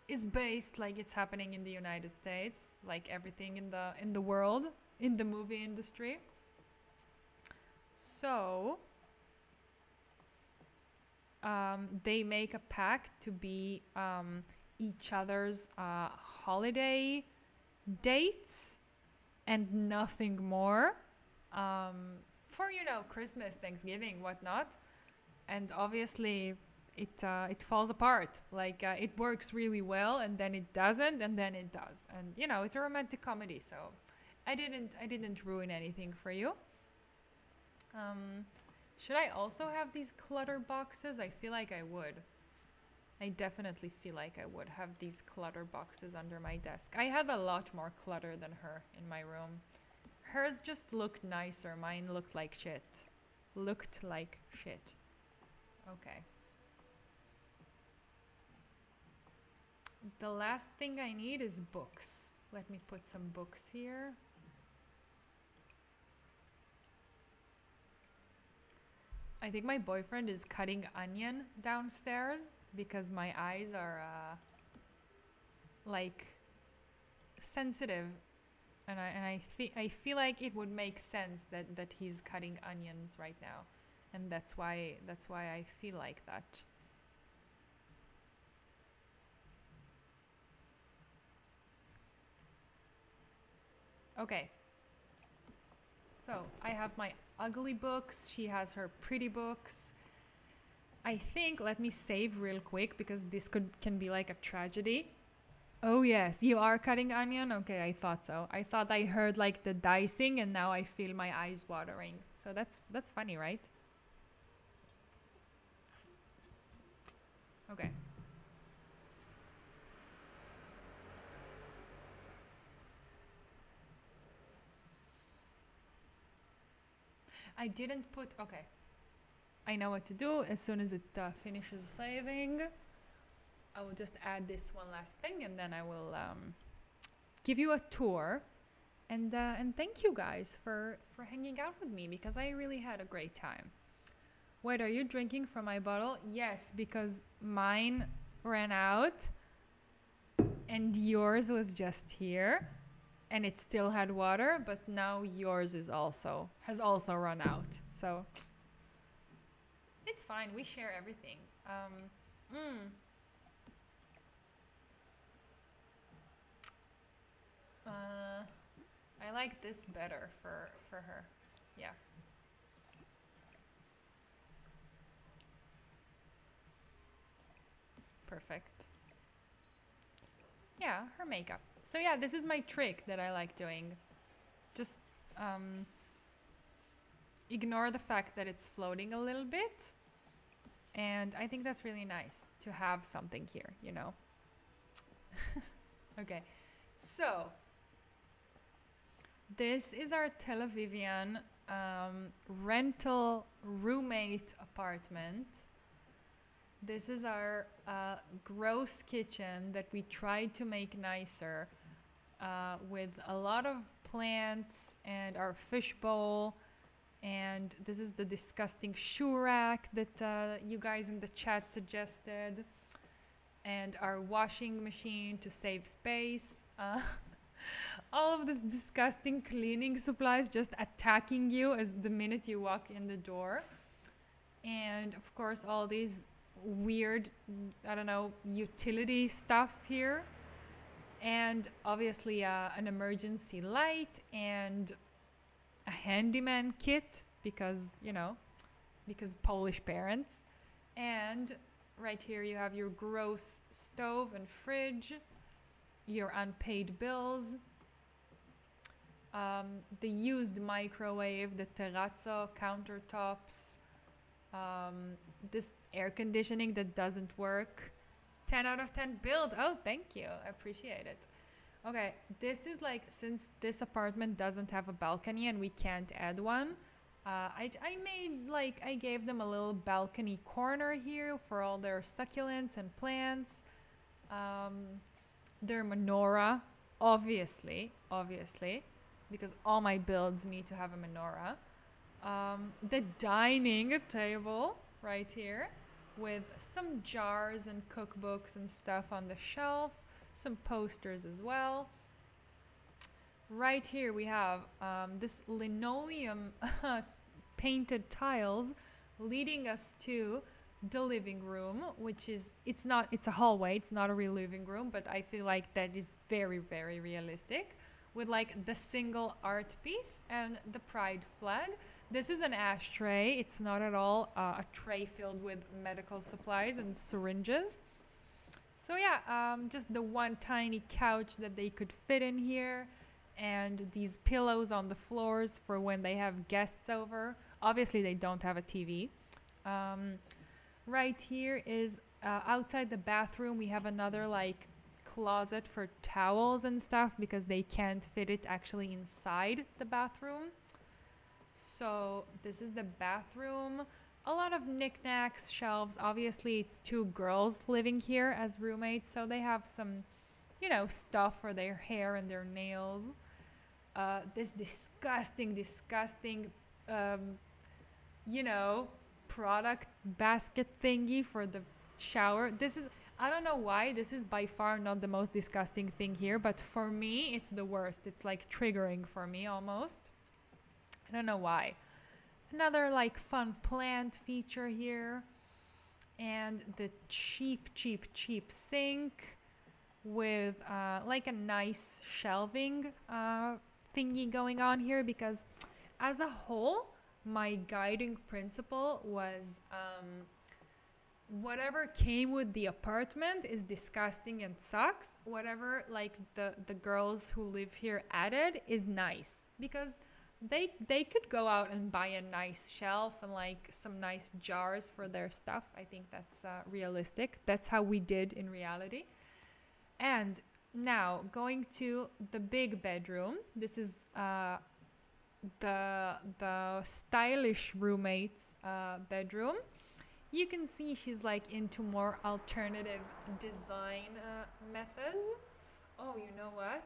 A: is based like it's happening in the United States, like everything in the world, in the movie industry. So they make a pact to be each other's holiday dates and nothing more, for Christmas, Thanksgiving, whatnot. And obviously it falls apart. Like it works really well, and then it doesn't, and then it does. And it's a romantic comedy, so I didn't ruin anything for you. Should I also have these clutter boxes? I feel like I would. I definitely feel like I would have these clutter boxes under my desk. I had a lot more clutter than her in my room. Hers just looked nicer. Mine looked like shit. Looked like shit. Okay. The last thing I need is books. Let me put some books here. I think my boyfriend is cutting onion downstairs because my eyes are like sensitive, and I feel like it would make sense that he's cutting onions right now, and that's why I feel like that. Okay. So I have my ugly books. She has her pretty books. I think, let me save real quick because this can be like a tragedy. Oh yes, you are cutting onion? Okay, I thought so. I thought I heard like the dicing and now I feel my eyes watering. So that's funny, right? Okay. I didn't put, okay. I know what to do. As soon as it finishes saving, I will just add this one last thing and then I will give you a tour. And thank you guys for hanging out with me because I really had a great time. Wait, are you drinking from my bottle? Yes, because mine ran out and yours was just here and it still had water, but now yours has also run out. So it's fine. We share everything. Mm, I like this better for her. Yeah. Perfect. Yeah, her makeup. So yeah, this is my trick that I like doing. Just um, ignore the fact that it's floating a little bit. And I think that's really nice to have something here, you know? Okay, so this is our Tel-Avivian rental roommate apartment. This is our gross kitchen that we tried to make nicer with a lot of plants and our fish bowl. And this is the disgusting shoe rack that you guys in the chat suggested. And our washing machine to save space. All of this disgusting cleaning supplies just attacking you as the minute you walk in the door. And of course, all these weird, I don't know, utility stuff here. And obviously an emergency light and a handyman kit because, you know, because Polish parents. And right here you have your gross stove and fridge, your unpaid bills, the used microwave, the terrazzo countertops, this air conditioning that doesn't work. 10 out of 10 build. Oh, thank you. I appreciate it. Okay, this is like, since this apartment doesn't have a balcony and we can't add one, I made like, I gave them a little balcony corner here for all their succulents and plants. Their menorah, obviously, because all my builds need to have a menorah. The dining table right here with some jars and cookbooks and stuff on the shelf, some posters as well. Right here we have this linoleum painted tiles leading us to the living room, which is, it's a hallway, it's not a real living room, but I feel like that is very, very realistic, with like the single art piece and the pride flag. This is an ashtray. It's not at all a tray filled with medical supplies and syringes. So yeah, just the one tiny couch that they could fit in here, and these pillows on the floors for when they have guests over. Obviously they don't have a TV. Right here is outside the bathroom we have another like closet for towels and stuff because they can't fit it actually inside the bathroom. So this is the bathroom. A lot of knickknacks, shelves. Obviously it's two girls living here as roommates, so they have some, you know, stuff for their hair and their nails. This disgusting, you know, product basket thingy for the shower. This is, I don't know why, this is by far not the most disgusting thing here, but for me it's the worst. It's like triggering for me almost. I don't know why. Another like fun plant feature here, and the cheap sink with like a nice shelving thingy going on here, because as a whole my guiding principle was whatever came with the apartment is disgusting and sucks. Whatever like the girls who live here added is nice, because they could go out and buy a nice shelf and like some nice jars for their stuff. I think that's realistic. That's how we did in reality. And now going to the big bedroom. This is the stylish roommate's bedroom. You can see she's like into more alternative design methods. Oh, you know what?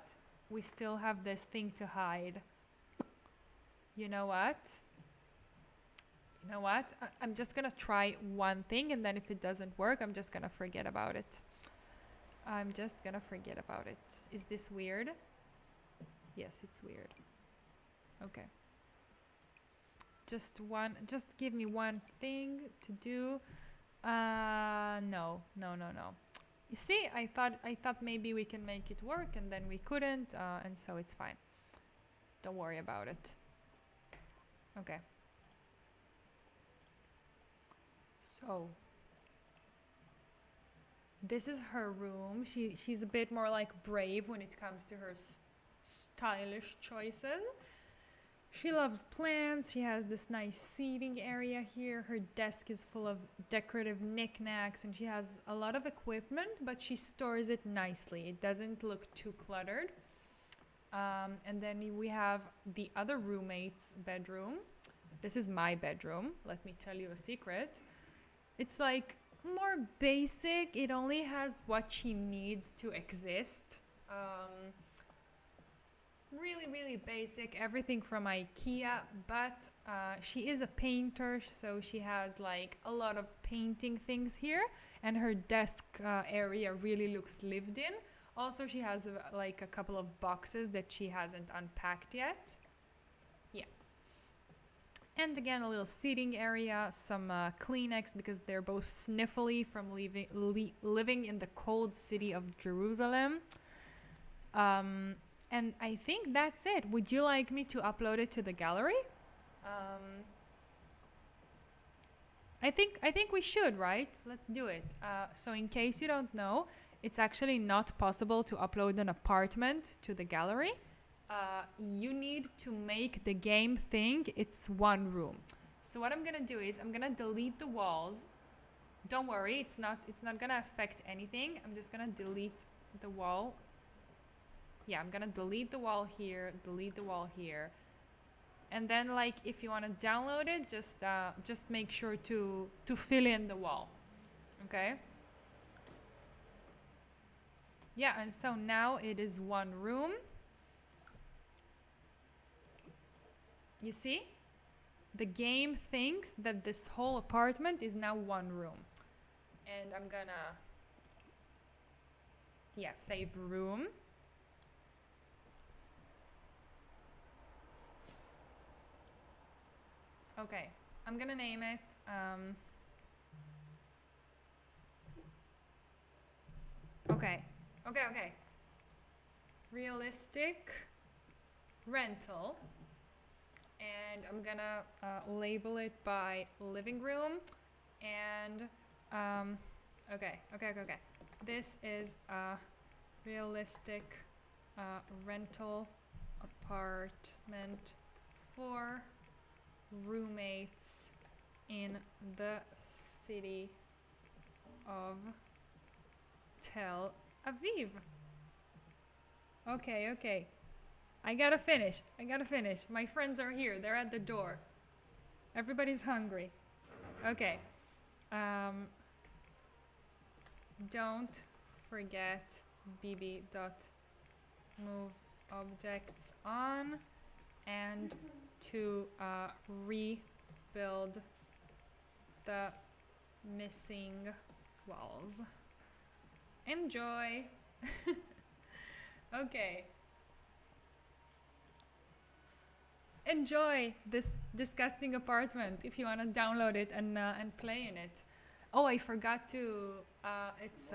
A: We still have this thing to hide. You know what? You know what? I'm just gonna try one thing, and then if it doesn't work, I'm just gonna forget about it. I'm just gonna forget about it. Is this weird? Yes, it's weird. Okay. Just give me one thing to do. No. You see, I thought maybe we can make it work, and then we couldn't, and so it's fine. Don't worry about it. Okay. So this is her room. She's a bit more like brave when it comes to her stylish choices. She loves plants. She has this nice seating area here. Her desk is full of decorative knickknacks, and she has a lot of equipment, but she stores it nicely. It doesn't look too cluttered. And then we have the other roommate's bedroom. This is my bedroom. Let me tell you a secret. It's like more basic. It only has what she needs to exist. Really basic, everything from IKEA, but she is a painter, so she has like a lot of painting things here, and her desk area really looks lived in. Also, she has like a couple of boxes that she hasn't unpacked yet. Yeah. And again, a little seating area, some Kleenex, because they're both sniffly from living in the cold city of Jerusalem. And I think that's it. Would you like me to upload it to the gallery? I think we should, right? Let's do it. So in case you don't know, it's actually not possible to upload an apartment to the gallery. You need to make the game think it's one room. So what I'm gonna do is I'm gonna delete the walls. Don't worry, it's not gonna affect anything. I'm just gonna delete the wall. Yeah, I'm gonna delete the wall here, delete the wall here. And then like if you wanna download it, just make sure to fill in the wall. Okay? Yeah, and so now it is one room. You see? The game thinks that this whole apartment is now one room. And I'm gonna, yeah, save room. Okay, I'm gonna name it, okay. Realistic rental. And I'm gonna label it by living room. And, okay. This is a realistic rental apartment for roommates in the city of Tel Aviv. Okay. I gotta finish. My friends are here. They're at the door. Everybody's hungry. Okay. Don't forget bb.move objects on and to rebuild the missing walls. Enjoy. Okay. Enjoy this disgusting apartment if you want to download it and play in it. Oh, I forgot to, it's,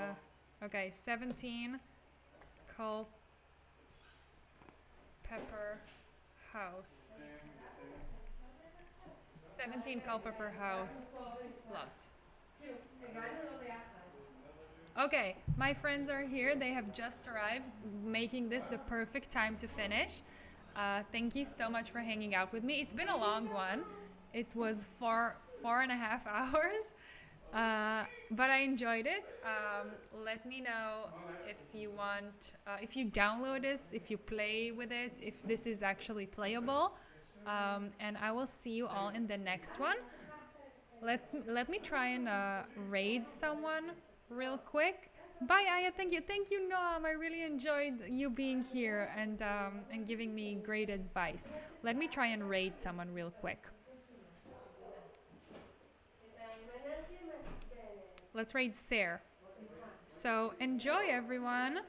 A: okay, 17 Culpeper House. 17 Culpeper House lot. Okay, my friends are here. They have just arrived, making this the perfect time to finish. Thank you so much for hanging out with me. It's been a long one. It was four and a half hours, but I enjoyed it. Let me know if you want, if you download this, if you play with it, if this is actually playable. And I will see you all in the next one. Let me try and raid someone real quick. Bye, Aya. Thank you, Noam. I really enjoyed you being here and giving me great advice. Let me try and raid someone real quick. Let's raid Sarah. So enjoy, everyone.